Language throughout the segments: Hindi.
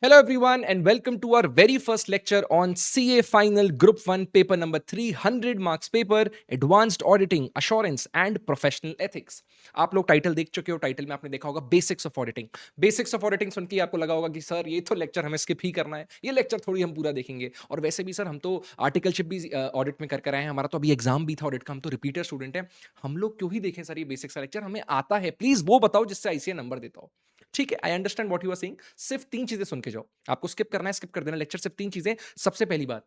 Hello everyone and welcome to our very first lecture on CA Final Group 1 paper number 300 marks paper Advanced Auditing Assurance and Professional Ethics। आप लोग टाइटल देख चुके हो। टाइटल में आपने देखा होगा basics of auditing. Basics of auditing सुन के आपको लगा होगा कि सर ये तो लेक्चर हमें स्किप ही करना है, ये लेक्चर थोड़ी हम पूरा देखेंगे। और वैसे भी सर हम तो आर्टिकलशिप भी ऑडिट में कर आए हैं, हमारा तो अभी एग्जाम भी था ऑडिट का, हम तो रिपीटर स्टूडेंट हैं। हम लोग क्यों ही देखें सर ये बेसिक्स का लेक्चर, हमें आता है, प्लीज वो बताओ जिससे आईसीए नंबर देता हो। ठीक है, I understand what you are saying. सिर्फ 3 चीजें सुन के जाओ। आपको स्किप करना है, स्किप कर देना लेक्चर। सिर्फ 3 चीजें। सबसे पहली बात,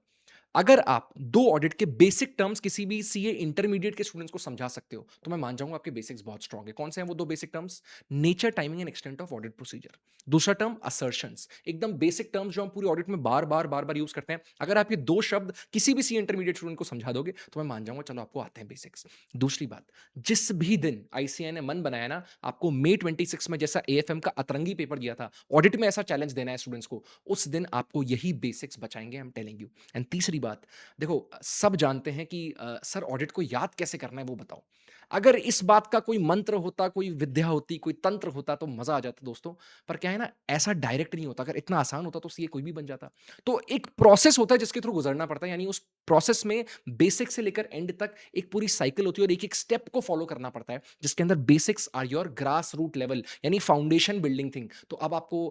अगर आप दो ऑडिट के बेसिक टर्म्स किसी भी सीए इंटरमीडिएट के स्टूडेंट्स को समझा सकते हो तो मैं मान जाऊंगा आपके बेसिक्स बहुत स्ट्रांग है। कौन से हैं वो दो basic terms? Nature, timing and extent of audit procedure. दूसरा टर्म असर्शंस, एकदम बेसिक टर्म्स जो हम पूरी ऑडिट में बार बार बार बार यूज करते हैं। अगर आप ये दो शब्द किसी भी सीए इंटरमीडिएट स्टूडेंट को समझा दोगे तो मैं मान जाऊंगा चलो आपको आते हैं बेसिक्स। दूसरी बात, जिस भी दिन आईसीए ने मन बनाया ना आपको मई 26 में जैसा एएफएम का अतरंगी पेपर दिया था, ऑडिट में ऐसा चैलेंज देना है स्टूडेंट्स को, उस दिन आपको यही बेसिक्स बचाएंगे, आई एम टेलिंग यू। एंड तीसरी बात, देखो सब जानते हैं कि सर ऑडिट को याद कैसे करना है वो बताओ। अगर इस बात का कोई मंत्र होता, कोई विद्या होती, कोई तंत्र होता तो मजा आ जाता दोस्तों। पर क्या है ना, ऐसा डायरेक्ट नहीं होता। अगर इतना आसान होता तो सीए कोई भी बन जाता। तो एक प्रोसेस होता है जिसके थ्रू गुजरना पड़ता है, यानी उस प्रोसेस में बेसिक से लेकर एंड तक एक पूरी साइकिल होती है और एक एक स्टेप को फॉलो करना पड़ता है, जिसके अंदर basics are your grass root level, यानी फाउंडेशन बिल्डिंग थिंग। तो अब आपको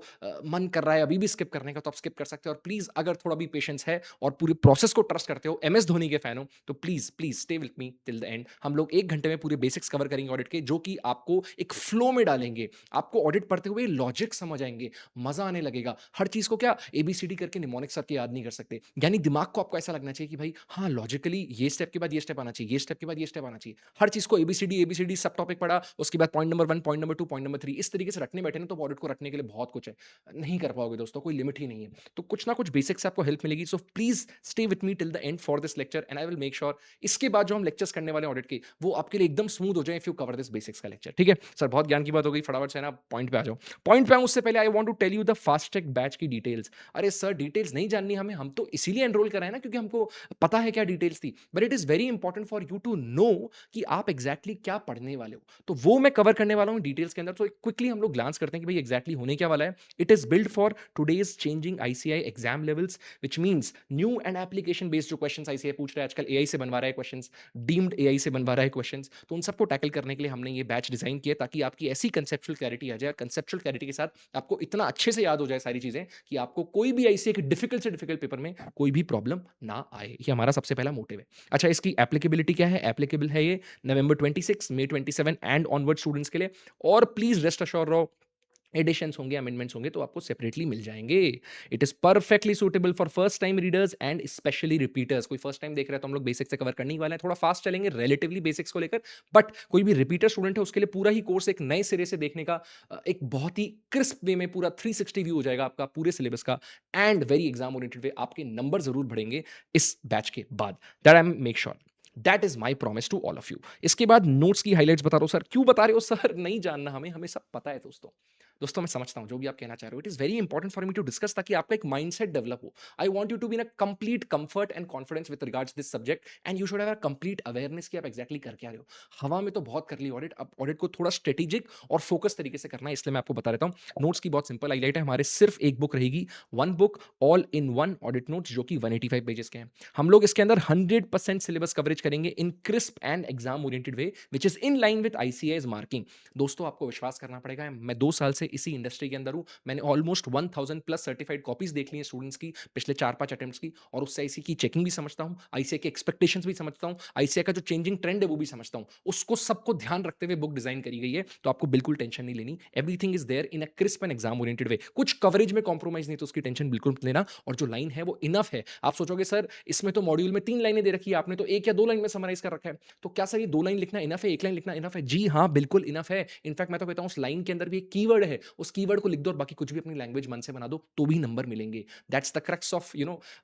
मन कर रहा है अभी भी स्किप करने का तो आप स्किप कर सकते हो। और प्लीज अगर थोड़ा भी पेशेंस है और पूरी प्रोसेस को ट्रस्ट करते हो, एमएस धोनी के फैन हो, तो please please stay with me till the and. हम लोग 1 घंटे में पूरे बेसिक्स कवर करेंगे ऑडिट के, जो कि आपको एक फ्लो में डालेंगे। आपको ऑडिट पढ़ते हुए लॉजिक समझ आएंगे, मजा आने लगेगा। हर चीज को क्या एबीसीडी करके निमोनिक सर के याद नहीं कर सकते, यानी दिमाग को आपको ऐसा लगना चाहिए कि भाई हाँ लॉजिकली ये स्टेप के बाद ये स्टेप आना चाहिए, ये स्टेप के बाद ये स्टेप आना चाहिए। हर चीज को एबीसीडी एबीसीडी सब टॉपिक पढ़ा, उसके बाद point number 1, point number 2, point number 3, इस तरीके से रटने बैठे ना तो ऑडिट को रटने के लिए बहुत कुछ है। नहीं कर पाओगे दोस्तों, कोई लिमिट ही नहीं है। तो कुछ ना कुछ बेसिक से आपको हेल्प मिलेगी। So please stay with me till the and for this lecture and I will make sure इसके बाद जो हम लेक्चर्स करने वाले ऑडिट के वो आपके लिए एकदम स्मूथ हो जाए if you cover this basics का लेक्चर। ठीक है सर, बहुत ज्ञान की बात हो गई, फटाफट से है ना पॉइंट पे आ जाओ। पॉइंट पे आऊं उससे पहले I want to tell you the fast track batch की डिटेल्स। अरे सर डिटेल्स नहीं जाननी हमें, हम तो इसीलिए एनरोल कराए ना क्योंकि हमको पता है क्या डिटेल्स थी। But it is very important for you to know कि आप एग्जैक्टली क्या पढ़ने वाले हो। तो वो मैं कवर करने वाला हूँ डिटेल्स के अंदर। तो क्विकली हम लोग ग्लांस करते हैं कि भाई एग्जैक्टली होने क्या वाला है। It is build for today's changing ICI exam levels, which means new and application based जो क्वेश्चन आईसीआई पूछ रहा है आजकल, एआई से बनवा रहा है क्वेश्चन, डीम्ड एआई से बनवा रहा है क्वेश्चन। तो उन सबको टैकल करने के लिए हमने ये बैच डिजाइन किया ताकि आपकी ऐसी कंसेप्चुअल क्लैरिटी आ जाए, कंसेप्चुअल क्लैरिटी के साथ आपको इतना अच्छे से याद हो जाए सारी चीजें कि आपको कोई भी आईसीआई के डिफिकल्ट से डिफिकल्ट पेपर में कोई भी प्रॉब्लम ना आए। ये हमारा सबसे पहला मोटिव है। अच्छा, इसकी एप्लीकेबिलिटी क्या है? एप्लीकेबल है ये नवंबर 26, मई 27 एंड ऑनवर्ड स्टूडेंट्स के लिए। और प्लीज रेस्ट अश्योर रहो, एडिशंस होंगे, अमेंडमेंट्स होंगे तो आपको सेपरेटली मिल जाएंगे। It is perfectly suitable for first time readers and specially repeaters. कोई फर्स्ट टाइम देख रहा है तो हम लोग बेसिक्स से कवर करने ही वाले हैं, थोड़ा फास्ट चलेंगे रिलेटिवली बेसिक्स को लेकर। बट कोई भी रिपीटर स्टूडेंट है उसके लिए पूरा ही कोर्स एक नए सिरे से देखने का एक बहुत ही क्रिस्प वे में पूरा 360 व्यू हो जाएगा आपका पूरे सिलेबस का। And very exam oriented way, आपके नंबर जरूर बढ़ेंगे इस बैच के बाद। That I make sure, that is my promise to all of you. इसके बाद नोट्स की हाइलाइट्स बता रहा हूं। सर क्यों बता रहे हो? सर नहीं जानना हमें, हमें सब पता है दोस्तों। दोस्तों मैं समझता हूं जो भी आप कहना चाह रहे हो, it is very important for me to discuss ताकि आपका एक माइंडसेट डेवलप हो। I want you to be in a complete comfort and confidence with regards this subject and you should have a complete awareness कि आप एक्जैक्टली कर क्या रहे हो। हवा में तो बहुत कर ली ऑडिट, अब ऑडिट को थोड़ा स्ट्रेटेजिक और फोकस तरीके से करना है, इसलिए मैं आपको बता देता हूं। नोट्स की बहुत सिंपल हाईलाइट है, हमारे सिर्फ एक बुक रहेगी, one book all in one audit notes, जो कि 185 पेजेस के हैं। हम लोग इसके अंदर 100% सिलेबस कवरेज करेंगे in crisp and exam oriented way which is in line with ICAI marking. दोस्तों आपको विश्वास करना पड़ेगा, मैं 2 साल से इसी इंडस्ट्री के अंदर हूं। मैंने ऑलमोस्ट 1000+ सर्टिफाइड कॉपीज देख ली हैं स्टूडेंट्स की पिछले 4-5 अटेम्प्ट्स की, और उससे आईसीए की चेकिंग भी समझता हूं, आईसीए के एक्सपेक्टेशंस भी समझता हूं, आईसीए का जो चेंजिंग ट्रेंड है वो भी समझता हूं। उसको सबको ध्यान रखते हुए बुक डिजाइन करी गई है, तो आपको बिल्कुल टेंशन नहीं लेनी। Everything is there in a crisp and exam oriented way. कुछ कवरेज में कॉम्प्रोमाइज नहीं, तो उसकी टेंशन बिल्कुल मत लेना। और जो लाइन है वो इनफ है। आप सोचोगे सर इसमें तो मॉड्यूल में 3 लाइनें दे रखी है, आपने तो 1 या 2 लाइन में समराइज कर रखा है, तो क्या सर ये 2 लाइन लिखना इनफ है, 1 लाइन लिखना इनफ है? जी हाँ, बिल्कुल इनफ है। इनफैक्ट मैं तो कहता हूं उस लाइन के अंदर भी एक कीवर्ड है, उस कीवर्ड को लिख दो और बाकी कुछ भी अपनी लैंग्वेज मन से बना दो तो भी नंबर मिलेंगे। That's the crux of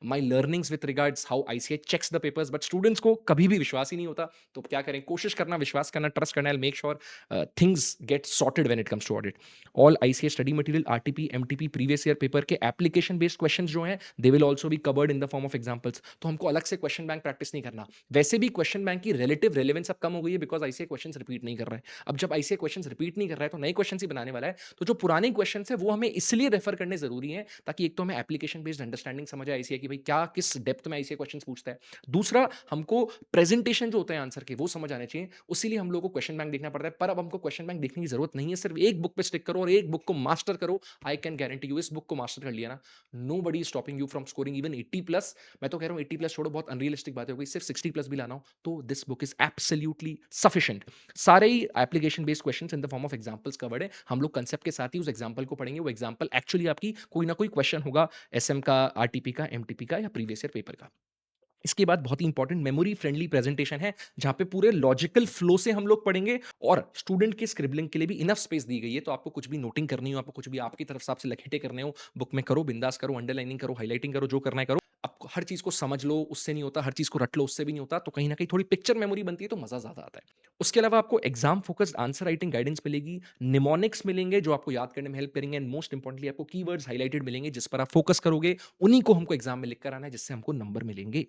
my learnings with regards how ICA checks the papers. But students को कभी भी विश्वास ही नहीं होता, तो क्या करें? कोशिश करना, विश्वास करना, ट्रस्ट करना। I make sure things get sorted when it comes to audit. All ICA study material, RTP, MTP, previous year paper के एप्लीकेशन बेस्ड क्वेश्चंस जो हैं they will also be covered in the form of examples. तो हमको अलग से क्वेश्चन बैंक प्रैक्टिस नहीं करना। वैसे भी क्वेश्चन बैंक की रिलेटिव रेलेवेंस अब कम हो गई है बिकॉज आईसीए क्वेश्चंस रिपीट नहीं कर रहा है। अब जब आईसीए क्वेश्चंस रिपीट नहीं कर रहा है तो नए क्वेश्चंस ही बनाने वाला है, तो जो पुराने क्वेश्चन है वो हमें इसलिए रेफर करने जरूरी है ताकि एक तो हमें एप्लीकेशन बेस्ड अंडरस्टैंडिंग समझ आए आईसीए की भाई क्या किस डेप्थ में आईसीए क्वेश्चन पूछता है। दूसरा, हमको प्रेजेंटेशन जो होते हैं आंसर के वो समझ आने चाहिए, उसीलिए हम लोग को क्वेश्चन बैंक देखना पड़ता है। पर अब हमको क्वेश्चन बैंक देखने की जरूरत नहीं है, सिर्फ एक बुक पे स्टिक करो और एक बुक को मास्टर करो। आई कैन गारंटी यू, इस बुक को मास्टर कर लिया ना, nobody stopping you from scoring even 80+। मैं तो कह रहा हूँ 80+ छोड़ो, बहुत अनरियलिस्टिक बात हो गई, सिर्फ 60+ भी लाना हो तो this book is absolutely sufficient. सारे ही application based questions in the form of examples covered है। हम लोग कंसेप्ट के साथ ही उस एग्जांपल को पढ़ेंगे। वो एग्जांपल एक्चुअली आपकी कोई ना कोई क्वेश्चन होगा, एसएम का, आरटीपी का, एमटीपी का या प्रीवियस ईयर पेपर का। इसके बाद बहुत ही इंपॉर्टेंट मेमोरी फ्रेंडली प्रेजेंटेशन है, जहां पे पूरे लॉजिकल फ्लो से हम लोग पढ़ेंगे और स्टूडेंट के स्क्रिबलिंग के लिए भी इनफ स्पेस दी गई है। तो आपको कुछ भी नोटिंग करनी हो, आपको कुछ भी आपकी तरफ से आपसे लखेटे करने हो, बुक में करो, बिंदास करो, अंडरलाइनिंग करो, हाईलाइटिंग करो, जो करना है करो। आपको हर चीज को समझ लो, उससे नहीं होता, हर चीज को रट लो, उससे भी नहीं होता। तो कहीं ना कहीं थोड़ी पिक्चर मेमोरी बनती है तो मजा ज्यादा आता है। उसके अलावा आपको exam focused answer writing guidance मिलेगी, निमोनिक्स मिलेंगे जो आपको याद करने में हेल्प करेंगे, एंड मोस्ट इंपॉर्टेंटली आपको कीवर्ड्स हाईलाइटेड मिलेंगे जिस पर आप फोकस करोगे, उन्हीं को हमको एग्जाम में लिख कर आना है, जिससे हमको नंबर मिलेंगे।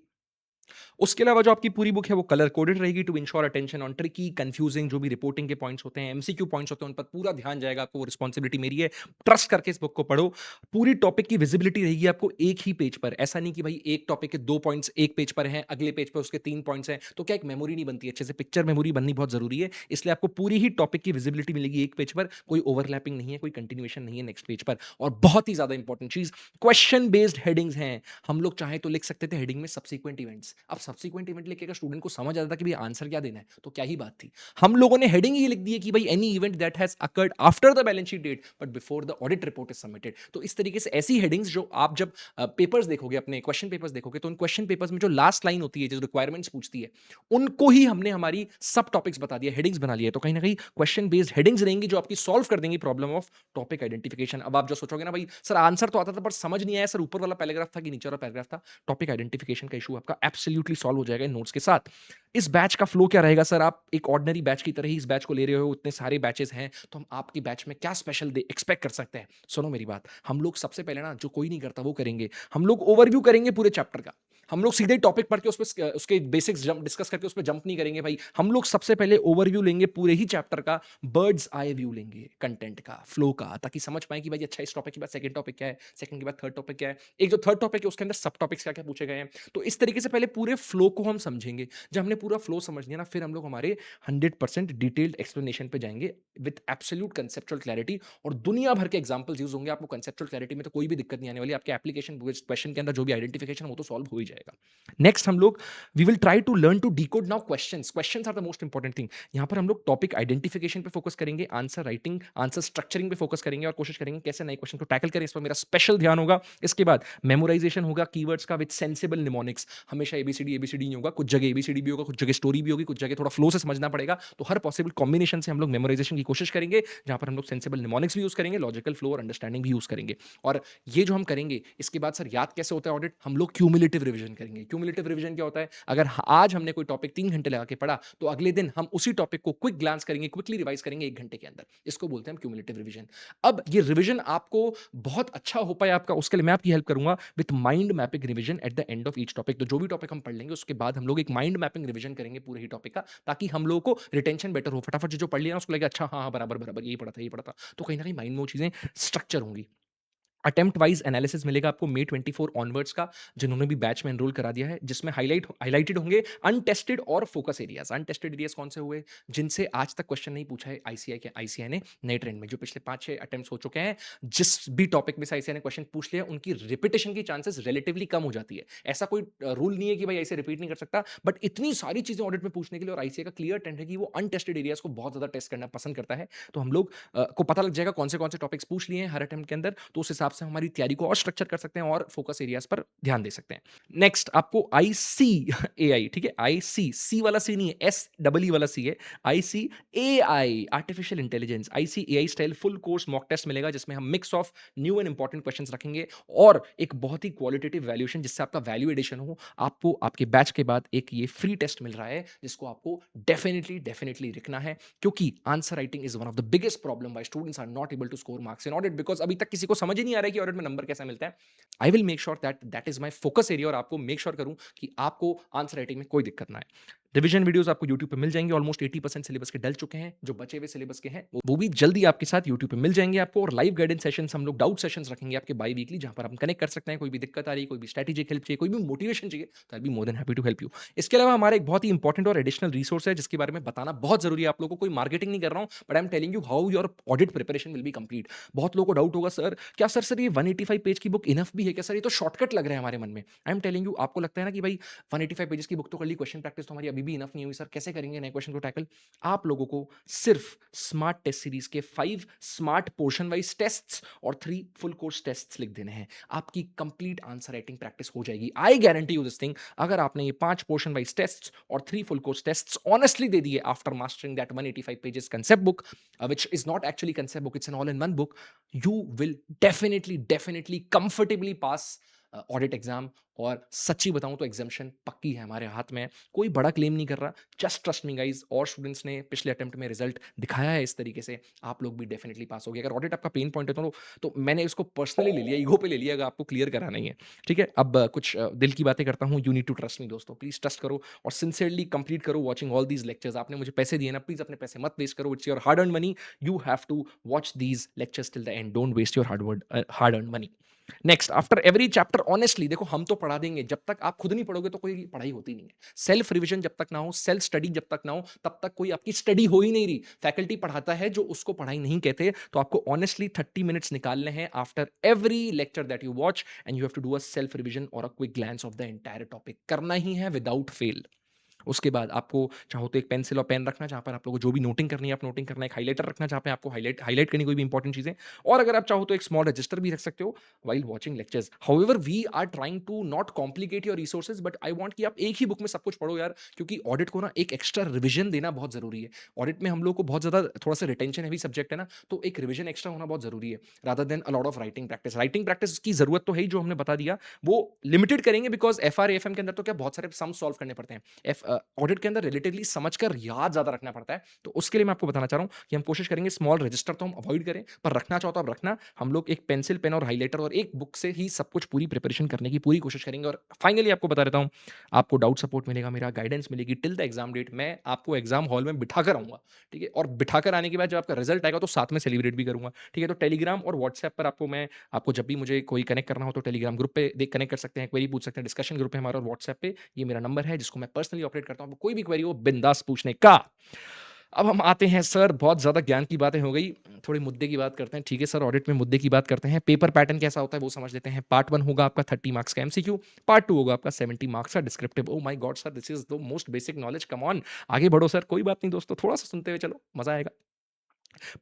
उसके अलावा जो आपकी पूरी बुक है वो कलर कोडेड रहेगी to ensure attention on tricky, confusing जो भी रिपोर्टिंग के पॉइंट्स होते हैं, एमसीक्यू पॉइंट्स होते हैं, उन पर पूरा ध्यान जाएगा। आपको रिस्पॉन्सिबिलिटी मेरी है, ट्रस्ट करके इस बुक को पढ़ो। पूरी टॉपिक की विजिबिलिटी रहेगी आपको एक ही पेज पर। ऐसा नहीं कि भाई एक टॉपिक के 2 पॉइंट्स एक पेज पर हैं, अगले पेज पर उसके 3 पॉइंट्स हैं, तो क्या एक मेमोरी नहीं बनती अच्छे से। पिक्चर मेमोरी बननी बहुत जरूरी है, इसलिए आपको पूरी ही टॉपिक की विजिबिलिटी मिलेगी एक पेज पर, कोई ओवरलैपिंग नहीं है, कोई कंटिन्यूएशन नहीं है नेक्स्ट पेज पर। और बहुत ही ज्यादा इंपॉर्टेंट चीज, क्वेश्चन बेस्ड हेडिंग्स हैं। हम लोग चाहे तो लिख सकते थे हेडिंग में सब्सीक्वेंट इवेंट्स। अब सब्सीक्वेंट इवेंट लिखेगा स्टूडेंट को समझ आता था कि भाई आंसर क्या देना है, तो क्या ही बात थी। हम लोगों ने हेडिंग ही लिख दी है कि भाई any event that has occurred after the balance sheet date but before the audit report is submitted. तो इस तरीके से ऐसी हेडिंग्स जो आप जब पेपर्स देखोगे, अपने क्वेश्चन पेपर्स देखोगे, तो उन क्वेश्चन पेपर्स में जो लास्ट लाइन होती है, जो रिक्वायरमेंट्स पूछती है, उनको ही हमने हमारी सब टॉपिक्स बता दिया, हेडिंग्स बना लिया। तो कहीं ना कहीं क्वेश्चन बेस्ड हेडिंग्स रहेंगी जो आपकी सॉल्व कर देंगी प्रॉब्लम ऑफ टॉपिक आइडेंटिफिकेशन। अब आप जो सोचोगे ना भाई सर आंसर तो आता था पर समझ नहीं आया, सर ऊपर वाला पैराग्राफ था कि नीचे वाला पैराग्राफ था, टॉपिक आइडेंटिफिकेशन का इशू आपका एब्सोल्युटली सॉल्व हो जाएगा इन नोट्स के साथ। इस बैच का फ्लो क्या रहेगा सर, आप एक ऑर्डिनरी बैच की तरह ही इस बैच को ले रहे हो, इतने सारे बैचेस हैं, तो हम आपके बैच में क्या स्पेशल एक्सपेक्ट कर सकते हैं। सुनो मेरी बात, हम लोग सबसे पहले ना जो कोई नहीं करता वो करेंगे, हम लोग ओवरव्यू करेंगे पूरे चैप्टर का। हम लोग सीधे टॉपिक पढ़ के उस पे उसके बेसिक्स जंप डिस्कस करके उस पे जंप नहीं करेंगे भाई। हम लोग सबसे पहले ओवरव्यू लेंगे पूरे ही चैप्टर का, बर्ड्स आई व्यू लेंगे कंटेंट का, फ्लो का, ताकि समझ पाए कि भाई अच्छा इस टॉपिक के बाद सेकंड टॉपिक क्या है, सेकंड के बाद थर्ड टॉपिक क्या है, एक जो थर्ड टॉपिक है उसके अंदर सब टॉपिक्स क्या क्या पूछे गए हैं। तो इस तरीके से पहले पूरे फ्लो को हम समझेंगे। जब हमने पूरा फ्लो समझ लिया ना, फिर हम लोग हमारे 100% डिटेल्ड एक्सप्लेनेशन पे जाएंगे विद एब्सोल्यूट कंसेप्चुअल क्लैरिटी, और दुनिया भर के एग्जांपल्स यूज होंगे। आपको कंसेप्चुअल क्लैरिटी में तो कोई भी दिक्कत नहीं आने वाली, आपके एप्लीकेशन क्वेश्चन के अंदर जो भी आइडेंटिफिकेशन वो तो सॉल्व हो ही जाएगा। नेक्स्ट हम लोग we will try to learn to decode now questions. Questions are the most important thing. यहां पर हम लोग टॉपिक आइडेंटिफिकेशन पे फोकस करेंगे, आंसर राइटिंग, आंसर स्ट्रक्चरिंग पे फोकस करेंगे और कोशिश करेंगे कैसे नए क्वेश्चन को टैकल करें, इस पर मेरा स्पेशल ध्यान होगा। इसके बाद मेमोराइजेशन होगा कीवर्ड्स का विद सेंसिबल निमोनिक्स। हमेशा एबीसीडी नहीं होगा, कुछ जगह एबीसीडी भी होगा, कुछ जगह स्टोरी भी होगी, कुछ जगह थोड़ा फ्लो से समझना पड़ेगा। तो हर पॉसिबल कॉम्बिनेशन से हम लोग मेमोराइजेशन की कोशिश करेंगे, जहां पर हम लोग सेंसिबल निमोनिक्स भी यूज करेंगे, लॉजिकल फ्लो और अंडरस्टैंडिंग भी यूज करेंगे। और ये जो हम करेंगे इसके बाद सर याद कैसे होता है ऑडिट, हम लोग क्यूमुलेटिव रिवीजन करेंगे। क्यूमुलेटिव रिवीजन क्या होता है, अगर आज हमने कोई टॉपिक 3 घंटे लगा के पढ़ा तो अगले दिन हम उसी टॉपिक को क्विक ग्लांस करेंगे, क्विकली रिवाइज करेंगे 1 घंटे के अंदर। इसको बोलते हैं हम क्यूमुलेटिव रिवीजन। अब ये रिवीजन आपको बहुत अच्छा हो पाए आपका, उसके लिए मैं आपकी हेल्प करूंगा with mind mapping revision at the end of each topic. तो जो भी टॉपिक हम पढ़ लेंगे उसके बाद हम लोग एक माइंड मैपिंग रिवीजन करेंगे पूरे ही टॉपिक का, ताकि हम लोगों को रिटेंशन बेटर हो। फटाफट जो पढ़ लिया ना उसको लगे अच्छा हाँ हाँ बराबर बराबर यही पढ़ा था यही पढ़ा था, तो कहीं ना कहीं माइंड में वो चीजें स्ट्रक्चर होंगी। अटेम्प्ट वाइज एनालिसिस मिलेगा आपको May 24 ऑनवर्ड्स का, जिन्होंने भी बैच में एनरोल करा दिया है, जिसमें हाईलाइटेड होंगे अनटेस्टेड और फोकस एरियाज। अनटेस्टेड एरियाज कौन से हुए, जिनसे आज तक क्वेश्चन नहीं पूछा है आईसीआई ने नए ट्रेंड में, जो पिछले 5-6 अटेम्प्ट्स हो चुके हैं, जिस भी टॉपिक में से आईसीआई ने क्वेश्चन पूछ लिया उनकी रिपीटेशन की चांसेस रिलेटिवली कम हो जाती है। ऐसा कोई रूल नहीं है कि भाई ऐसे रिपीट नहीं कर सकता, बट इतनी सारी चीजें ऑडिट में पूछने के लिए और आईसीआई का क्लियर ट्रेंड है कि वो अनटेस्टेड एरियाज को बहुत ज्यादा टेस्ट करना पसंद करता है। तो हम लोग को पता लग जाएगा कौन से टॉपिक्स पूछ लिए हैं हर अटेम्प्ट के अंदर, तो उस हिसाब से हमारी तैयारी को और स्ट्रक्चर कर सकते हैं और फोकस एरियाज पर ध्यान दे सकते हैं। नेक्स्ट आपको आईसी एआई, ठीक है, आईसी सी वाला सी नहीं है, एस डबल ई वाला सी है, IC AI artificial intelligence, IC AI style full course mock test मिलेगा, जिसमें हम mix of new and important questions रखेंगे और एक बहुत ही क्वालिटेटिव वैल्यूएशन, जिससे आपका वैल्यू एडिशन हो। आपको आपके बैच के बाद एक ये फ्री टेस्ट मिल रहा है जिसको आपको डेफिनेटली लिखना है, क्योंकि answer writing is one of the biggest problem why students are not able to score marks in audit, because अभी तक किसी को समझ ही नहीं आ रहा है कि ऑडिट में नंबर कैसे मिलता है। I will make sure that that is my focus area, और आपको मेक श्योर करूं कि आपको आंसर राइटिंग में कोई दिक्कत ना आए। रिवीजन वीडियोस आपको यूट्यूब पे मिल जाएंगे। ऑलमोस्ट 80% सिलेबस के डल चुके हैं। जो बचे हुए सिलेबस के हैं वो भी जल्दी आपके साथ यूट्यूब पे मिल जाएंगे आपको। और लाइव गाइडेंस सेशंस हम लोग डाउट सेशंस रखेंगे आपके बाई वीकली, जहां पर आप कनेक्ट कर सकते हैं। कोई भी दिक्कत आ रही है, कोई भी स्ट्रेटेजिक हेल्प चाहिए, कोई भी मोटिवेशन चाहिए, तो I be more than happy to help you. इसके अलावा हमारा एक बहुत ही इंपॉर्टेंट और एडिशनल रिसोर्स है जिसके बारे में बताना बहुत जरूरी है आप लोगों को। कोई मार्केटिंग नहीं कर रहा हूं, but I am telling you how your audit preparation will be complete. बहुत लोगों को डाउट होगा, सर क्या सर ये 185 पेज की बुक इनफ भी है क्या? सर ये तो शॉर्टकट लग रहा है हमारे मन में। आई एम टेलिंग यू, आपको लगता है ना कि भाई 185 पेजेस की बुक तो कर ली, क्वेश्चन प्रैक्टिस तो हमारी अभी भी इनफ नहीं हुई, सर कैसे करेंगे नए क्वेश्चन को टैकल? आप लोगों को सिर्फ स्मार्ट टेस्ट सीरीज के 5 स्मार्ट पोर्शन वाइज टेस्ट्स और 3 फुल कोर्स टेस्ट्स लिख देने हैं। आपकी कंप्लीट आंसर राइटिंग प्रैक्टिस हो जाएगी। I guarantee you this thing. अगर आपने ये 5 पोर्शन वाइज टेस्ट्स और 3 फुल कोर्स टेस्ट्स ऑनेस्टली दे दिए after mastering that 185 pages concept book, which is not actually concept book, it's an all in one book, you will definitely comfortably pass audit exam. और सच्ची बताऊं तो एग्जामिशन पक्की है, हमारे हाथ में है। कोई बड़ा क्लेम नहीं कर रहा, जस्ट ट्रस्ट मी गाइज। और स्टूडेंट्स ने पिछले अटेम्प्ट में रिजल्ट दिखाया है इस तरीके से, आप लोग भी डेफिनेटली पास होगे। अगर ऑडिट आपका पेन पॉइंट है तो मैंने इसको पर्सनली ले लिया, ईगो पे ले लिया, अगर आपको क्लियर कराना ही है। ठीक है, अब कुछ दिल की बातें करता हूँ। You need to trust me दोस्तों, प्लीज ट्रस्ट करो और सिंसियरली कंप्लीट करो वॉचिंग ऑल दीज लेक्चर्स। आपने मुझे पैसे दिए ना, प्लीज अपने पैसे मत वेस्ट करो। It's your hard earn money, you have to watch these lectures till the end, don't waste your hard earn money. Next, after every chapter honestly देखो, हम तो पढ़ा देंगे, जब तक आप खुद नहीं पढ़ोगे तो कोई पढ़ाई होती नहीं है। सेल्फ रिवीजन जब तक ना हो, सेल्फ स्टडी जब तक ना हो, तब तक कोई आपकी स्टडी हो ही नहीं रही। फैकल्टी पढ़ाता है जो उसको पढ़ाई नहीं कहते। तो आपको ऑनेस्टली 30 मिनट्स निकालने हैं after every lecture that you watch, and you have to do a self revision और a quick glance of the entire topic. करना ही है विदाउट फेल। उसके बाद आपको चाहो तो एक पेंसिल और पेन रखना, जहाँ पर आप लोगों को जो भी नोटिंग करनी है आप नोटिंग करना। एक हाइलाइटर रखना, जहाँ पे आपको हाइलाइट करनी कोई भी इंपॉर्टेंट चीजें। और अगर आप चाहो तो एक स्मॉल रजिस्टर भी रख सकते हो while watching lectures. However we are trying to not complicate your resources, but I want कि आप एक ही बुक में सब कुछ पढ़ो यार, क्योंकि ऑडिट को ना एक एक्स्ट्रा रिविजन देना बहुत जरूरी है। ऑडिट में हम लोग को बहुत ज्यादा थोड़ा सा रिटेंशन हैवी सब्जेक्ट है ना, तो एक रिविजन एक्स्ट्रा होना बहुत जरूरी है, rather than a lot of writing practice. Writing practice की जरूरत तो है ही, जो हमने बता दिया वो लिमिटेड करेंगे, बिकॉज एफआर एफएम के अंदर तो क्या बहुत सारे सम सॉल्व करने पड़ते हैं। ऑडिट के अंदर रिलेटिवली समझकर याद ज्यादा रखना पड़ता है। तो उसके लिए मैं आपको बताना चाह रहा हूं कि हम कोशिश करेंगे स्मॉल रजिस्टर तो हम अवॉइड करें, पर रखना चाहो तो आप रखना। हम लोग एक पेंसिल पेन और हाइलाइटर और एक बुक से ही सब कुछ पूरी प्रिपरेशन करने की पूरी कोशिश करेंगे। और फाइनली आपको बता देता हूं, आपको डाउट सपोर्ट मिलेगा, मेरा गाइडेंस मिलेगी टिल द एग्जाम डेट। मैं आपको एग्जाम हॉल में बिठाकर आऊंगा, ठीक है, और बिठाकर आने के बाद जब आपका रिजल्ट आएगा तो साथ में सेलिब्रेट भी करूंगा। ठीक है, तो टेलीग्राम और व्हाट्सएप पर आपको जब भी मुझे कोई कनेक्ट करना हो तो टेलीग्राम ग्रुप पे देख कनेक्ट कर सकते हैं, क्वेरी पूछ सकते हैं। डिस्कशन ग्रुप है हमारा, और व्हाट्सएप पे ये मेरा नंबर है जिसको मैं पर्सनली ऑपरेट करता हूं। कोई भी क्वेरी हो बिंदास पूछने का। अब हम आते हैं सर, बहुत ज़्यादा ज्ञान की बातें हो गई, थोड़ी मुद्दे की बात करते हैं। ठीक है सर, ऑडिट में मुद्दे की बात करते हैं। पेपर पैटर्न कैसा होता है वो समझ लेते हैं। पार्ट 1 होगा आपका 30 मार्क्स का एमसीक्यू, पार्ट 2 होगा आपका 70 मार्क्स का descriptive. Oh my God sir, this is the most basic knowledge, come on. आगे बढ़ो सर, कोई बात नहीं दोस्तों, थोड़ा सा सुनते हुए चलो, मजा आएगा।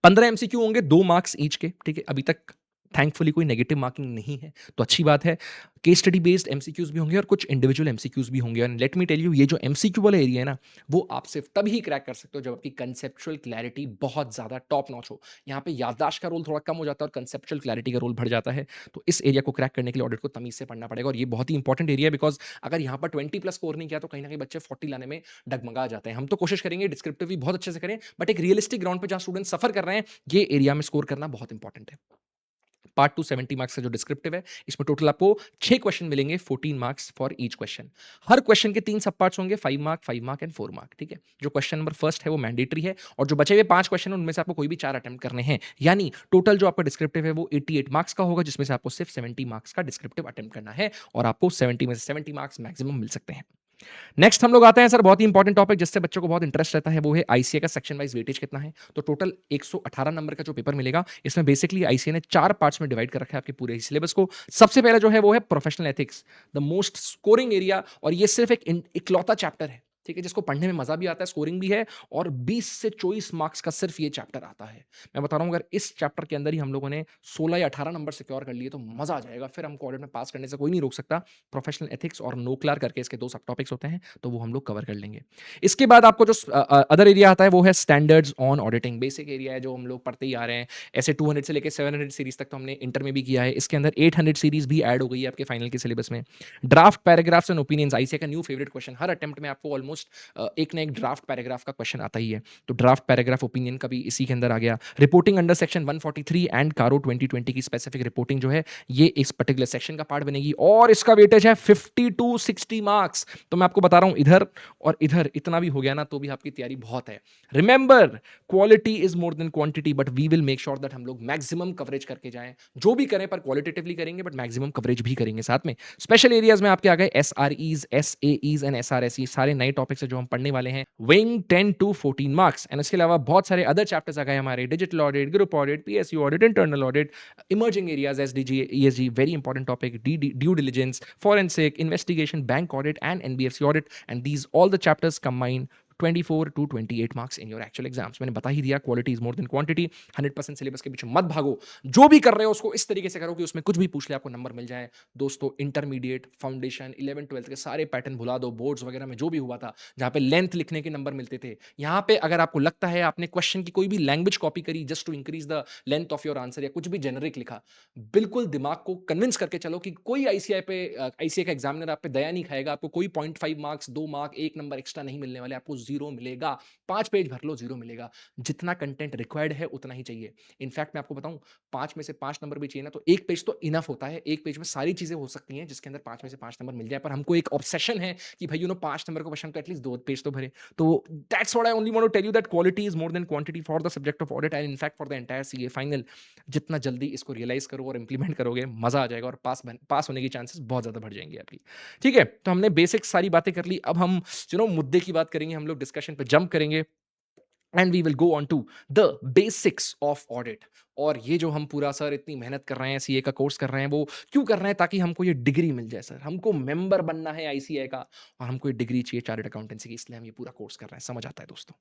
15 एमसीक्यू होंगे, 2 मार्क्स ईच के। ठीक है, अभी तक थैंकफुली कोई नेगेटिव मार्किंग नहीं है, तो अच्छी बात है। केस स्टडी बेस्ड एमसीक्यूज भी होंगे और कुछ इंडिविजुअल एमसीक्यूज भी होंगे। And let me tell you, ये जो एमसीक्यू वाला एरिया है ना, वो आप सिर्फ तभी क्रैक कर सकते हो जब आपकी कंसेप्चुअल क्लैरिटी बहुत ज्यादा टॉप नॉच हो। यहाँ पे याददाश्त का रोल थोड़ा कम हो जाता है और कंसेप्चुअल क्लैरिटी का रोल बढ़ जाता है। तो इस एरिया को क्रैक करने के लिए ऑडिट को तमीज से पढ़ना पड़ेगा, और ये बहुत ही इंपॉर्टेंट एरिया है, बिकॉज अगर यहाँ पर 20+ स्कोर नहीं किया तो कहीं ना कहीं बच्चे 40 लाने में डगमगा जाते हैं। हम तो कोशिश करेंगे डिस्क्रिप्टिव भी बहुत अच्छे से करें, बट एक रियलिस्टिक ग्राउंड पर जहाँ स्टूडेंट सफर कर रहे हैं, ये एरिया में स्कोर करना बहुत इंपॉर्टेंट है। पार्ट 2 70 मार्क्स का जो डिस्क्रिप्टिव है, इसमें टोटल आपको 6 क्वेश्चन मिलेंगे, 14 marks for each question. Her question के 3 सब पार्ट्स होंगे, 5 मार्क, 5 मार्क एंड 4 मार्क। ठीक है, जो क्वेश्चन नंबर फर्स्ट है वो मैंडेटरी है, और जो बचे हुए 5 क्वेश्चन है उनमें से आपको कोई भी 4 अटेम्प्ट करने हैं। यानी टोटल जो आपका डिस्क्रिप्टिव है वो 88 मार्क्स का होगा, जिसमें से आपको सिर्फ 70 मार्क्स का डिस्क्रिप्टिव अटेम्प्ट करना है, और आपको 70 में से 70 मार्क्स मैक्सिमम मिल सकते हैं। नेक्स्ट हम लोग आते हैं सर, बहुत ही इंपॉर्टेंट टॉपिक जिससे बच्चों को बहुत इंटरेस्ट रहता है, वो है आईसीए का सेक्शन वाइज वेटेज कितना है। तो टोटल 118 नंबर का जो पेपर मिलेगा, इसमें बेसिकली आईसीए ने 4 पार्ट्स में डिवाइड कर रखा है आपके पूरे सिलेबस को। सबसे पहला जो है वो है professional ethics, the most scoring area, और ये सिर्फ एक इकलौता चैप्टर है, ठीक है, जिसको पढ़ने में मजा भी आता है, स्कोरिंग भी है, और 20 से 24 मार्क्स का सिर्फ ये चैप्टर आता है। मैं बता रहा हूं, अगर इस चैप्टर के अंदर ही हम लोगों ने 16 या 18 नंबर सिक्योर कर लिए तो मजा आ जाएगा, फिर हमको ऑडिट में पास करने से कोई नहीं रोक सकता। प्रोफेशनल एथिक्स और नोक्लार करके इसके 2 सब टॉपिक्स होते हैं, तो वो हम लोग कवर कर लेंगे। इसके बाद आपको जो अदर एरिया आता है वो है standards on auditing. Basic area है जो हम लोग पढ़ते ही आ रहे हैं, ऐसे 200 से लेकर 700 सीरीज तक तो हमने इंटर में भी किया है। इसके अंदर 800 सीरीज भी ऐड हो गई है आपके फाइनल के सिलेबस में। Draft paragraphs and opinions, ICA का न्यू फेवरेट क्वेश्चन, हर अटेम्प्ट में आपको ऑलमोस्ट ऑलमोस्ट एक ना एक ड्राफ्ट पैराग्राफ का क्वेश्चन आता ही है। तो ड्राफ्ट पैराग्राफ ओपिनियन का भी इसी के अंदर आ गया। रिपोर्टिंग अंडर सेक्शन 143 एंड कारो 2020 की स्पेसिफिक रिपोर्टिंग जो है ये इस पर्टिकुलर सेक्शन का पार्ट बनेगी और इसका वेटेज है 50 टू 60 मार्क्स। तो मैं आपको बता रहा हूं इधर और इधर इतना भी हो गया ना तो भी आपकी तैयारी बहुत है। Remember, quality is more than quantity, but we will make sure that हम लोग मैक्सिमम कवरेज करके जाएं। जो भी करें पर क्वालिटेटिवली करेंगे बट मैक्सिमम कवरेज भी करेंगे साथ में। स्पेशल एरियाज में आपके आ गए SREs, SAEs एंड SRS, ये सारे नए टॉपिक्स है जो हम पढ़ने वाले हैं। विंग 10 टू 14 मार्क्स एंड इसके अलावा बहुत सारे अदर चैप्टर्स आ गए हमारे। Digital audit, group audit, PSU audit, internal audit, emerging areas, SDG, ESG, very important topic, due diligence, forensic, investigation, bank audit, and NBFC audit. And these all the chapters combine 24 to 28 marks in your actual exams. मैंने बता ही दिया, quality is more than quantity. 100% syllabus के पीछे मत भागो। जो भी कर रहे हो उसको इस तरीके से करो कि उसमें कुछ भी पूछ ले आपको नंबर मिल जाए। दोस्तों, इंटरमीडिएट, फाउंडेशन, 11 12 के सारे पैटर्न भुला दो। बोर्ड्स वगैरह में जो भी हुआ था जहां पे लेंथ लिखने के नंबर मिलते थे, यहाँ पे अगर आपको लगता है आपने क्वेश्चन की कोई भी लैंग्वेज कॉपी करी just to increase the length of your answer या कुछ भी जेनरिक लिखा, बिल्कुल दिमाग को कन्विंस करके चलो कि कोई आईसीआई का एग्जामिनर आप पे दया नहीं खाएगा। आपको कोई 0.5 मार्क्स, 2 मार्क, 1 नंबर एक्स्ट्रा नहीं मिलने वाले, आपको 0 मिलेगा। 5 पेज भर लो, 0 मिलेगा। जितना कंटेंट रिक्वायर्ड है उतना ही चाहिए। इनफैक्ट मैं आपको बताऊं, 5 में से 5 नंबर भी चाहिए ना तो 1 पेज तो इनफ होता है। 1 पेज में सारी चीजें हो सकती हैं जिसके अंदर 5 में से 5 नंबर मिल जाए, पर हमको एक ऑब्सेशन है कि भाई 5 नंबर का क्वेश्चन तो एटलीस्ट 2 पेज तो भरे। तो that's what I only want to tell you, that quality is more than quantity for the subject of audit and in fact for the entire CA final. जितना जल्दी इसको रियलाइज करो और इंप्लीमेंट करोगे, मजा आ जाएगा और पास होने की चांसेस बहुत ज्यादा बढ़ जाएंगे आपकी। ठीक है, तो हमने बेसिक सारी बातें कर ली। अब हम मुद्दे की बात करेंगे, हम लोग डिस्कशन पे जंप करेंगे and we will go on to the basics of audit. और ये जो हम पूरा सर इतनी मेहनत कर रहे हैं, सीए का कोर्स कर रहे हैं, वो क्यों कर रहे हैं? ताकि हमको ये डिग्री मिल जाए सर। हमको मेंबर बनना है आईसीआई का और हमको ये डिग्री चाहिए चार्टर्ड अकाउंटेंसी की, इसलिए हम ये पूरा कोर्स कर रहे हैं। समझ आता है दोस्तों?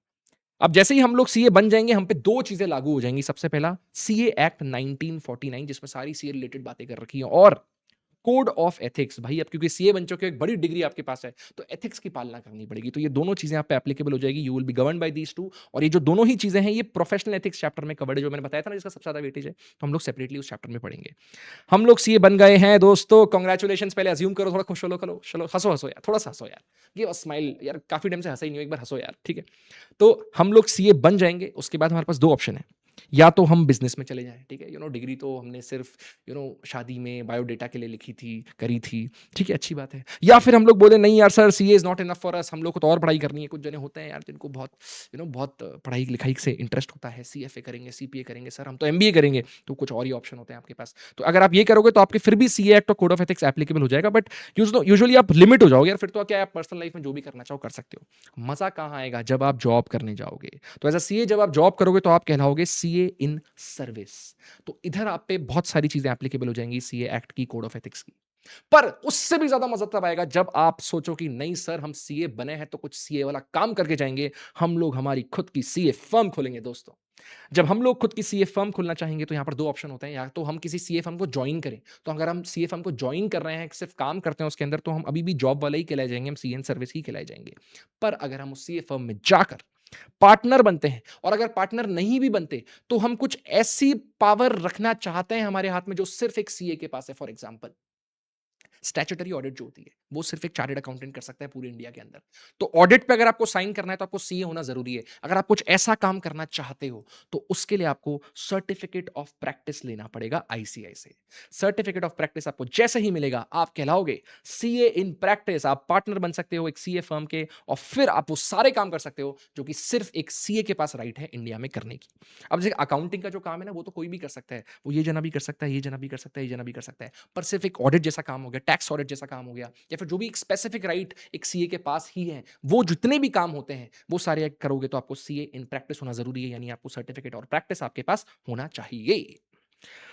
अब जैसे ही हम लोग सीए बन जाएंगे, हम पे 2 चीजें लागू हो जाएंगी। सबसे पहला, सीए एक्ट 1949 जिसमें सारी सीए रिलेटेड बातें कर रखी हैं, और कोड ऑफ एथिक्स। भाई अब क्योंकि सीए बन चुके हो, एक बड़ी डिग्री आपके पास है, तो एथिक्स की पालना करनी पड़ेगी। तो ये दोनों चीजें आप पे एप्लीकेबल हो जाएगी। You will be govern by these two. और ये जो दोनों ही चीजें हैं ये प्रोफेशनल एथिक्स चैप्टर में कवर्ड है, जो मैंने बताया था ना, जिसका सबसे ज्यादा वेटेज है। तो हम लोग सेपरेटली उस चैप्टर में पढ़ेंगे। हम लोग सीए बन गए हैं दोस्तों, कांग्रेचुलेशंस। पहले अज्यूम करो, थोड़ा खुश हो लो, चलो हंसो हंसो यार, थोड़ा सा हंसो यार, गिव अ स्माइल यार, काफी टाइम से हंसा ही नहीं हो, एक बार हंसो यार। ठीक है, तो हम लोग सीए बन जाएंगे। उसके बाद हमारे पास 2 ऑप्शन है। या तो हम बिजनेस में चले जाएं, ठीक है, डिग्री तो हमने सिर्फ शादी में बायोडेटा के लिए लिखी थी, करी थी, ठीक है, अच्छी बात है। या फिर हम लोग बोले नहीं यार sir, CA is not enough for us, हम लोग को तो और पढ़ाई करनी है। कुछ जने होते हैं यार जिनको बहुत बहुत पढ़ाई लिखाई से इंटरेस्ट होता है, सीएफए करेंगे, सीपीए करेंगे, सर हम तो एमबीए करेंगे। तो कुछ और ही ऑप्शन होते हैं आपके पास। तो अगर आप ये करोगे तो आपके फिर भी सीए एक्ट और कोड ऑफ एथिक्स एप्लीकेबल हो जाएगा, बट यूजुअली आप लिमिट हो जाओगे यार। फिर तो क्या आप पर्सनल लाइफ में जो भी करना चाहो कर सकते हो। मजा कहाँ आएगा? जब आप जॉब करने जाओगे। तो एज अ सीए जब आप जॉब करोगे तो आप कहलाओगे सीए इन सर्विस। तो इधर आप पे बहुत सारी चीजें एप्लीकेबल हो जाएंगी सीए एक्ट की, कोड ऑफ एथिक्स की। पर उससे भी ज्यादा मजा तब आएगा जब आप सोचो कि नहीं सर, हम सीए बने हैं तो कुछ सीए वाला काम करके जाएंगे। हम लोग हमारी खुद की सीए फर्म खोलेंगे दोस्तों। जब हम लोग खुद की सीए फर्म खोलना चाहेंगे तो यहाँ पर 2 ऑप्शन होते हैं। या तो हम किसी सीए फर्म को ज्वाइन करें। तो अगर हम सीए फर्म को ज्वाइन कर रहे हैं, सिर्फ काम करते हैं उसके अंदर, तो हम अभी भी जॉब वाले ही कहलाए जाएंगे, हम सीए इन सर्विस ही कहलाए जाएंगे। पर अगर हम उस सीए फर्म में जाकर पार्टनर बनते हैं, और अगर पार्टनर नहीं भी बनते तो हम कुछ ऐसी पावर रखना चाहते हैं हमारे हाथ में जो सिर्फ एक सीए के पास है। फॉर एग्जांपल, स्टैट्यूटरी ऑडिट जो होती है वो सिर्फ एक चार्टर्ड अकाउंटेंट कर सकता है पूरे इंडिया के अंदर। तो ऑडिट पे अगर आपको साइन करना है तो आपको सीए होना जरूरी है। अगर आप कुछ ऐसा काम करना चाहते हो तो उसके लिए आपको सर्टिफिकेट ऑफ प्रैक्टिस लेना पड़ेगा आईसीआई से। सर्टिफिकेट ऑफ प्रैक्टिस आपको जैसे ही मिलेगा, आप कहलाओगे सीए इन प्रैक्टिस। आप पार्टनर बन सकते हो एक सीए फर्म के, और फिर आप वो सारे काम कर सकते हो जो कि सिर्फ एक सीए के पास राइट है इंडिया में करने की। अब जैसे अकाउंटिंग का जो काम है ना, वो तो कोई भी कर सकता है। वो ये जना भी कर सकता है, ये जना भी कर सकता है, ये जना भी कर सकता है। पर सिर्फ एक ऑडिट जैसा काम हो गया, टैक्स ऑडिट जैसा काम हो गया, या फिर जो भी एक स्पेसिफिक राइट एक सीए के पास ही है, वो जितने भी काम होते हैं वो सारे करोगे तो आपको सीए इन प्रैक्टिस होना जरूरी है। यानी आपको सर्टिफिकेट और प्रैक्टिस आपके पास होना चाहिए।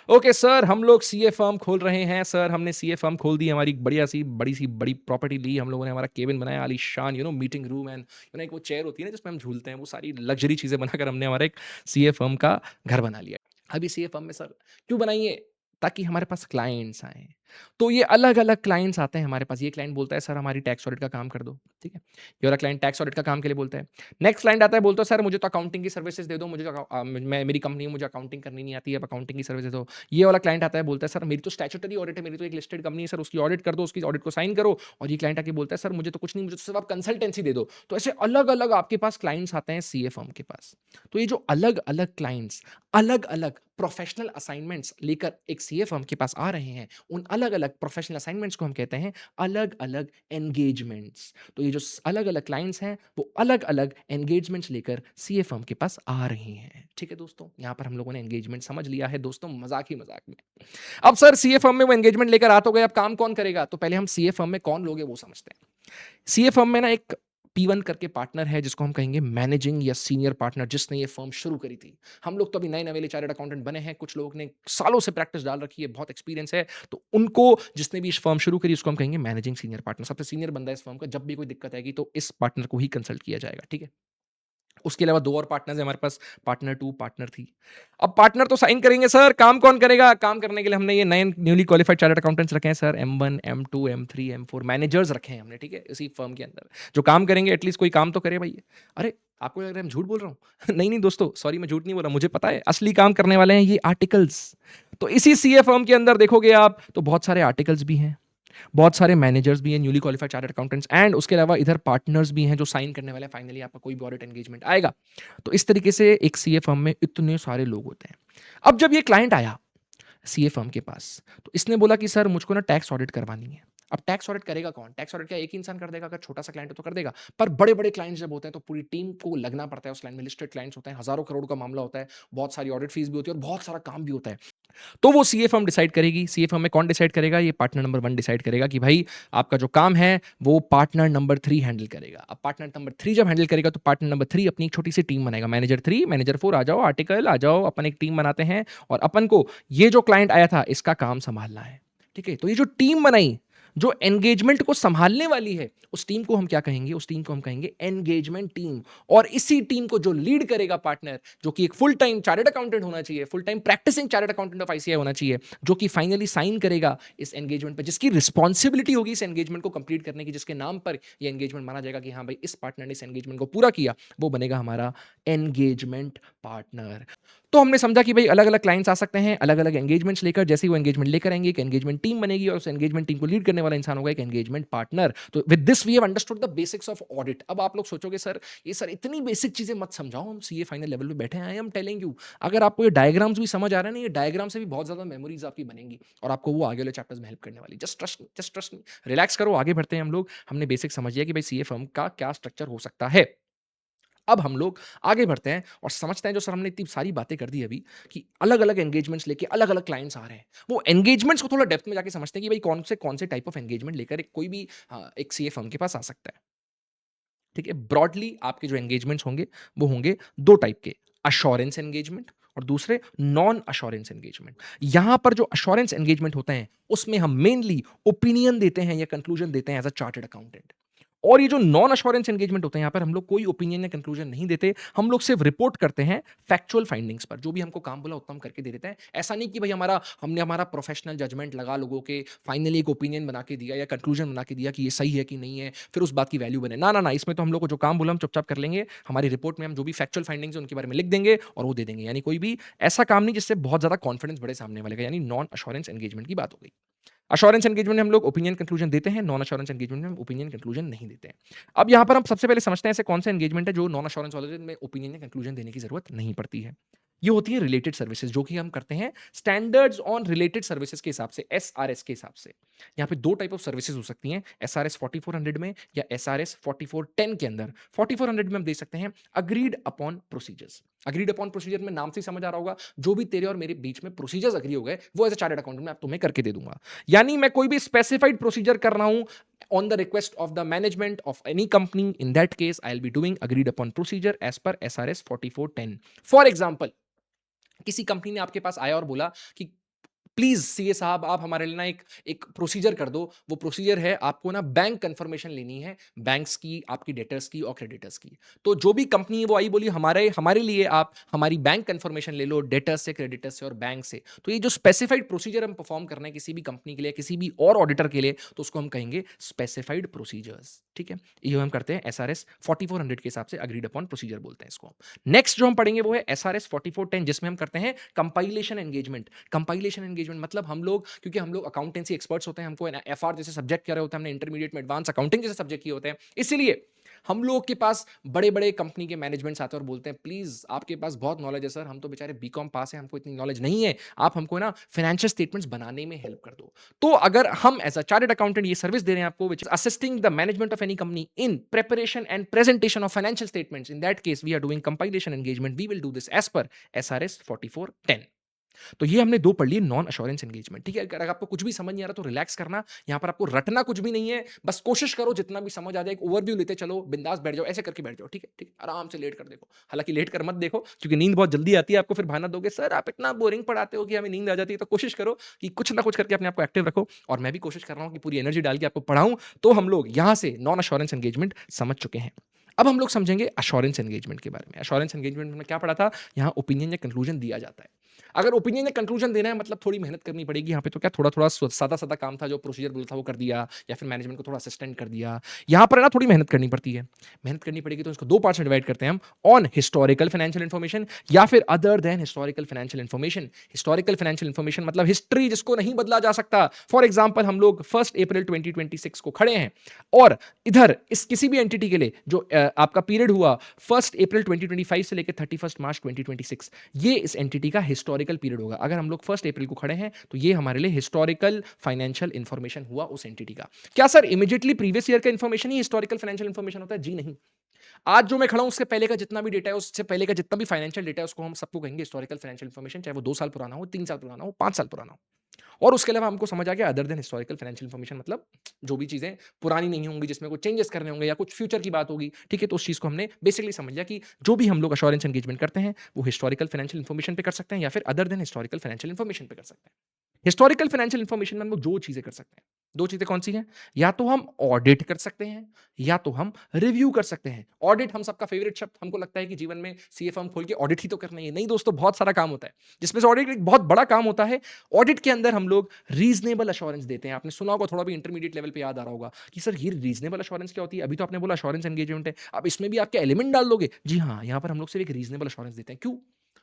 ओके सर, हम लोग सीए फर्म खोल रहे हैं। सर हमने सीए फर्म खोल दी, हमारी बढ़िया सी बड़ी प्रॉपर्टी ली हम लोगों ने, हमारा केबिन बनाया आलीशान, मीटिंग रूम, एंड एक वो चेयर होती है ना जिसमें हम झूलते हैं, वो सारी लग्जरी चीजें बनाकर हमने हमारा एक सीए फर्म का घर बना लिया। अभी सीए फर्म में सर क्यों बनाइए? ताकि हमारे पास क्लाइंट्स आए, तो ये अलग-अलग क्लाइंट्स आते हैं हमारे पास। ये क्लाइंट बोलता है सर हमारी टैक्स ऑडिट का काम कर दो, ठीक है? ये वाला क्लाइंट टैक्स ऑडिट का काम के लिए बोलता है। नेक्स्ट क्लाइंट आता है बोलता है सर मुझे तो अकाउंटिंग की सर्विसेज़ दे दो, मुझे तो मैं मेरी कंपनी है मुझे अकाउंटिंग करनी नहीं आती है, आप अकाउंटिंग की सर्विस दे दो। ये वाला क्लाइंट आता है बोलता है सर मेरी तो स्टैट्यूटरी ऑडिट है, मेरी तो एक लिस्टेड कंपनी है सर उसकी ऑडिट कर दो, उसकी ऑडिट को साइन करो। और ये क्लाइंट आके बोलता है सर मुझे तो कुछ नहीं, मुझे तो सिर्फ आप कंसल्टेंसी दे दो। तो ऐसे अलग-अलग आपके पास क्लाइंट्स आते हैं सीए फर्म के पास। तो ये जो अलग-अलग क्लाइंट्स, अलग-अलग प्रोफेशनल असाइनमेंट्स लेकर एक सीए फर्म के पास आ रहे हैं, उन अलग-अलग प्रोफेशनल असाइनमेंट्स को हम कहते हैं अलग-अलग एंगेजमेंट्स। तो ये जो अलग-अलग क्लाइंट्स हैं, वो अलग-अलग एंगेजमेंट्स लेकर सीए फर्म के पास आ रहे हैं। ठीक है दोस्तों, यहाँ पर हम लोगों ने एंगेजमेंट समझ लिया है दोस्तों, मजाक ही मजाक में। अब सर सीए फर्म में वो एंगेजमेंट लेकर आ तो गए, अब काम कौन करेगा? तो पहले हम सीए फर्म में कौन लोग हैं वो समझते हैं। सीए फर्म में ना एक P1 करके पार्टनर है जिसको हम कहेंगे मैनेजिंग या सीनियर पार्टनर, जिसने ये फर्म शुरू करी थी। हम लोग तो अभी नए नवेले चार्टर्ड अकाउंटेंट बने हैं, कुछ लोगों ने सालों से प्रैक्टिस डाल रखी है, बहुत एक्सपीरियंस है। तो उनको, जिसने भी इस फर्म शुरू करी, उसको हम कहेंगे मैनेजिंग सीनियर पार्टनर। सबसे सीनियर बंदा है इस फर्म का। जब भी कोई दिक्कत आएगी तो इस पार्टनर को ही कंसल्ट किया जाएगा, ठीक है? उसके अलावा 2 और पार्टनर्स हैं हमारे पास, पार्टनर 2, पार्टनर 3। अब पार्टनर तो साइन करेंगे सर, काम कौन करेगा? काम करने के लिए हमने ये नए न्यूली क्वालिफाइड चार्टर्ड अकाउंटेंट्स रखे हैं sir, M1, M2, M3, M4 managers रखे हैं हमने, ठीक है? इसी फर्म के अंदर, जो काम करेंगे, एटलीस्ट कोई काम तो करे भई। अरे! आपको लग रहा है मैं झूठ बोल रहा हूँ? नहीं, नहीं दोस्तों, सॉरी मैं झूठ नहीं बोल रहा, मुझे पता है असली काम करने वाले हैं ये आर्टिकल्स। तो इसी सीए फर्म के अंदर देखोगे आप, तो बहुत सारे आर्टिकल्स भी हैं। बहुत सारे मैनेजर्स भी हैं, newly qualified chartered accountants, and उसके अलावा इधर पार्टनर्स भी हैं जो साइन करने वाले हैं, फाइनली आपका कोई भी ऑडिट एंगेजमेंट आएगा। तो इस तरीके से एक सीए फर्म में इतने सारे लोग होते हैं। अब जब ये क्लाइंट आया सीए फर्म के पास, तो इसने बोला कि सर मुझको ना टैक्स ऑडिट करवानी है। अब टैक्स ऑडिट करेगा कौन? टैक्स ऑडिट क्या एक ही इंसान कर देगा? अगर छोटा सा क्लाइंट है तो कर देगा, पर बड़े बड़े क्लाइंट्स जब होते हैं तो पूरी टीम को लगना पड़ता है उस लाइन में। लिस्टेड क्लाइंट्स होते हैं, हजारों करोड़ का मामला होता है, बहुत सारी ऑडिट फीस भी होती है और बहुत सारा काम भी होता है। तो वो सीए फर्म डिसाइड करेगी। सीए फर्म में कौन डिसाइड करेगा? ये पार्टनर नंबर 1 डिसाइड करेगा कि भाई आपका जो काम है वो पार्टनर नंबर 3 हैंडल करेगा। अब पार्टनर नंबर 3 जब हैंडल करेगा तो पार्टनर नंबर 3 अपनी एक छोटी सी टीम बनाएगा। मैनेजर 3, मैनेजर 4 आ जाओ, आर्टिकल आ जाओ, अपन एक टीम बनाते हैं और अपन को ये जो क्लाइंट आया था इसका काम संभालना है। ठीक है? तो ये जो टीम बनाई, जो एंगेजमेंट को संभालने वाली है, उस टीम को हम क्या कहेंगे? उस टीम को हम कहेंगे एंगेजमेंट टीम। और इसी टीम को जो लीड करेगा पार्टनर, जो कि एक फुल टाइम चार्टर्ड अकाउंटेंट होना चाहिए, full time practising chartered accountant of ICAI होना चाहिए, जो कि फाइनली साइन करेगा इस एंगेजमेंट पे, जिसकी रिस्पॉन्सिबिलिटी होगी इस एंगेजमेंट को कंप्लीट करने की, जिसके नाम पर ये एंगेजमेंट माना जाएगा कि हाँ भाई इस पार्टनर ने इस एंगेजमेंट को पूरा किया, वो बनेगा हमारा एंगेजमेंट पार्टनर। तो हमने समझा कि भाई अलग-अलग क्लाइंट्स आ सकते हैं, अलग-अलग एंगेजमेंट्स लेकर। जैसे ही वो एंगेजमेंट लेकर आएंगे, एक एंगेजमेंट टीम बनेगी और उस एंगेजमेंट टीम को लीड करने वाला इंसान होगा एक एंगेजमेंट पार्टनर। तो with this we have understood the basics of audit. अब आप लोग सोचोगे सर, ये सर इतनी बेसिक चीजें मत समझाओ, हम सीए फाइनल लेवल पे बैठे हैं। आई एम टेलिंग यू, अगर आपको ये डायग्राम्स भी समझ आ रहे हैं ना, ये डायग्राम से भी बहुत ज्यादा मेमोरीज आपकी बनेंगी और आपको वो आगे वाले चैप्टर्स में हेल्प करने वाली। जस्ट ट्रस्ट मी, रिलैक्स करो, आगे बढ़ते हैं हम लोग। हमने बेसिक समझ लिया कि भाई सीए फर्म का क्या स्ट्रक्चर हो सकता है। अब हम लोग आगे बढ़ते हैं और समझते हैं, जो सर हमने इतनी सारी बातें कर दी अभी, कि अलग-अलग एंगेजमेंट्स लेके अलग-अलग क्लाइंट्स आ रहे हैं। वो एंगेजमेंट्स को थोड़ा डेप्थ में जाके समझते हैं कि भाई कौन से टाइप ऑफ एंगेजमेंट लेकर एक कोई भी एक सीए फर्म के पास आ सकता है। ठीक है? ब्रॉडली आपके जो एंगेजमेंट्स होंगे, वो होंगे 2 टाइप के, अश्योरेंस एंगेजमेंट और दूसरे नॉन अश्योरेंस एंगेजमेंट। यहां पर जो अश्योरेंस एंगेजमेंट होते हैं, उसमें हम मेनली ओपिनियन देते हैं या कंक्लूजन देते हैं एज अ चार्टर्ड अकाउंटेंट। और ये जो नॉन अश्योरेंस एंगेजमेंट होते हैं, यहाँ पर हम लोग कोई ओपिनियन या कंक्लूजन नहीं देते। हम लोग सिर्फ रिपोर्ट करते हैं फैक्चुअल फाइंडिंग्स पर। जो भी हमको काम बोला उतना हम करके दे देते हैं। ऐसा नहीं कि भाई हमने हमारा प्रोफेशनल जजमेंट लगा लोगों के, फाइनली एक ओपिनियन बना के दिया या कंक्लूजन बना के दिया कि ये सही है कि नहीं है, फिर उस बात की वैल्यू बने। ना, इसमें तो हम लोग को जो काम बोला हम चुपचाप कर लेंगे। हमारी रिपोर्ट में हम जो भी फैक्चुअल फाइंडिंग्स है उनके बारे में लिख देंगे और वो दे देंगे। यानी कोई भी ऐसा काम नहीं जिससे बहुत ज़्यादा कॉन्फिडेंस बढ़े सामने वाले का। यानी नॉन अश्योरेंस एंगेजमेंट की बात हो गई। अश्योरेंस एंगेजमेंट में हम लोग ओपिनियन कंक्लूजन देते हैं, नॉन अश्योरेंस एंगेजमेंट में हम ओपिनियन कंक्लूजन नहीं देते हैं। अब यहाँ पर हम सबसे पहले समझते हैं ऐसे कौन सा एंगेजमेंट है जो नॉन अश्योरेंस वाले में ओपिनियन या कंक्लूजन देने की जरूरत नहीं पड़ती है। ये होती है रिलेटेड सर्विसेज, जो कि हम करते हैं स्टैंडर्ड्स ऑन रिलेटेड सर्विसेज के हिसाब से, एसआरएस के हिसाब से। यहाँ पे 2 टाइप ऑफ सर्विसेज हो सकती हैं, एसआरएस 4400 में या एसआरएस 4410 के अंदर। 4400 में हम दे सकते हैं agreed upon procedures. Agreed upon procedure में नाम से ही समझ आ रहा होगा, जो भी तेरे और मेरे बीच में प्रोसीजर्स अग्री हो गए, वो एज अ चार्टर्ड अकाउंटेंट मैं तुम्हें करके दे दूंगा। यानी मैं कोई भी स्पेसिफाइड प्रोसीजर कर रहा हूं on the request of the management of any company. In that case I'll be doing agreed upon procedure as per SRS 4410. For example, किसी कंपनी ने आपके पास आया और बोला कि प्लीज़ सीए साहब आप हमारे लिए ना एक एक प्रोसीजर कर दो। वो प्रोसीजर है आपको ना बैंक कन्फर्मेशन लेनी है, बैंक्स की, आपकी डेटर्स की और क्रेडिटर्स की। तो जो भी कंपनी है वो आई बोली हमारे हमारे लिए आप हमारी बैंक कन्फर्मेशन ले लो डेटर्स से, क्रेडिटर्स से और बैंक से। तो ये जो स्पेसिफाइड प्रोसीजर हम परफॉर्म कर रहे हैं किसी भी कंपनी के लिए, किसी भी और ऑडिटर के लिए, तो उसको हम कहेंगे स्पेसिफाइड प्रोसीजर्स, ठीक है? ये हम करते हैं एसआरएस 4400 के हिसाब से एग्रीड अपॉन प्रोसीजर बोलते हैं इसको हम। नेक्स्ट जो हम पढ़ेंगे वो है एसआरएस 4410 जिसमें हम करते हैं कंपाइलेशन एंगेजमेंट। कंपाइलेशन एंगेजमेंट मतलब हम लोग क्योंकि हम लोग अकाउंटेंसी एक्सपर्ट्स होते हैं, हमको एफआर जैसे सब्जेक्ट किया होता है, हमने इंटरमीडिएट में एडवांस अकाउंटिंग जैसे सब्जेक्ट किए होते हैं, इसीलिए हम लोग के पास बड़े-बड़े कंपनी के मैनेजमेंट्स आते हैं और बोलते हैं प्लीज आपके पास बहुत नॉलेज है सर, हम तो बेचारे बीकॉम पास हैं, हमको इतनी नॉलेज नहीं है, आप हमको ना फाइनेंशियल स्टेटमेंट्स बनाने में हेल्प कर दो। तो अगर हम एज अ चार्टर्ड अकाउंटेंट ये सर्विस दे रहे हैं आपको which is assisting the management of any company in preparation and presentation of financial statements, in that case we are doing compilation engagement, we will do this as per SRS 4410। तो ये हमने 2 पढ़ लिए नॉन अश्योरेंस एंगेजमेंट, ठीक है? अगर आपको कुछ भी समझ नहीं आ रहा तो रिलैक्स करना, यहाँ पर आपको रटना कुछ भी नहीं है, बस कोशिश करो जितना भी समझ आ जाए, एक ओवरव्यू लेते चलो, बिंदास बैठ जाओ, ऐसे करके बैठ जाओ, ठीक है? ठीक है? आराम से लेट कर देखो। हालाँकि लेट कर मत देखो क्योंकि नींद बहुत जल्दी आती है, आपको फिर बहाना दोगे, "सर आप इतना बोरिंग पढ़ाते हो कि हमें नींद आ जाती है।" तो कोशिश करो कि कुछ ना कुछ करके अपने आप को एक्टिव रखो और मैं भी कोशिश कर रहा हूँ कि पूरी एनर्जी डाल के आपको पढ़ाऊँ, तो हम लोग यहाँ से नॉन अश्योरेंस एंगेजमेंट समझ चुके हैं। अब हम लोग समझेंगे अश्योरेंस एंगेजमेंट के बारे में। अश्योरेंस एंगेजमेंट में हमने क्या पढ़ा था? यहाँ ओपिनियन या कंक्लूजन दिया जाता है। अगर ओपिनियन या कंक्लूजन देना है मतलब थोड़ी मेहनत करनी पड़ेगी। यहाँ पे तो क्या थोड़ा-थोड़ा सादा-सादा काम था, जो प्रोसीजर बोला था वो कर दिया या फिर मैनेजमेंट को थोड़ा असिस्टेंट कर दिया। यहाँ पर है ना थोड़ी मेहनत करनी पड़ती है। मेहनत करनी पड़ेगी तो इसको 2 पार्ट्स में डिवाइड करते हैं हम, ऑन हिस्टोरिकल फाइनेंशियल इन्फॉर्मेशन या फिर other than historical financial information. Historical financial information मतलब हिस्ट्री जिसको नहीं बदला जा सकता। फॉर एग्जांपल हम लोग 1 अप्रैल 2026 को खड़े हैं और इधर इस किसी भी एंटिटी के लिए जो आपका पीरियड हुआ 1 अप्रैल 2025 से लेकर 31 मार्च 2026, ये इस एंटिटी का हिस्टोरिकल पीरियड होगा। अगर हम लोग 1 अप्रैल को खड़े हैं तो ये हमारे लिए हिस्टोरिकल फाइनेंशियल इंफॉर्मेशन हुआ उस एंटिटी का। क्या सर इमीडिएटली प्रीवियस ईयर का इंफॉर्मेशन ही हिस्टोरिकल फाइनेंशियल इंफॉर्मेशन होता है? जी नहीं। आज जो मैं खड़ा हूं उससे पहले का जितना भी डेटा है, उससे पहले का जितना भी फाइनेंशियल डेटा है, उसको हम सबको कहेंगे हिस्टोरिकल फाइनेंशियल इंफॉर्मेशन, चाहे वो 2 साल पुराना हो, 3 साल पुराना हो, 5 साल पुराना हो। और उसके अलावा हमको समझ आ गया other than historical financial information मतलब जो भी चीजें पुरानी नहीं होंगी, जिसमें कोई चेंजेस करने होंगे या कुछ फ्यूचर की बात होगी, ठीक है? तो उस चीज को हमने बेसिकली समझ लिया कि जो भी हम लोग अश्योरेंस एंगेजमेंट करते हैं वो हिस्टोरिकल फाइनेंशियल इंफॉर्मेशन पे कर सकते हैं या फिर other than historical financial information पे कर सकते हैं। हिस्टोरिकल फाइनेंशियल इंफॉर्मेशन में हम लोग 2 चीजें कर सकते हैं। 2 चीजें कौन-सी हैं? या तो हम ऑडिट कर सकते हैं या तो हम रिव्यू कर सकते हैं। ऑडिट हम सबका फेवरेट शब्द, हमको लगता है कि जीवन में सीए फर्म खोल के ऑडिट ही तो करना ही है। नहीं दोस्तों, बहुत सारा काम होता है, जिसमें से ऑडिट एक बहुत बड़ा काम होता है। ऑडिट के अंदर हम लोग रीजनेबल एश्योरेंस देते हैं। आपने सुना होगा, थोड़ा भी इंटरमीडिएट लेवल पे याद आ रहा होगा कि सर ये रीजनेबल एश्योरेंस क्या होती है? अभी तो आपने बोला एश्योरेंस एंगेजमेंट है, अब इसमें भी आपके एलिमेंट डाल दोगे? जी हाँ, यहाँ पर हम लोग सिर्फ एक रीजनेबल एश्योरेंस देते हैं। क्यों?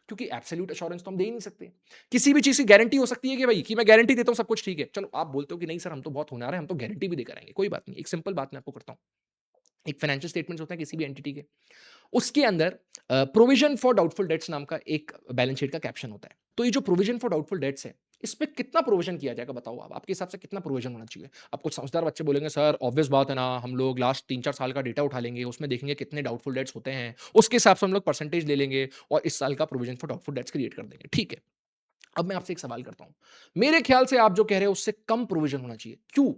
क्योंकि एब्सोल्यूट एश्योरेंस तो हम दे ही नहीं सकते। किसी भी चीज़ की गारंटी हो सकती है कि भाई कि मैं गारंटी देता हूँ सब कुछ ठीक है। चलो आप बोलते हो कि नहीं सर हम तो बहुत होनहार हैं, हम तो गारंटी भी देकर आएँगे। कोई बात नहीं, एक सिंपल बात मैं आपको करता हूँ। एक फाइनेंशियल स्टेटमेंट्स होते हैं किसी भी एंटिटी के, उसके अंदर प्रोविजन फॉर डाउटफुल डेट्स नाम का एक बैलेंस शीट का कैप्शन होता है। तो ये जो प्रोविजन फॉर डाउटफुल डेट्स है, इस पे कितना प्रोविजन किया जाएगा बताओ आप? आपके हिसाब से कितना प्रोविजन होना चाहिए? अब कुछ समझदार बच्चे बोलेंगे सर ऑब्वियस बात है ना, हम लोग लास्ट 3-4 साल का डेटा उठा लेंगे, उसमें देखेंगे कितने डाउटफुल डेट्स होते हैं, उसके हिसाब से हम लोग परसेंटेज ले लेंगे और इस साल का provision for doubtful debts create कर देंगे। ठीक है। अब मैं आपसे एक सवाल करता हूँ। मेरे ख्याल से आप जो कह रहे हो उससे कम प्रोविजन होना चाहिए। क्यों?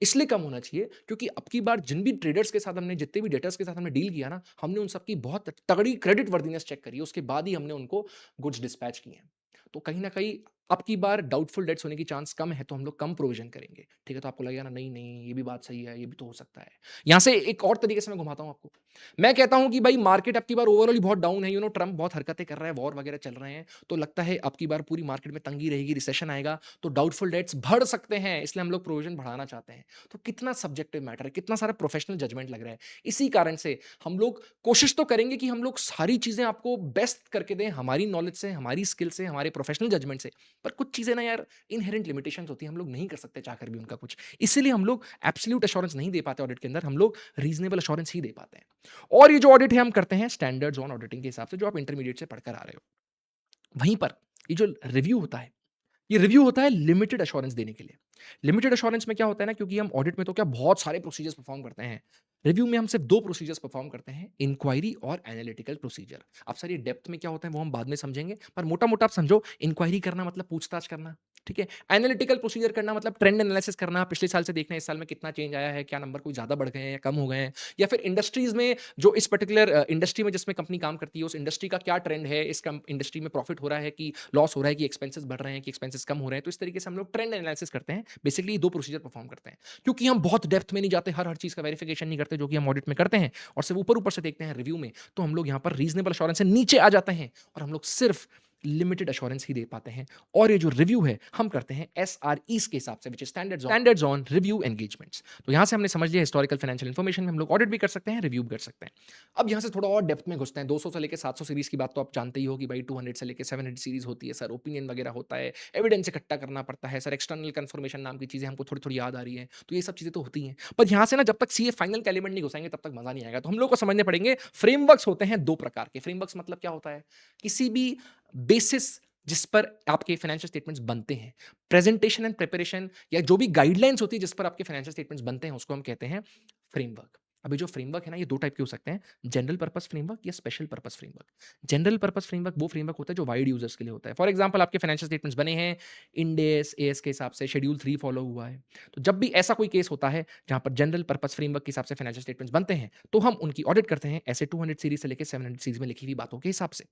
इसलिए कम होना चाहिए क्योंकि अब की बार जिन भी ट्रेडर्स के साथ हमने जितने भी डेटर्स के साथ हमने डील किया ना, हमने उन सबकी बहुत तगड़ी क्रेडिट वर्दीनेस चेक करी है, उसके बाद ही हमने उनको गुड्स डिस्पैच किए हैं। तो कहीं न कहीं अब की बार डाउटफुल डेट्स होने की चांस कम है, तो हम लोग कम प्रोविज़न करेंगे। ठीक है? तो आपको लगेगा ना नहीं, नहीं ये भी बात सही है, ये भी तो हो सकता है। यहाँ से एक और तरीके से मैं घुमाता हूँ आपको। मैं कहता हूँ कि भाई मार्केट अब की बार ओवरऑल ही बहुत डाउन है, ट्रम्प बहुत हरकतें कर रहा है, वॉर वगैरह चल रहे हैं, तो लगता है अब की बार पूरी मार्केट में तंगी रहेगी, रिसेशन आएगा, तो डाउटफुल डेट्स बढ़ सकते हैं, इसलिए हम लोग प्रोविज़न बढ़ाना चाहते हैं। तो कितना सब्जेक्टिव मैटर है, कितना सारा प्रोफेशनल जजमेंट लग रहा है। इसी कारण से हम लोग कोशिश तो करेंगे कि हम लोग सारी चीज़ें आपको बेस्ट करके दें, हमारी नॉलेज से, हमारी स्किल से, हमारे प्रोफेशनल जजमेंट से। पर कुछ चीज़ें ना यार इनहेरेंट लिमिटेशंस होती हैं, हम लोग नहीं कर सकते चाहकर भी उनका कुछ। इसीलिए हम लोग एब्सोल्यूट एश्योरेंस नहीं दे पाते ऑडिट के अंदर, हम लोग रीज़नेबल एश्योरेंस ही दे पाते हैं। और ये जो ऑडिट है हम करते हैं स्टैंडर्ड्स ऑन ऑडिटिंग के हिसाब से, जो आप इंटरमीडिएट से पढ़कर आ रहे हो। वहीं पर ये जो रिव्यू होता है, ये रिव्यू होता है लिमिटेड एश्योरेंस देने के लिए। लिमिटेड एश्योरेंस में क्या होता है ना, क्योंकि हम ऑडिट में तो क्या बहुत सारे प्रोसीजर्स परफॉर्म करते हैं, रिव्यू में हम सिर्फ दो प्रोसीजर्स परफॉर्म करते हैं, इंक्वायरी और एनालिटिकल प्रोसीजर। अब सर ये डेप्थ में क्या होता है वो हम बाद में समझेंगे, पर मोटा मोटा आप समझो, इंक्वायरी करना मतलब पूछताछ करना, ठीक है। एनालिटिकल प्रोसीजर करना मतलब ट्रेंड एनालिसिस करना, पिछले साल से देखना इस साल में कितना चेंज आया है, क्या नंबर कोई ज्यादा बढ़ गए हैं या कम हो गए हैं, या फिर इंडस्ट्रीज में जो इस पर्टिकुलर इंडस्ट्री में जिसमें कंपनी काम करती है उस इंडस्ट्री का क्या ट्रेंड है, इस इंडस्ट्री में प्रॉफिट हो रहा है कि लॉस हो रहा है, कि एक्सपेंसेस बढ़ रहे हैं कि एक्सपेंसेस कम हो रहे हैं। तो इस तरीके से हम लोग ट्रेंड एनालिसिस करते हैं, बेसिकली दो प्रोसीजर परफॉर्म करते हैं, क्योंकि हम बहुत डेप्थ में नहीं जाते, हर हर चीज का वेरिफिकेशन नहीं करते जो कि हम ऑडिट में करते हैं, और सिर्फ ऊपर ऊपर से देखते हैं रिव्यू में। तो हम लोग यहाँ पर रीजनेबल अश्योरेंस से नीचे आ जाते हैं, और हम लोग सिर्फ लिमिटेड अश्योरेंस ही दे पाते हैं। और ये जो रिव्यू है हम करते हैं एसआरईस के हिसाब से, which is standards on review engagements. तो यहां से हमने समझ लिया हिस्टोरिकल फाइनेंशियल इन्फॉर्मेशन में हम लोग ऑडिट भी कर सकते हैं, रिव्यू भी कर सकते हैं। अब यहां से थोड़ा और डेप्थ में घुसते हैं। 200 से लेकर 700 सीरीज की बात तो आप जानते ही हो कि भाई 200 से लेकर 700 सीरीज होती है सर, ओपिनियन वगैरह होता है, एविडेंस इकट्ठा करना पड़ता है सर, एक्सटर्नल कंफर्मेशन नाम की चीजें हमको थोड़ी थोड़ी याद आ रही है, तो ये सब चीजें तो होती हैं। पर यहां से ना जब तक सीए फाइनल के एलिमेंट नहीं घुसाएंगे तब तक मजा नहीं आएगा। तो हम लोग को समझने पड़ेंगे फ्रेमवर्क्स होते हैं दो प्रकार के। फ्रेमवर्क्स मतलब क्या होता है, किसी भी बेसिस जिस पर आपके फाइनेंशियल स्टेटमेंट्स बनते हैं, प्रेजेंटेशन एंड प्रिपरेशन, या जो भी गाइडलाइंस होती है जिस पर आपके फाइनेंशियल स्टेटमेंट्स बनते हैं, उसको हम कहते हैं फ्रेमवर्क। अभी जो फ्रेमवर्क है ना, ये दो टाइप के हो सकते हैं, जनरल पर्पस फ्रेमवर्क या special purpose framework. General purpose framework वो फ्रेमवर्क होता है जो वाइड यूजर्स के लिए होता है। फॉर एग्जांपल आपके फाइनेंशियल स्टेटमेंट्स बने हैं इंडेस एएस के हिसाब से, शेड्यूल 3 फॉलो हुआ है, तो जब भी ऐसा कोई केस होता है जहां पर जनरल पर्पस फ्रेमवर्क के हिसाब से फाइनेंशियल स्टेटमेंट्स बनते हैं, तो हम उनकी ऑडिट करते हैं ऐसे 200 सीरीज से लेकर 700 सीरीज में लिखी हुई बातों के हिसाब से।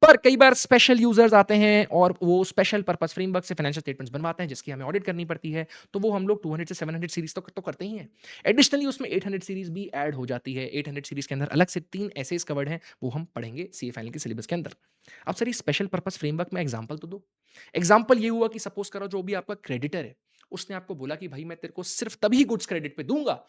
पर कई बार स्पेशल यूजर्स आते हैं और वो स्पेशल पर्पस फ्रेमवर्क से फाइनेंशियल स्टेटमेंट्स बनवाते हैं जिसकी हमें ऑडिट करनी पड़ती है, तो वो हम लोग 200 से 700 सीरीज तो करते ही हैं। एडिशनली उसमें 800 सीरीज भी ऐड हो जाती है। 800 सीरीज के अंदर अलग से 3 एसेस कवर्ड हैं, वो हम पढ़ेंगे सीए फाइनल के सिलेबस के अंदर। अब सर ये स्पेशल पर्पस फ्रेमवर्क में एग्जांपल तो दो। एग्जांपल ये हुआ कि सपोज करो जो भी आपका क्रेडिटर है, उसने आपको बोला कि भाई मैं तेरे को सिर्फ तभी गुड्स क्रेडिट पे दूंगा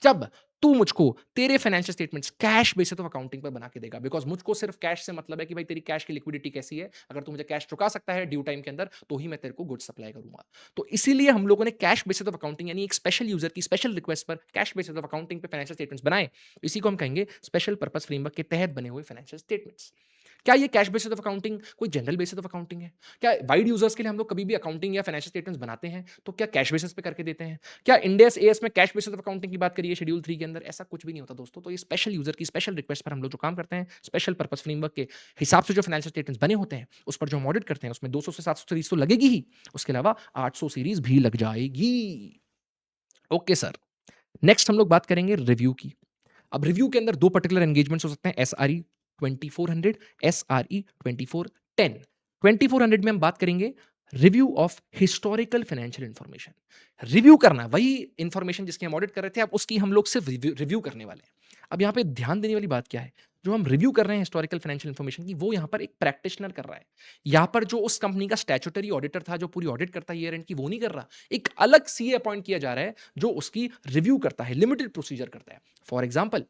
जब तू मुझको तेरे financial statements cash basis of accounting पर बना के देगा। बिकॉज मुझको सिर्फ कैश से मतलब है कि भाई तेरी कैश की लिक्विडिटी कैसी है, अगर तू मुझे कैश चुका सकता है ड्यू टाइम के अंदर तो ही मैं तेरे को गुड्स सप्लाई करूंगा। तो इसीलिए हम लोगों ने कैश बेसिस ऑफ अकाउंटिंग यानी एक स्पेशल यूजर की स्पेशल रिक्वेस्ट पर कैश बेसिस ऑफ अकाउंटिंग पे फाइनेंशियल स्टेटमेंट्स बनाए। इसी को हम कहेंगे स्पेशल पर्पस फ्रेमवर्क के तहत बने हुए फाइनेंशियल स्टेटमेंट्स। क्या ये कैश बेसिस ऑफ अकाउंटिंग कोई जनरल बेसिस ऑफ अकाउंटिंग है? क्या वाइड यूजर्स के लिए हम लोग कभी भी अकाउंटिंग या फाइनेंशियल स्टेटमेंट्स बनाते हैं तो क्या कैश बेसिस पे करके देते हैं? क्या इंडेस एएस में कैश बेसिस ऑफ अकाउंटिंग की बात करिए शेड्यूल 3 के अंदर, ऐसा कुछ भी नहीं होता दोस्तों। तो ये स्पेशल यूजर की स्पेशल रिक्वेस्ट पर हम लोग जो काम करते हैं, स्पेशल पर्पस फ्रेमवर्क के हिसाब से जो फाइनेंशियल स्टेटमेंट्स बने होते हैं उस पर जो हम ऑडिट करते हैं उसमें 200 से 700 सीरीज तो लगेगी ही, उसके अलावा 800 सीरीज भी लग जाएगी। Okay sir. नेक्स्ट हम लोग बात करेंगे रिव्यू की। अब रिव्यू के अंदर दो पर्टिकुलर एंगेजमेंट्स हो सकते हैं, एसआरई 2400, एसआरई 2410। 2400 में हम बात करेंगे review of historical financial information. Review करना वही इंफॉर्मेशन जिसकी हम ऑडिट कर रहे थे, अब उसकी हम लोग सिर्फ रिव्यू करने वाले हैं। अब यहाँ पे ध्यान देने वाली बात क्या है, जो हम रिव्यू कर रहे हैं हिस्टोरिकल फाइनेंशियल इंफॉर्मेशन की, वो यहाँ पर एक प्रैक्टिशनर कर रहा है। यहाँ पर जो उस कंपनी का स्टैट्यूटरी ऑडिटर था जो पूरी ऑडिट करता है ईयर एंड की, वो नहीं कर रहा। एक अलग सीए अपॉइंट किया जा रहा है जो उसकी रिव्यू करता है, लिमिटेड प्रोसीजर करता है। फॉर एग्जाम्पल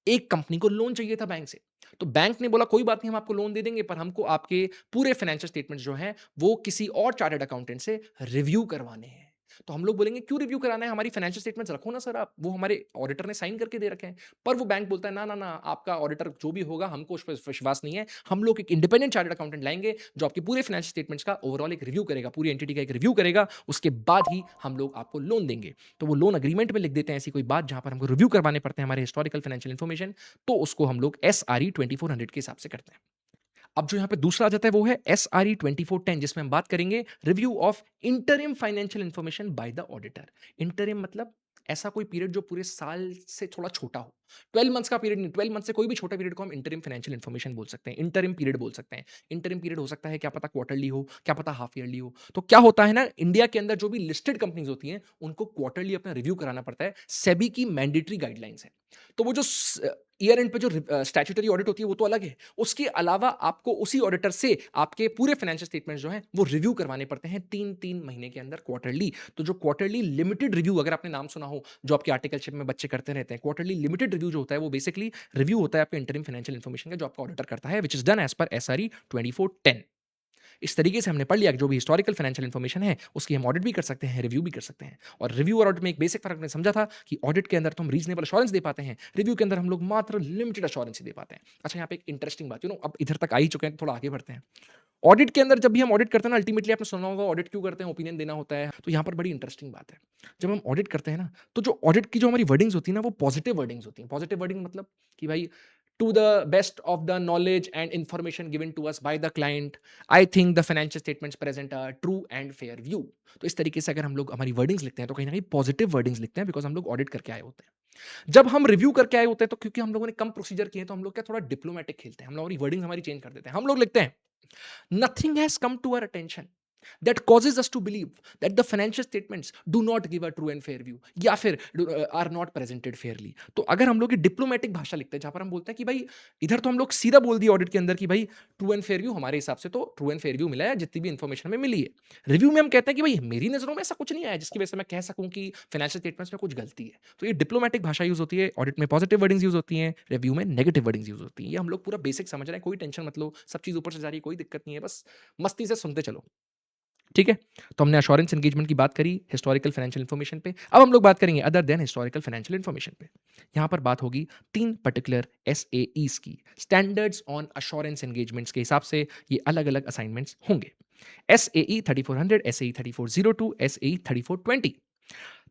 एक कंपनी को लोन चाहिए था बैंक से, तो बैंक ने बोला कोई बात नहीं हम आपको लोन दे देंगे, पर हमको आपके पूरे फाइनेंशियल स्टेटमेंट्स जो हैं वो किसी और चार्टर्ड अकाउंटेंट से रिव्यू करवाने हैं। तो हम लोग बोलेंगे क्यों रिव्यू कराना है, हमारी फाइनेंशियल स्टेटमेंट्स रखो ना सर आप, वो हमारे ऑडिटर ने साइन करके दे रखे हैं। पर वो बैंक बोलता है ना ना ना, आपका ऑडिटर जो भी होगा हमको उस पर विश्वास नहीं है, हम लोग एक इंडिपेंडेंट चार्टर्ड अकाउंटेंट लाएंगे जो आपके पूरे फाइनेंशियल स्टेटमेंट्स का ओवरऑल एक रिव्यू करेगा, पूरी एंटिटी का एक रिव्यू करेगा, उसके बाद ही हम लोग आपको लोन देंगे। तो वो लोन अग्रीमेंट में लिख देते हैं ऐसी कोई बात जहां पर हमको रिव्यू करवाने पड़ते हैं हमारे हिस्टोरिकल फाइनेंशियल इन्फॉर्मेशन, तो उसको हम लोग एसआरई 2400 के हिसाब से करते हैं। अब जो यहाँ पे दूसरा आ जाता है वो है एसआरई 2410, जिसमें हम बात करेंगे review of interim financial information by the auditor. Interim मतलब ऐसा कोई पीरियड जो पूरे साल से थोड़ा छोटा हो। 12 मंथ्स का पीरियड नहीं, 12 मंथ से कोई भी छोटा पीरियड को हम इंटरिम फाइनेंशियल इंफॉर्मेशन बोल सकते हैं, इंटरिम पीरियड बोल सकते हैं। इंटरिम पीरियड हो सकता है क्या पता क्वार्टरली हो, क्या पता हाफ ईयरली हो। तो क्या होता है ना, इंडिया के अंदर जो भी लिस्टेड कंपनीज होती हैं उनको क्वार्टरली अपना रिव्यू कराना पड़ता है, सेबी की मैंडेटरी गाइडलाइंस है। तो वो जो ईयर एंड पे जो स्टैट्यूटरी ऑडिट होती है वो तो अलग है, उसके अलावा आपको उसी ऑडिटर से आपके पूरे फाइनेंशियल स्टेटमेंट्स जो हैं वो रिव्यू करवाने पड़ते हैं 3-3 महीने के अंदर क्वार्टरली। तो जो क्वार्टरली लिमिटेड रिव्यू, अगर आपने नाम सुना हो, जो आपके आर्टिकलशिप में बच्चे करते रहते हैं, क्वार्टरली लिमिटेड रिव्यू जो होता है वो बेसिकली रिव्यू होता है आपके इंटरिम फाइनेंशियल इंफॉर्मेशन का जो आपका ऑडिटर करता है, which is done as per SRE 2410। इस तरीके से हमने पढ़ लिया कि जो भी हिस्टोरिकल फाइनेंशियल इन्फॉर्मेशन है, उसकी हम ऑडिट भी कर सकते हैं, रिव्यू भी कर सकते हैं। और रिव्यू और ऑडिट में एक बेसिक फ़र्क हमने समझा था कि ऑडिट के अंदर तो हम रीज़नेबल एश्योरेंस दे पाते हैं, रिव्यू के अंदर हम लोग मात्र लिमिटेड एश्योरेंस ही दे पाते हैं। अच्छा, यहाँ पे एक इंटरेस्टिंग बात, अब इधर तक आ ही चुके हैं, तो थोड़ा आगे बढ़ते हैं। ऑडिट के अंदर जब भी हम ऑडिट करते हैं ना, अल्टीमेटली आपने सुना होगा ऑडिट क्यों करते हैं, ओपिनियन देना होता है। तो यहाँ पर बड़ी इंटरेस्टिंग बात है। जब हम ऑडिट करते हैं ना, तो जो ऑडिट की जो हमारी वर्डिंग्स होती है ना, वो पॉजिटिव वर्डिंग्स होती हैं। पॉजिटिव वर्डिंग मतलब कि भाई, to the best of the knowledge and information given to us by the client, I think the financial statements present a true and fair view. तो इस तरीके से अगर हम लोग हमारी वर्डिंग्स लिखते हैं, तो कहीं ना कहीं पॉजिटिव वर्डिंग्स लिखते हैं, बिकॉज हम लोग ऑडिट करके आए होते हैं। जब हम रिव्यू करके आए होते हैं, तो क्योंकि हम लोगों ने कम प्रोसीजर किए हैं, तो हम लोग क्या थोड़ा डिप्लोमेटिक खेलते हैं, हम लोग हमारी वर्डिंग हमारी चेंज कर देते हैं। हम लोग लिखते हैं, nothing has come to our attention that causes us to believe that the financial statements do not give a true and fair view या फिर are not presented fairly। तो अगर हम लोग ये डिप्लोमेटिक भाषा लिखते हैं, जहां पर हम बोलते हैं कि भाई, इधर तो हम लोग सीधा बोल दिए ऑडिट के अंदर कि भाई ट्रू एंड फेयर व्यू, हमारे हिसाब से तो ट्रू एंड फेयर व्यू मिला है जितनी भी इंफॉर्मेशन हमें मिली है। रिव्यू में हम कहते हैं कि भाई मेरी नजरों में ऐसा कुछ नहीं आया जिसकी वजह से मैं कह सकूं कि फाइनेंशियल स्टेटमेंट्स में कुछ गलती है। तो ये डिप्लोमेटिक भाषा यूज होती है, ऑडिट में पॉजिटिव वर्डिंग्स यूज होती हैं, रिव्यू में नेगेटिव वर्डिंग्स यूज होती हैं। ये हम लोग पूरा बेसिक समझ रहे हैं, कोई टेंशन मत लो, सब चीज ऊपर से जा रही है, कोई दिक्कत नहीं है, बस मस्ती से सुनते चलो। ठीक है? तो हमने एश्योरेंस एंगेजमेंट की बात करी हिस्टोरिकल फाइनेंशियल इन्फॉर्मेशन पे। अब हम लोग बात करेंगे other than historical financial information पे। यहाँ पर बात होगी 3 पर्टिकुलर एसएईस की, स्टैंडर्ड्स ऑन एश्योरेंस एंगेजमेंट्स के हिसाब से ये अलग-अलग असाइनमेंट्स होंगे। SAE 3400, SAE 3402, SAE 3420।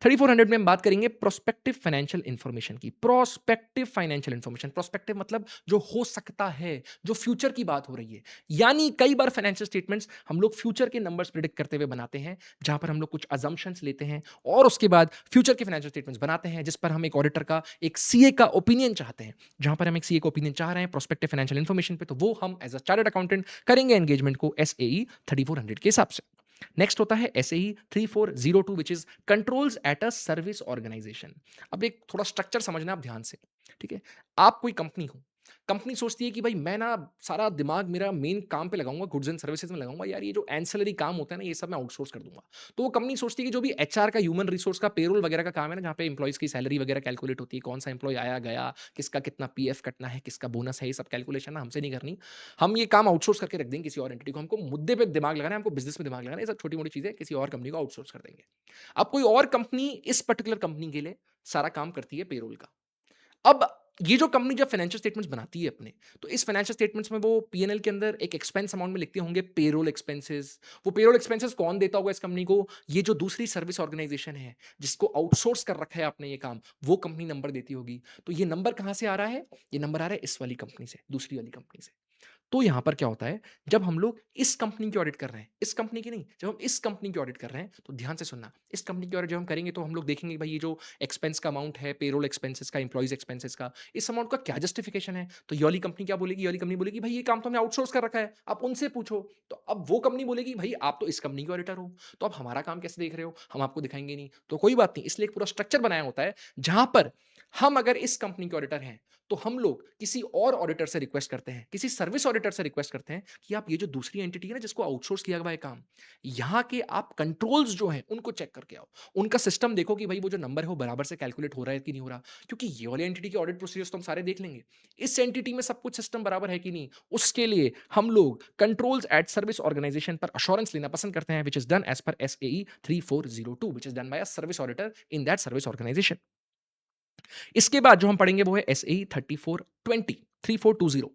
3400 में हम बात करेंगे प्रोस्पेक्टिव फाइनेंशियल इंफॉर्मेशन की। प्रोस्पेक्टिव फाइनेंशियल इंफॉर्मेशन, प्रोस्पेक्टिव मतलब जो हो सकता है, जो फ्यूचर की बात हो रही है। यानी कई बार फाइनेंशियल स्टेटमेंट्स हम लोग फ्यूचर के नंबर्स प्रिडिक्ट करते हुए बनाते हैं, जहां पर हम लोग कुछ अजम्पशंस लेते हैं और उसके बाद फ्यूचर के फाइनेंशियल स्टेटमेंट्स बनाते हैं, जिस पर हम एक ऑडिटर का, एक सीए का ओपिनियन चाहते हैं। जहां पर हम एक सीए का ओपिनियन चाह रहे हैं प्रोस्पेक्टिव फाइनेंशियल इंफॉर्मेशन पे, तो वो हम एज अ चार्टर्ड अकाउंटेंट करेंगे एंगेजमेंट को एसएई 3400 के हिसाब से। नेक्स्ट होता है SAE 3402 which is controls at a service organisation. अब एक थोड़ा स्ट्रक्चर समझना आप ध्यान से, ठीक है? आप कोई कंपनी हो, कंपनी सोचती है कि भाई मैं ना सारा दिमाग मेरा मेन काम पे लगाऊंगा, गुड्स एंड सर्विसेज में लगाऊंगा, यार ये जो एंसिलरी काम होता है ना, ये सब मैं आउटसोर्स कर दूंगा। तो वो कंपनी सोचती है कि जो भी एचआर का, ह्यूमन रिसोर्स का, पेरोल वगैरह का काम है ना, जहाँ पे एम्प्लॉइज की सैलरी वगैरह कैलकुलेट होती है, कौन सा एम्प्लॉय आया गया, किसका कितना पीएफ कटना है, किसका बोनस है, ये सब कैलकुलेशन ना हमसे नहीं करनी। हम ये काम आउटसोर्स करके रख देंगे किसी और एंटिटी को। हमको मुद्दे पे दिमाग लगाना है, हमको बिजनेस में दिमाग लगाना है, ये सब छोटी मोटी चीजें किसी और कंपनी को आउटसोर्स कर देंगे। अब कोई और कंपनी इस पर्टिकुलर कंपनी के लिए सारा काम करती है पेरोल का। अब ये जो कंपनी जब फाइनेंशियल स्टेटमेंट्स बनाती है अपने, तो इस फाइनेंशियल स्टेटमेंट्स में वो पीएनएल के अंदर एक एक्सपेंस अमाउंट में लिखते होंगे पेरोल एक्सपेंसेस। वो पेरोल एक्सपेंसेस कौन देता होगा इस कंपनी को? ये जो दूसरी सर्विस ऑर्गेनाइजेशन है, जिसको आउटसोर्स कर रखा है आपने ये काम, वो कंपनी नंबर देती होगी। तो ये नंबर कहां से आ रहा है? ये नंबर आ रहा है इस वाली कंपनी से, दूसरी वाली कंपनी से। तो यहां पर क्या होता है, जब हम लोग इस कंपनी की ऑडिट कर रहे हैं, इस कंपनी की नहीं, जब हम इस कंपनी की ऑडिट कर रहे हैं, तो ध्यान से सुनना, इस कंपनी की ऑडिट जब हम करेंगे, तो हम लोग देखेंगे भाई ये जो एक्सपेंस का अमाउंट है, पेरोल एक्सपेंसेस का, एम्प्लॉइज एक्सपेंसेस का, इस अमाउंट का क्या जस्टिफिकेशन है। तो ये वाली कंपनी क्या बोलेगी? ये वाली कंपनी बोलेगी भाई ये काम तो हमने आउटसोर्स कर रखा है, आप उनसे पूछो। तो अब वो कंपनी बोलेगी भाई आप तो इस कंपनी के ऑडिटर हो, तो आप हमारा काम कैसे देख रहे हो, हम आपको दिखाएंगे नहीं। तो कोई बात नहीं, इसलिए एक पूरा स्ट्रक्चर बनाया होता है, जहां पर हम अगर इस कंपनी के ऑडिटर हैं, तो हम लोग किसी और ऑडिटर से रिक्वेस्ट करते हैं, किसी सर्विस ऑडिटर से रिक्वेस्ट करते हैं कि आप ये जो दूसरी एंटिटी है ना, जिसको आउटसोर्स किया हुआ है काम, यहाँ के आप कंट्रोल्स जो हैं उनको चेक करके आओ। उनका सिस्टम देखो कि भाई वो जो नंबर है वो बराबर से कैलकुलेट हो रहा है कि नहीं हो रहा। क्योंकि ये वाली एंटिटी के ऑडिट प्रोसीजर्स तो हम सारे देख लेंगे, इस एंटिटी में सब कुछ सिस्टम बराबर है कि नहीं, उसके लिए हम लोग कंट्रोल्स एट सर्विस ऑर्गेनाइजेशन पर अश्योरेंस लेना पसंद करते हैं, which is done as per SAE 3402, which is done by a service auditor in that service organisation. इसके बाद जो हम पढ़ेंगे वो है एसएई 3420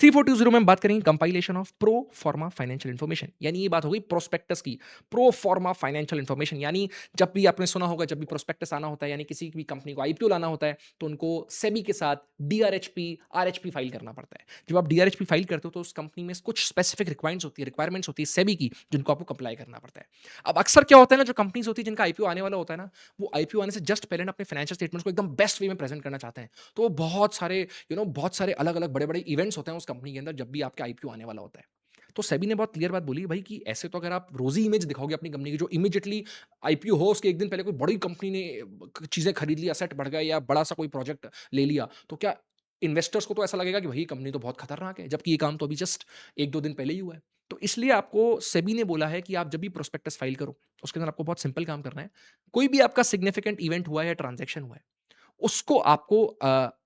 3420 में हम बात करेंगे compilation of pro forma financial information. यानी ये बात हो गई प्रोस्पेक्टस की, प्रो फॉर्मा फाइनेंशियल इन्फॉर्मेशन। यानी जब भी आपने सुना होगा, जब भी प्रोस्पेक्टस आना होता है, यानी किसी भी कंपनी को आईपीओ लाना होता है, तो उनको सेबी के साथ डीआरएचपी आरएचपी फाइल करना पड़ता है। जब आप डीआरएचपी फाइल करते हो, तो उस कंपनी में कुछ स्पेसिफिक रिक्वायरमेंट्स होती है सेबी की, जिनको आपको कंप्लाई करना पड़ता है। अब अक्सर क्या होता है ना, जो कंपनीज होती है जिनका आईपीओ आने वाला होता है ना, वो आईपीओ आने से जस्ट पहले ना अपने फाइनेंशियल स्टेटमेंट्स को एकदम बेस्ट वे में प्रेजेंट करना चाहते हैं। तो वो बहुत सारे अलग-अलग बड़े-बड़े इवेंट्स होते हैं उस कंपनी के अंदर, जब भी आपका आईपीओ आने वाला होता है। तो सेबी ने बहुत क्लियर बात बोली भाई कि ऐसे तो अगर आप रोज़ी इमेज दिखाओगे अपनी कंपनी की, जो इमीडिएटली आईपीओ हो उसके 1 दिन पहले कोई बड़ी कंपनी ने चीज़ें खरीद ली, एसेट बढ़ गए या बड़ा-सा कोई प्रोजेक्ट ले लिया, तो क्या इन्वेस्टर्स को तो ऐसा लगेगा कि भाई कंपनी तो बहुत खतरनाक है, जबकि ये काम तो अभी जस्ट 1-2 दिन पहले ही हुआ है। तो इसलिए आपको सेबी ने बोला है कि आप जब भी प्रोस्पेक्टस फाइल करो, उसके अंदर आपको बहुत सिंपल काम करना है। कोई भी आपका सिग्निफिकेंट इवेंट हुआ है या ट्रांज़ैक्शन हुआ है, उसको आपको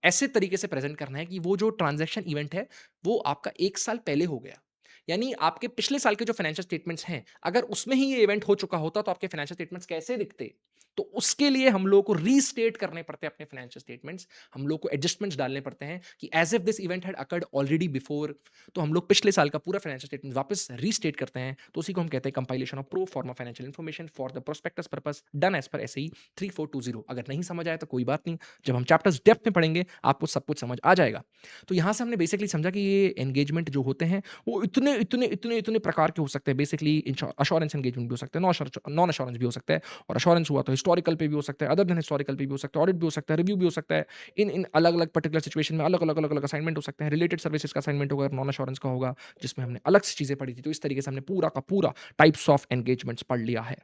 ऐसे तरीके से प्रेज़ेंट करना है कि वो जो ट्रांज़ैक्शन इवेंट है, वो आपका 1 साल पहले हो गया। यानी आपके पिछले साल के जो फाइनेंशियल स्टेटमेंट्स हैं, अगर उसमें ही ये इवेंट हो चुका होता, तो आपके फाइनेंशियल स्टेटमेंट्स कैसे दिखते? तो उसके लिए हम लोगों को रीस्टेट करने पड़ते हैं अपने फाइनेंशियल स्टेटमेंट्स। हम लोग को एडजस्टमेंट्स डालने पड़ते हैं कि as if this event had occurred already before. तो हम लोग पिछले साल का पूरा फाइनेंशियल स्टेटमेंट वापस रीस्टेट करते हैं। तो उसी को हम कहते हैं compilation of pro forma financial information for the prospectus purpose done as per SE 3420। अगर नहीं समझ आया तो कोई बात नहीं, जब हम चैप्टर्स डेप्थ में पढ़ेंगे आपको सब कुछ समझ आ जाएगा। तो यहाँ से हमने बेसिकली समझा कि ये एंगेजमेंट जो होते हैं वो इतने इतने इतने इतने प्रकार के हो सकते हैं। बेसिकली अश्योरेंस एंगेजमेंट भी हो सकता है, नॉन अश्योरेंस भी हो सकता है, और अश्योरेंस हुआ तो हिस्टोरिकल पे भी हो सकता है, अदर देन हिस्टोरिकल पे भी हो सकता है, ऑडिट भी हो सकता है, रिव्यू भी हो सकता है। इन अलग अलग पर्टिकुलर सिचुएशन में अलग अलग अलग अलग असाइनमेंट हो सकते हैं। रिलेटेड सर्विसेज का असाइनमेंट होगा, नॉन अश्योरेंस का होगा, जिसमें हमने अलग से चीजें पढ़ी थी। तो इस तरीके से हमने पूरा का पूरा टाइप्स ऑफ एंगेजमेंट्स पढ़ लिया है।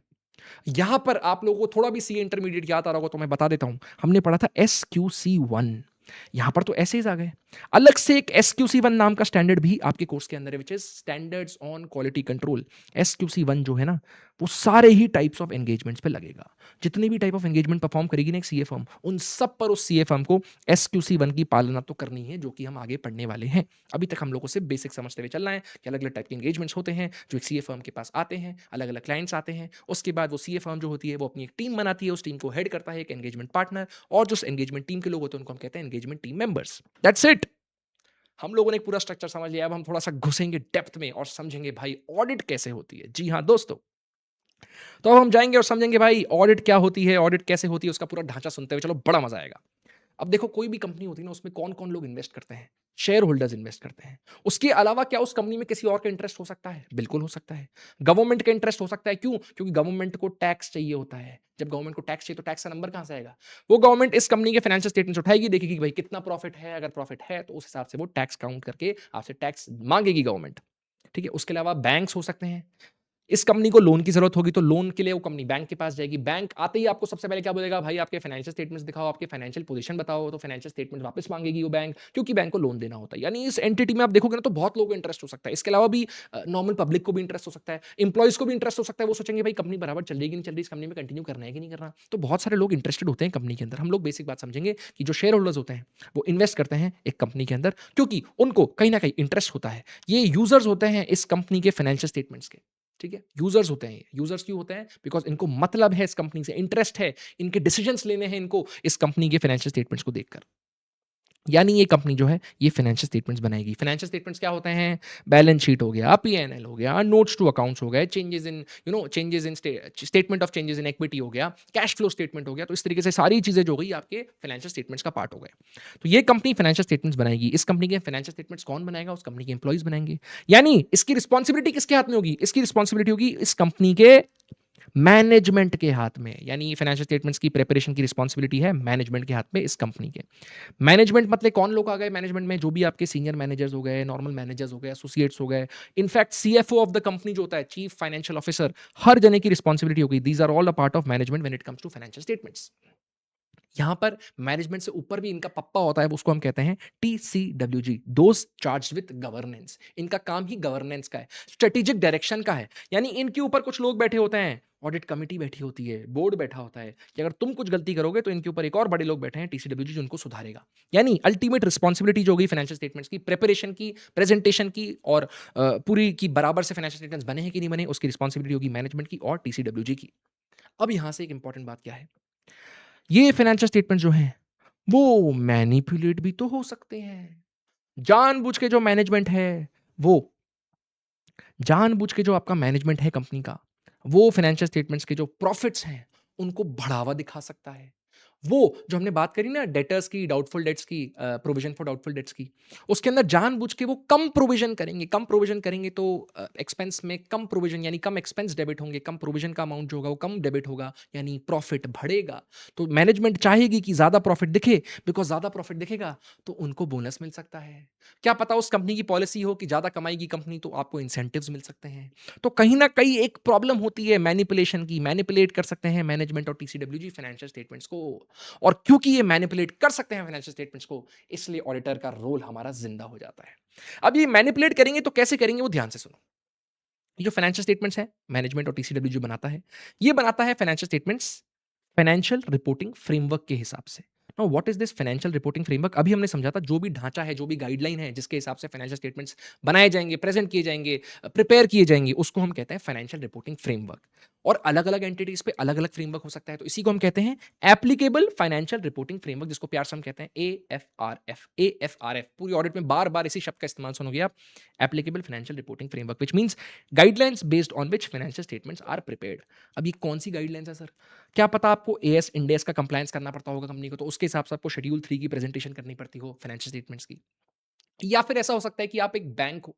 यहां पर आप लोगों को थोड़ा भी सी इंटरमीडिएट याद आ रहा होगा तो मैं बता देता हूं। हमने पढ़ा था SQC1। यहां पर तो ऐसे ही आ गए। अलग से एक SQC1 नाम का स्टैंडर्ड भी आपके कोर्स के अंदर है, which is standards on quality control. SQC1 जो है ना, वो सारे ही टाइप्स ऑफ एंगेजमेंट्स पे लगेगा। जितनी भी टाइप ऑफ एंगेजमेंट परफॉर्म करेगी ना एक सीए फर्म, उन सब पर उस सीए फर्म को SQC1 की पालना तो करनी है, जो कि हम आगे पढ़ने वाले हैं। अभी तक हम लोग को सिर्फ बेसिक समझते हुए चलना है कि अलग अलग टाइप के एंगेजमेंट्स होते हैं जो एक सीए फर्म के पास आते हैं, अलग अलग क्लाइंट्स आते हैं। उसके बाद वो सीए फर्म जो होती है वो अपनी एक टीम बनाती है, उस टीम को हेड करता है एक एंगेजमेंट पार्टनर, और जो एंगेजमेंट टीम के लोग होते हैं उनको हम कहते हैं engagement team members. That's it. हम लोगों ने एक पूरा स्ट्रक्चर समझ लिया। अब हम थोड़ा सा घुसेंगे डेप्थ में और समझेंगे भाई ऑडिट कैसे होती है। जी हाँ दोस्तों, तो अब हम जाएंगे और समझेंगे भाई ऑडिट क्या होती है, ऑडिट कैसे होती है, उसका पूरा ढांचा सुनते हुए चलो, बड़ा मजा आएगा। अब देखो, कोई भी कंपनी होती है ना, उसमें कौन कौन लोग इन्वेस्ट करते हैं? शेयर होल्डर्स इन्वेस्ट करते हैं। उसके अलावा क्या उस कंपनी में किसी और का इंटरेस्ट हो सकता है? बिल्कुल हो सकता है। गवर्नमेंट का इंटरेस्ट हो सकता है। क्यों? क्योंकि गवर्नमेंट को टैक्स चाहिए होता है। जब गवर्नमेंट को टैक्स चाहिए तो टैक्स का नंबर कहां से आएगा? वो गवर्नमेंट इस कंपनी के फाइनेंशियल स्टेटमेंट्स उठाएगी, देखेगी कि भाई कितना प्रॉफिट है। अगर प्रॉफिट है तो उस हिसाब से वो टैक्स काउंट करके आपसे टैक्स मांगेगी गवर्नमेंट। ठीक है। उसके अलावा बैंक्स हो सकते हैं। इस कंपनी को लोन की जरूरत होगी तो लोन के लिए वो कंपनी बैंक के पास जाएगी। बैंक आते ही आपको सबसे पहले क्या बोलेगा? भाई आपके फाइनेंशियल स्टेटमेंट्स दिखाओ, आपके फाइनेंशियल पोजीशन बताओ। तो फाइनेंशियल स्टेटमेंट वापस मांगेगी वो बैंक, क्योंकि बैंक को लोन देना होता है। यानी इस एंटिटी में आप देखोगे ना, तो बहुत लोगों को इंटरेस्ट हो सकता है। इसके अलावा भी नॉर्मल पब्लिक को भी इंटरेस्ट हो सकता है, इंप्लॉइज को भी इंटरेस्ट हो सकता है। वो सोचेंगे भाई कंपनी बराबर चल रही है कि नहीं चल रही, इस कंपनी में कंटिन्यू करना है कि नहीं करना। तो बहुत सारे लोग इंटरेस्टेड होते हैं कंपनी के अंदर। हम लोग बेसिक बात समझेंगे कि जो शेयर होल्डर्स होते हैं वो इन्वेस्ट करते हैं एक कंपनी के अंदर, क्योंकि उनको कहीं ना कहीं इंटरेस्ट होता है। ये यूजर्स होते हैं इस कंपनी के फाइनेंशियल स्टेटमेंट्स के। ठीक है, यूजर्स होते हैं। ये यूजर्स क्यों होते हैं? बिकॉज इनको मतलब है इस कंपनी से, इंटरेस्ट है, इनके डिसीजंस लेने हैं इनको इस कंपनी के फाइनेंशियल स्टेटमेंट्स को देखकर। यानी ये कंपनी जो है ये फाइनेंशियल स्टेटमेंट्स बनाएगी। फाइनेंशियल स्टेटमेंट्स क्या होते हैं? बैलेंस शीट हो गया, पीएनएल हो गया, नोट्स टू अकाउंट्स हो गए, changes in statement of changes in equity हो गया, कैश फ्लो स्टेटमेंट हो गया। तो इस तरीके से सारी चीजें जो गई आपके फाइनेंशियल स्टेटमेंट्स का पार्ट हो गए। तो ये कंपनी फाइनेंशियल स्टेटमेंट्स बनाएगी। इस कंपनी के फाइनेंशियल स्टेटमेंट्स कौन बनाएगा? उस कंपनी के एम्प्लॉइज बनाएंगे। यानी इसकी रिस्पॉन्सिबिलिटी किसके हाथ में होगी? इसकी रिस्पॉन्सिबिलिटी होगी इस कंपनी के मैनेजमेंट के हाथ में। यानी फाइनेंशियल स्टेटमेंट्स की प्रिपरेशन की रिस्पॉन्सिबिलिटी है मैनेजमेंट के हाथ में, इस कंपनी के। मैनेजमेंट मतलब कौन लोग आ गए मैनेजमेंट में? जो भी आपके सीनियर मैनेजर्स हो गए, नॉर्मल मैनेजर्स हो गए, एसोसिएट्स हो गए, in fact CFO of the company जो होता है, चीफ फाइनेंशियल ऑफिसर, हर जने की रिस्पॉन्सिबिलिटी होगी। These are all a part of management when it comes to financial statements. यहां पर मैनेजमेंट से ऊपर भी इनका पप्पा होता है, उसको हम कहते हैं TCWG, those charge with governance. इनका काम ही गवर्नेंस का है, स्ट्रेटेजिक डायरेक्शन का है। यानी इनके ऊपर कुछ लोग बैठे होते हैं, ऑडिट कमिटी बैठी होती है, बोर्ड बैठा होता है कि अगर तुम कुछ गलती करोगे तो इनके ऊपर एक और बड़े लोग बैठे हैं TCWG, जो उनको सुधारेगा। यानी अल्टीमेट रिस्पॉन्सिबिलिटी जो होगी फाइनेंशियल स्टेटमेंट्स की प्रिपरेशन की, प्रेजेंटेशन की, और पूरी की बराबर से फाइनेंशियल स्टेटमेंट्स बने हैं कि नहीं बने, उसकी रिस्पॉन्सिबिलिटी होगी मैनेजमेंट की और TCWG की। अब यहां से एक इंपॉर्टेंट बात क्या है? ये फाइनेंशियल स्टेटमेंट जो हैं वो मैनिपुलेट भी तो हो सकते हैं। जानबूझ के जो मैनेजमेंट है वो जानबूझ के जो आपका मैनेजमेंट है कंपनी का, वो फाइनेंशियल स्टेटमेंट्स के जो प्रॉफिट्स हैं उनको बढ़ावा दिखा सकता है। वो जो हमने बात करी ना डेटर्स की, डाउटफुल डेट्स की, प्रोविजन फॉर डाउटफुल डेट्स की, उसके अंदर जानबूझ के वो कम प्रोविजन करेंगे। कम प्रोविजन करेंगे तो एक्सपेंस में कम प्रोविजन, यानी कम एक्सपेंस डेबिट होंगे, कम प्रोविजन का अमाउंट जो होगा वो कम डेबिट होगा, यानी प्रॉफिट बढ़ेगा। तो मैनेजमेंट चाहेगी कि ज्यादा प्रॉफिट दिखे, बिकॉज ज्यादा प्रॉफिट दिखेगा तो उनको बोनस मिल सकता है। क्या पता उस कंपनी की पॉलिसी हो कि ज्यादा कमाएगी कंपनी तो आपको इंसेंटिव्स मिल सकते हैं। तो कहीं ना कहीं एक प्रॉब्लम होती है मैनिपुलेशन की, मैनिपुलेट कर सकते हैं मैनेजमेंट और TCWG फाइनेंशियल स्टेटमेंट्स को। और क्योंकि ये मैनिपुलेट कर सकते हैं फाइनेंशियल स्टेटमेंट्स को, इसलिए ऑडिटर का रोल हमारा जिंदा हो जाता है। अब ये मैनिपुलेट करेंगे तो कैसे करेंगे, वो ध्यान से सुनो। ये जो फाइनेंशियल स्टेटमेंट्स है मैनेजमेंट और TCWG जो बनाता है, ये बनाता है financial statements financial reporting framework के हिसाब से। Now what is this financial reporting framework? अभी हमने समझा था जो भी ढांचा है, जो भी गाइडलाइन है जिसके हिसाब से फाइनेंशियल स्टेटमेंट्स बनाए जाएंगे, प्रेजेंट किए जाएंगे, प्रिपेयर किए जाएंगे, उसको हम कहते हैं फाइनेंशियल रिपोर्टिंग फ्रेमवर्क। और अलग अलग एंटिटीज पे अलग अलग फ्रेमवर्क हो सकता है, तो इसी को हम कहते हैं एप्लीकेबल फाइनेंशियल रिपोर्टिंग फ्रेमवर्क, जिसको प्यार से हम कहते हैं AFRF। AFRF पूरी ऑडिट में बार बार इसी शब्द का इस्तेमाल सुनोगे आप, applicable financial reporting framework, which means guidelines based on which financial statements are prepared. अब ये कौन सी गाइडलाइंस है सर? क्या पता आपको एएस इंडेस का कंप्लायंस करना पड़ता होगा कंपनी को, तो उसके हिसाब से आपको शेड्यूल 3 की प्रेजेंटेशन करनी पड़ती हो फाइनेंशियल स्टेटमेंट्स की। या फिर ऐसा हो सकता है कि आप एक बैंक हो,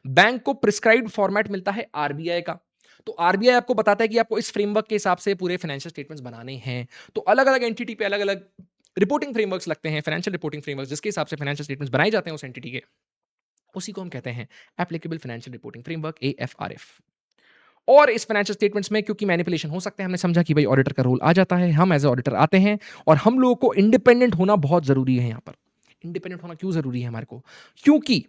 बैंक को प्रिस्क्राइब्ड फॉर्मेट मिलता है आरबीआई का, तो आरबीआई आपको बताता है कि आपको इस फ्रेमवर्क के हिसाब से पूरे फाइनेंशियल स्टेटमेंट्स बनाने हैं। तो अलग अलग एंटिटी पे अलग अलग रिपोर्टिंग फ्रेमवर्क्स लगते हैं, फाइनेंशियल रिपोर्टिंग फ्रेमवर्क्स, जिसके हिसाब से फाइनेंशियल स्टेटमेंट्स बनाए जाते हैं उस एंटिटी के, उसी को हम कहते हैं applicable financial reporting framework AFRF। और इस फाइनेंशियल स्टेटमेंट्स में क्योंकि मैनिपुलेशन हो सकते हैं, हमने समझा कि भाई ऑडिटर का रोल आ जाता है, हम एज ए ऑडिटर आते हैं और हम लोगों को इंडिपेंडेंट होना बहुत जरूरी है। यहाँ पर इंडिपेंडेंट होना क्यों जरूरी है हमारे को? क्योंकि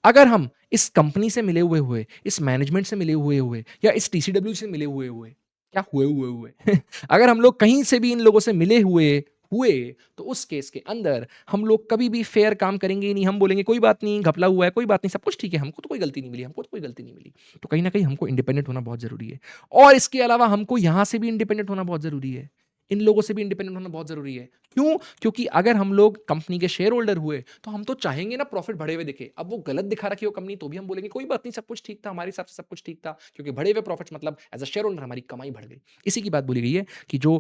अगर हम इस कंपनी से मिले हुए हुए, इस मैनेजमेंट से मिले हुए हुए, या इस टीसीडब्ल्यू से मिले हुए हुए, क्या हुए हुए हुए अगर हम लोग कहीं से भी इन लोगों से मिले हुए हुए, तो उस केस के अंदर हम लोग कभी भी फेयर काम करेंगे ही नहीं। हम बोलेंगे कोई बात नहीं, घपला हुआ है, कोई बात नहीं, सब कुछ ठीक है, हमको तो कोई गलती नहीं मिली, हमको तो कोई गलती नहीं मिली। तो कहीं ना कहीं हमको इंडिपेंडेंट होना बहुत जरूरी है। और इसके अलावा हमको यहां से भी इंडिपेंडेंट होना बहुत जरूरी है, इन लोगों से भी इंडिपेंडेंट होना बहुत जरूरी है। क्यों? क्योंकि अगर हम लोग कंपनी के शेयर होल्डर हुए तो हम तो चाहेंगे ना प्रॉफिट बढ़े हुए दिखे। अब वो गलत दिखा रखी हो कंपनी, तो भी हम बोलेंगे कोई बात नहीं, सब कुछ ठीक था, हमारे हिसाब से सब कुछ ठीक था, क्योंकि बढ़े हुए प्रॉफिट्स मतलब एज अ शेयर होल्डर हमारी कमाई बढ़ गई। इसी की बात बोली गई है कि जो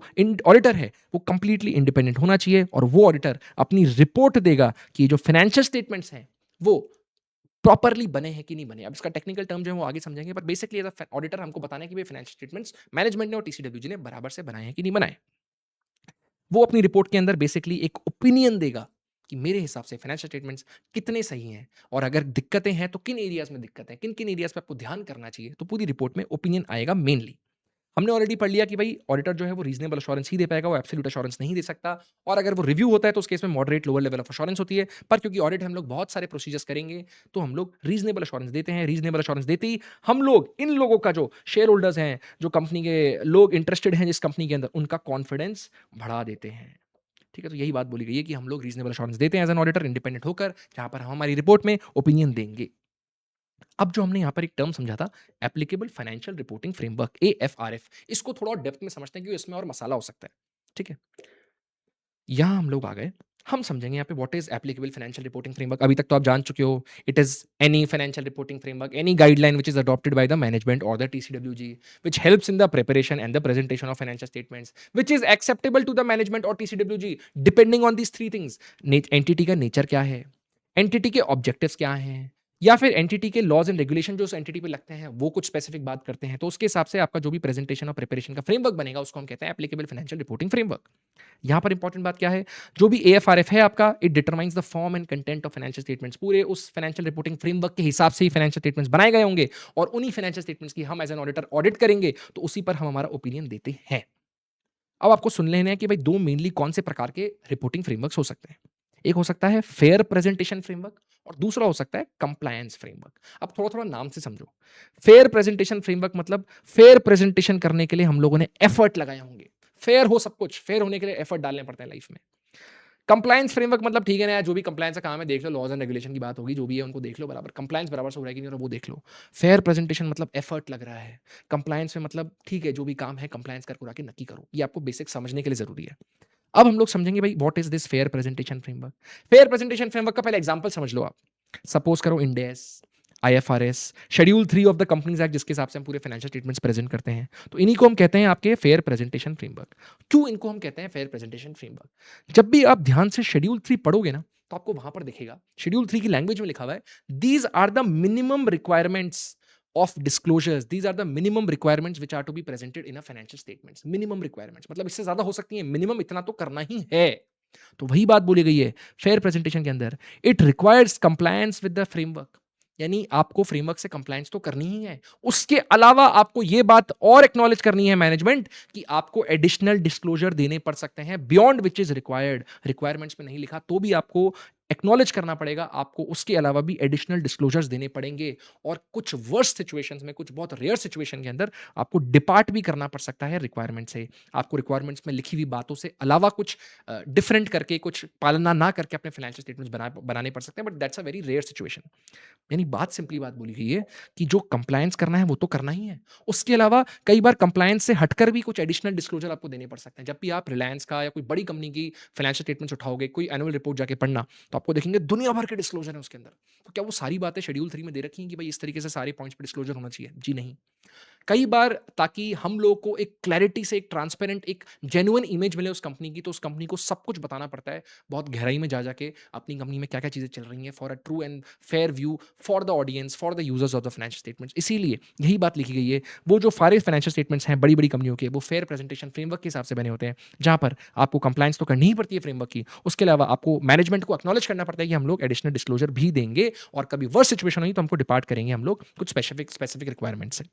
ऑडिटर है वो कंप्लीटली इंडिपेंडेंट होना चाहिए, और वो ऑडिटर अपनी रिपोर्ट देगा कि जो फाइनेंशियल स्टेटमेंट्स हैं वो प्रॉपरली बने हैं कि नहीं बने। अब इसका टेक्निकल टर्म जो है वो आगे समझेंगे, पर बेसिकली एज अ ऑडिटर हमको बताना है कि फाइनेंशियल स्टेटमेंट्स मैनेजमेंट ने और टीसीडब्ल्यूजी ने बराबर से बनाए हैं कि नहीं बनाए। वो अपनी रिपोर्ट के अंदर बेसिकली एक ओपिनियन देगा कि मेरे हिसाब से फाइनेंशियल स्टेटमेंट्स कितने सही हैं, और अगर दिक्कतें हैं तो किन एरियाज में दिक्कत है, किन किन एरियाज पे आपको ध्यान करना चाहिए। तो पूरी रिपोर्ट में ओपिनियन आएगा मेनली। हमने ऑलरेडी पढ़ लिया कि भाई ऑडिटर जो है वो रीजनेबल अश्योरेंस ही दे पाएगा, वो एब्सोल्यूट अश्योरेंस नहीं दे सकता। और अगर वो रिव्यू होता है तो उस केस में moderate lower level of assurance होती है। पर क्योंकि ऑडिट हम लोग बहुत सारे प्रोसीजर्स करेंगे, तो हम लोग रीजनेबल अश्योरेंस देते हैं। रीजनेबल अश्योरेंस देते ही हम लोग इन लोगों का, जो शेयर होल्डर्स हैं, जो कंपनी के लोग इंटरेस्टेड हैं जिस कंपनी के अंदर, उनका कॉन्फिडेंस बढ़ा देते हैं। ठीक है, तो यही बात बोली गई है कि हम लोग रीजनेबल अश्योरेंस देते हैं एज एन ऑडिटर, इंडिपेंडेंट होकर, जहां पर हम हमारी रिपोर्ट में ओपिनियन देंगे। अब जो हमने यहां पर एक टर्म समझा था, applicable financial reporting framework AFRF, इसको थोड़ा और डेप्थ में समझते हैं क्योंकि इसमें और मसाला हो सकता है। ठीक है, यहां हम लोग आ गए, हम समझेंगे यहाँ पे what is applicable financial reporting framework. अभी तक तो आप जान चुके हो, it is any financial reporting framework, any guideline which is adopted by the management और the TCWG, which helps in the preparation and the presentation of financial statements, which is acceptable to the management or TCWG depending on these three things। Entity का नेचर क्या है, एंटिटी के ऑब्जेक्टिव्स क्या हैं, या फिर एंटिटी के लॉज एंड रेगुलेशन जो उस एंटिटी पे लगते हैं वो कुछ स्पेसिफिक बात करते हैं। तो उसके हिसाब से आपका जो भी प्रेजेंटेशन और प्रिपरेशन का फ्रेमवर्क बनेगा उसको हम कहते हैं एप्लीकेबल फाइनेंशियल रिपोर्टिंग फ्रेमवर्क। यहां पर इंपॉर्टेंट बात क्या है, जो भी AFRF है आपका, it determines the form and content of financial statements. पूरे उस फाइनेंशियल रिपोर्टिंग फ्रेमवर्क के हिसाब से ही फाइनेंशियल स्टेटमेंट्स बनाए गए होंगे, और उन्हीं फाइनेंशियल स्टेटमेंट्स की हम एज एन ऑडिटर ऑडिट करेंगे, तो उसी पर हम हमारा ओपिनियन देते हैं। अब आपको सुन लेना है कि भाई दो मेनली कौन से प्रकार के रिपोर्टिंग फ्रेमवर्क्स हो सकते हैं। एक हो सकता है फेयर प्रेजेंटेशन फ्रेमवर्क, और दूसरा हो सकता है कंप्लायंस फ्रेमवर्क। अब थोड़ा थोड़ा नाम से समझो। फेयर प्रेजेंटेशन फ्रेमवर्क मतलब फेयर प्रेजेंटेशन करने के लिए हम लोगों ने एफर्ट लगाए होंगे। फेयर हो सब कुछ, फेयर होने के लिए एफर्ट डालने पड़ते हैं लाइफ में। कंप्लायंस फ्रेमवर्क मतलब ठीक है ना यार, जो भी कंप्लायंस का काम है देख लो, लॉज एंड रेगुलेशन की बात होगी, जो भी है उनको देख लो बराबर, कंप्लायंस बराबर से हो रहा है कि नहीं हो रहा वो देख लो। फेयर प्रेजेंटेशन मतलब एफर्ट लग रहा है, कंप्लायंस में मतलब ठीक है जो भी काम है कंप्लायंस कर पूरा के नक्की करो। ये आपको बेसिक समझने के लिए जरूरी है। अब हम लोग समझेंगे भाई what is this fair presentation framework. Fair presentation framework का पहले एग्जांपल समझ लो आप। सपोज करो इंडेस, IFRS, schedule 3 of the companies act, जिसके हिसाब से हम पूरे फाइनेंशियल स्टेटमेंट्स प्रेजेंट करते हैं, तो इन्हीं को हम कहते हैं आपके फेयर प्रेजेंटेशन फ्रेमवर्क। क्यों इनको हम कहते हैं फेयर प्रेजेंटेशन फ्रेमवर्क? जब भी आप ध्यान से शेड्यूल 3 पढ़ोगे ना, तो आपको वहां पर दिखेगा शेड्यूल 3 की लैंग्वेज में लिखा हुआ है, these are the minimum requirements of disclosures, these are the minimum requirements which are to be presented in a financial statements। minimum requirements मतलब इससे ज्यादा हो सकती है, मिनिमम इतना तो करना ही है। तो वही बात बोली गई है फेयर प्रेजेंटेशन के अंदर, it requires compliance with the framework, यानी आपको फ्रेमवर्क से कंप्लायंस तो करनी ही है, उसके अलावा आपको यह बात और एक्नॉलेज करनी है मैनेजमेंट कि आपको एडिशनल डिस्क्लोजर देने पड़ सकते हैं beyond which is required. Requirements में नहीं लिखा तो भी आपको एक्नॉलेज करना पड़ेगा आपको, उसके अलावा भी एडिशनल डिस्क्लोजर्स देने पड़ेंगे और कुछ वर्स्ट सिचुएशंस में, कुछ बहुत रेयर सिचुएशन के अंदर आपको डिपार्ट भी करना पड़ सकता है रिक्वायरमेंट से। आपको रिक्वायरमेंट्स में लिखी हुई बातों से अलावा कुछ डिफरेंट करके, कुछ पालना ना करके अपने फाइनेंशियल स्टेटमेंट्स बनाने पड़ सकते हैं, but that's a very rare situation. यानी बात सिंपली बात बोली गई है कि जो कंप्लायंस करना है वो तो करना ही है। उसके अलावा कई बार कंप्लायंस से हटकर भी कुछ एडिशनल डिस्क्लोजर आपको देने पड़ सकते हैं। जब भी आप रिलायंस का या कोई बड़ी कंपनी की फाइनेंशियल स्टेटमेंट्स उठाओगे, कोई एनुअल रिपोर्ट जाके पढ़ना, तो आपको देखेंगे दुनिया भर के डिस्क्लोजर है उसके अंदर। तो क्या वो सारी बातें शेड्यूल 3 में दे रखी हैं कि भाई इस तरीके से सारे पॉइंट्स पे डिस्क्लोजर होना चाहिए? जी नहीं। कई बार ताकि हम लोगों को एक क्लैरिटी से, एक ट्रांसपेरेंट, एक जेन्युइन इमेज मिले उस कंपनी की, तो उस कंपनी को सब कुछ बताना पड़ता है, बहुत गहराई में जा जाके अपनी कंपनी में क्या क्या चीज़ें चल रही हैं, for a true and fair view for the audience, for the users of the financial statements. इसीलिए यही बात लिखी गई है, वो जो सारे फाइनेंशियल स्टेटमेंट्स हैं बड़ी बड़ी कंपनियों के, वो फेयर प्रेजेंटेशन फ्रेमवर्क के हिसाब से बने होते हैं, जहाँ पर आपको कंप्लायंस तो करनी ही पड़ती है फ्रेमवर्क की, उसके अलावा आपको मैनेजमेंट को एक्नॉलेज करना पड़ता है कि हम लोग एडिशनल डिस्क्लोजर भी देंगे, और कभी वर्स्ट सिचुएशन हुई तो हमको डिपार्ट करेंगे हम लोग कुछ स्पेसिफिक स्पेसिफिक रिक्वायरमेंट से।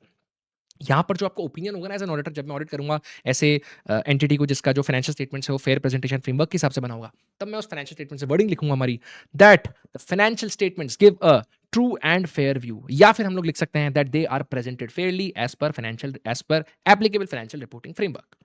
यहाँ पर जो आपका ओपिनियन होगा ना एज़ एन ऑडिटर, जब मैं ऑडिट करूँगा ऐसे एंटिटी को जिसका जो फाइनेंशियल स्टेटमेंट्स है वो फेयर प्रेजेंटेशन फ्रेमवर्क के हिसाब से बना होगा, तब मैं उस फाइनेंशियल स्टेटमेंट से वर्डिंग लिखूँगा हमारी, that the financial statements give a true and fair view, या फिर हम लोग लिख सकते हैं that they are presented fairly as per applicable financial reporting framework.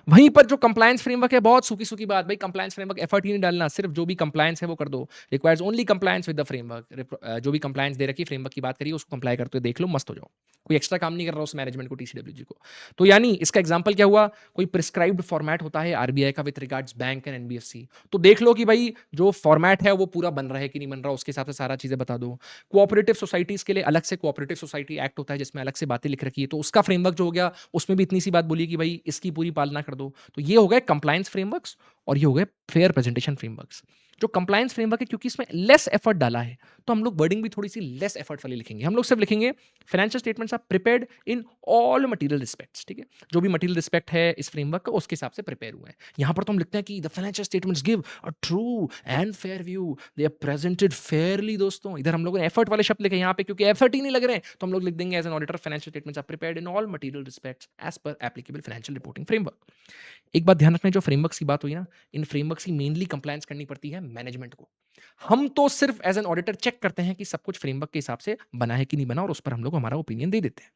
वहीं पर जो कंप्लायंस फ्रेमवर्क है, बहुत सूखी-सूखी बात भाई, कंप्लायंस फ्रेमवर्क एफर्ट ही नहीं डालना, सिर्फ जो भी कंप्लायंस है वो कर दो। Requires only compliance with the framework. जो भी कंप्लायंस दे रखी है, फ्रेमवर्क की बात करिए, उसको कंप्लाई करते हुए देख लो, मस्त हो जाओ। कोई एक्स्ट्रा काम नहीं कर रहा उस मैनेजमेंट को, टीसीडब्ल्यूजी को। तो यानी इसका एग्जांपल क्या हुआ? कोई प्रिस्क्राइब्ड फॉर्मेट होता है आरबीआई का with regards bank and NBFC. तो देख लो कि भाई जो फॉर्मेट है वो पूरा बन रहा है कि नहीं बन रहा, उसके हिसाब से सारा चीजें बता दो। कोऑपरेटिव सोसाइटीज के लिए अलग से कोऑपरेटिव सोसाइटी एक्ट होता है जिसमें अलग से बातें लिख रखी है, तो उसका फ्रेमवर्क जो हो गया उसमें भी इतनी सी बात बोली कि भाई इसकी पूरी पालना कर दो। तो ये हो गए कंप्लायंस फ्रेमवर्क्स और ये हो गए फेयर प्रेजेंटेशन फ्रेमवर्क्स। जो कंप्लायंस फ्रेमवर्क है, क्योंकि इसमें लेस एफर्ट डाला है, तो हम लोग वर्डिंग भी थोड़ी सी लेस एफर्ट वाली लिखेंगे। हम लोग सिर्फ लिखेंगे financial statements are prepared in all material respects. ठीक है, जो भी मटेरियल रिस्पेक्ट है इस फ्रेमवर्क का, उसके हिसाब से प्रिपेयर हुए हैं। यहाँ पर तो हम लिखते हैं कि the financial statements give a true and fair view, they are presented fairly. दोस्तों इधर हम लोगों ने एफर्ट वाले शब्द लिखे, यहाँ पे क्योंकि एफर्ट ही नहीं लग रहे हैं तो हम लोग लिख देंगे as an auditor financial statements are prepared in all material respects as per applicable financial reporting framework. एक बात ध्यान रखना, जो फ्रेमवर्क्स की बात हुई ना, इन फ्रेमवर्क्स की मेनली कंप्लायंस करनी पड़ती है मैनेजमेंट को। हम तो सिर्फ एज एन ऑडिटर चेक करते हैं कि सब कुछ फ्रेमवर्क के हिसाब से बना है कि नहीं बना, और उस पर हम लोग हमारा ओपिनियन दे देते हैं।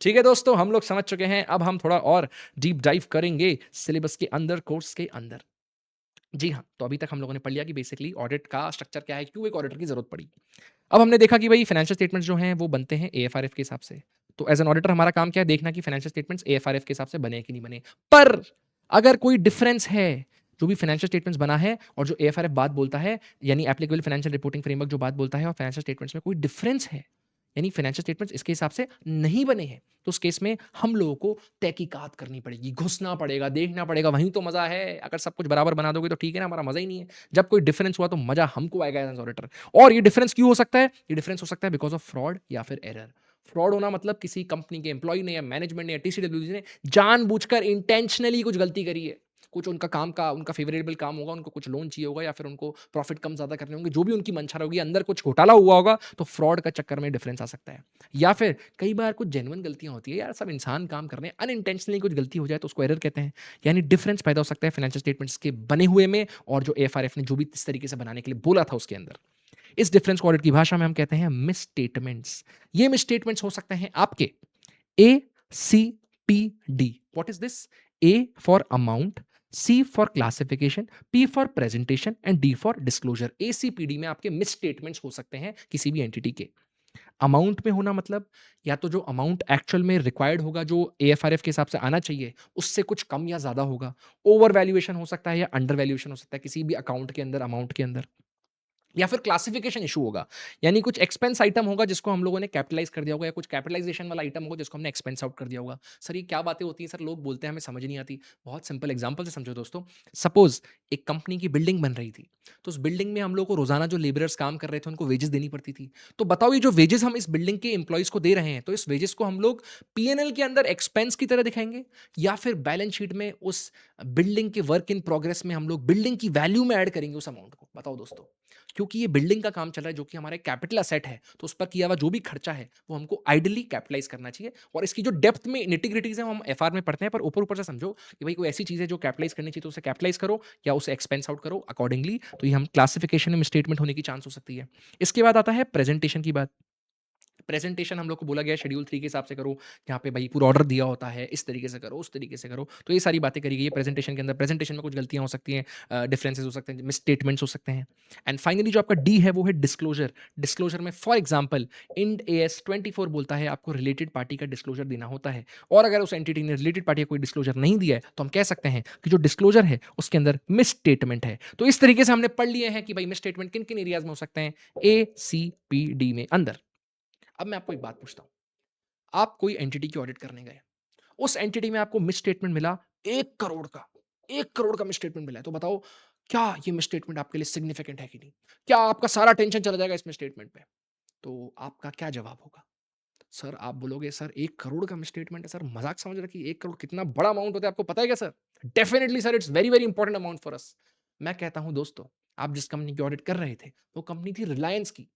ठीक है दोस्तों, हम लोग समझ चुके हैं। अब हम थोड़ा और डीप डाइव करेंगे सिलेबस के अंदर, कोर्स के अंदर। जी हाँ, तो अभी तक हम लोगों ने पढ़ लिया कि बेसिकली ऑडिट का स्ट्रक्चर क्या है, क्यों एक ऑडिटर की जरूरत पड़ी। अब हमने देखा कि भाई फाइनेंशियल स्टेटमेंट्स जो हैं वो बनते हैं एएफआरएफ के हिसाब से। तो एज एन ऑडिटर हमारा काम क्या है? देखना कि फाइनेंशियल स्टेटमेंट्स एएफआरएफ के हिसाब से बने कि नहीं बने। पर अगर कोई डिफरेंस है, जो भी फाइनेंशियल स्टेटमेंट्स बना है और जो एएफआरएफ बात बोलता है, यानी एप्लीकेबल फाइनेंशियल रिपोर्टिंग फ्रेमवर्क जो बात बोलता है, और फाइनेंशियल स्टेटमेंट्स में कोई डिफरेंस है, यानी फाइनेंशियल स्टेटमेंट्स इसके हिसाब से नहीं बने हैं, तो उस केस में हम लोगों को तहकीकात करनी पड़ेगी, घुसना पड़ेगा, देखना पड़ेगा। वहीं तो मजा है। अगर सब कुछ बराबर बना दोगे तो ठीक है ना, हमारा मजा ही नहीं है। जब कोई डिफरेंस हुआ तो मजा हमको आएगा एज ऑडिटर। और ये डिफरेंस क्यों हो सकता है? ये डिफरेंस हो सकता है बिकॉज ऑफ फ्रॉड या फिर एरर। फ्रॉड होना मतलब किसी कंपनी के एम्प्लॉय ने या मैनेजमेंट ने या टीसीडब्ल्यूजी ने जानबूझकर इंटेंशनली कुछ गलती करी है। कुछ उनका काम का, उनका फेवरेबल काम होगा, उनको कुछ लोन चाहिए होगा, या फिर उनको प्रॉफिट कम ज्यादा करने होंगे, जो भी उनकी मंशा होगी, अंदर कुछ घोटाला हुआ होगा, तो फ्रॉड का चक्कर में डिफरेंस आ सकता है। या फिर कई बार कुछ जेन्युइन गलतियां होती है यार, सब इंसान काम कर रहे हैं, अनइंटेंशनली कुछ गलती हो जाए तो उसको एरर कहते हैं। यानी डिफरेंस पैदा हो सकता है फाइनेंशियल स्टेटमेंट्स के बने हुए में और जो एएफआरएफ ने जो भी इस तरीके से बनाने के लिए बोला था उसके अंदर। इस डिफरेंस को ऑडिट की भाषा में हम कहते हैं मिसस्टेटमेंट्स। ये मिसस्टेटमेंट्स हो सकते हैं आपके A C P D. What is this? A for amount, C for classification, P for presentation and D for disclosure. ACPD में आपके मिस स्टेटमेंट्स हो सकते हैं किसी भी एंटिटी के। अमाउंट में होना मतलब या तो जो अमाउंट एक्चुअल में रिक्वायर्ड होगा, जो एएफआरएफ के हिसाब से आना चाहिए, उससे कुछ कम या ज्यादा होगा। ओवर वैल्यूएशन हो सकता है या अंडर वैल्यूएशन हो सकता है किसी भी अकाउंट के अंदर, अमाउंट के अंदर। या फिर क्लासिफिकेशन इशू होगा, यानी कुछ एक्सपेंस आइटम होगा जिसको हम लोगों ने कैपिटलाइज कर दिया होगा, या कुछ कैपिटलाइजेशन वाला आइटम होगा जिसको हमने एक्सपेंस आउट कर दिया होगा। सर ये क्या बातें होती हैं सर, लोग बोलते हैं हमें समझ नहीं आती। बहुत सिंपल एग्जांपल से समझो दोस्तों। सपोज एक कंपनी की बिल्डिंग बन रही थी, तो उस बिल्डिंग में हम लोग को रोजाना जो लेबरर्स काम कर रहे थे उनको वेजेस देनी पड़ती थी। तो बताओ ये जो वेजेस हम इस बिल्डिंग के एम्प्लॉयज को दे रहे हैं, तो इस वेजेस को हम लोग पीएनएल के अंदर एक्सपेंस की तरह दिखाएंगे, या फिर बैलेंस शीट में उस बिल्डिंग के वर्क इन प्रोग्रेस में हम लोग बिल्डिंग की वैल्यू में ऐड करेंगे उस अमाउंट को? बताओ बताओ दोस्तों? क्योंकि ये बिल्डिंग का काम चल रहा है जो कि हमारा कैपिटल एसेट है, तो उस पर किया हुआ जो भी खर्चा है, वो हमको आइडियली कैपिटलाइज़ करना चाहिए और इसकी जो डेप्थ में निटी-ग्रिटीज़ है, वो हम एफआर में पढ़ते हैं, पर ऊपर-ऊपर से समझो कि भाई कोई ऐसी चीज़ है जो कैपिटलाइज़ करनी चाहिए, तो उसे कैपिटलाइज़ करो या उसे एक्सपेंस आउट करो अकॉर्डिंगली, तो ये हम क्लासिफिकेशन में मिसस्टेटमेंट होने की चांस हो सकती है। इसके बाद आता है प्रेज़ेंटेशन की बात। प्रेजेंटेशन हम लोग को बोला गया है शेड्यूल 3 के हिसाब से करो, जहाँ पे भाई पूरा ऑर्डर दिया होता है, इस तरीके से करो, उस तरीके से करो। तो ये सारी बातें करी गई है प्रेजेंटेशन के अंदर। प्रेजेंटेशन में कुछ गलतियाँ हो सकती हैं, डिफरेंसेस हो सकते हैं, मिसस्टेटमेंट्स हो सकते हैं। एंड फाइनली जो आपका डी है वो है डिस्क्लोजर। डिस्क्लोजर में फॉर एग्जांपल इंड एएस 24 बोलता है आपको रिलेटेड पार्टी का डिस्क्लोजर देना होता है और अगर उस एंटिटी ने रिलेटेड पार्टी का कोई डिस्क्लोजर नहीं दिया है, तो हम कह सकते हैं कि जो डिस्क्लोजर है उसके अंदर मिसस्टेटमेंट है। तो इस तरीके से हमने पढ़ लिए हैं कि भाई मिसस्टेटमेंट किन-किन एरियाज़ में हो सकते हैं, ए, सी, पी, डी में अंदर। अब मैं आपको एक बात पूछता हूँ, आप कोई एंटिटी की ऑडिट करने गए, उस एंटिटी में आपको मिसस्टेटमेंट मिला 1 करोड़ का, 1 करोड़ का मिसस्टेटमेंट मिला है, तो बताओ क्या ये मिसस्टेटमेंट आपके लिए सिग्निफिकेंट है कि नहीं? क्या आपका सारा टेंशन चला जाएगा इस मिसस्टेटमेंट पे? तो आपका क्या जवाब होगा? सर आप बोलोगे सर 1 करोड़ का मिसस्टेटमेंट है सर, मज़ाक समझ रखिए 1 करोड़ कितना बड़ा अमाउंट होता है आपको पता है क्या sir? Definitely sir it's very, very important amount for us. मैं कहता हूँ दोस्तों, आप जिस कंपनी की ऑडिट कर रहे थे, वो कंपनी थी रिलायंस की,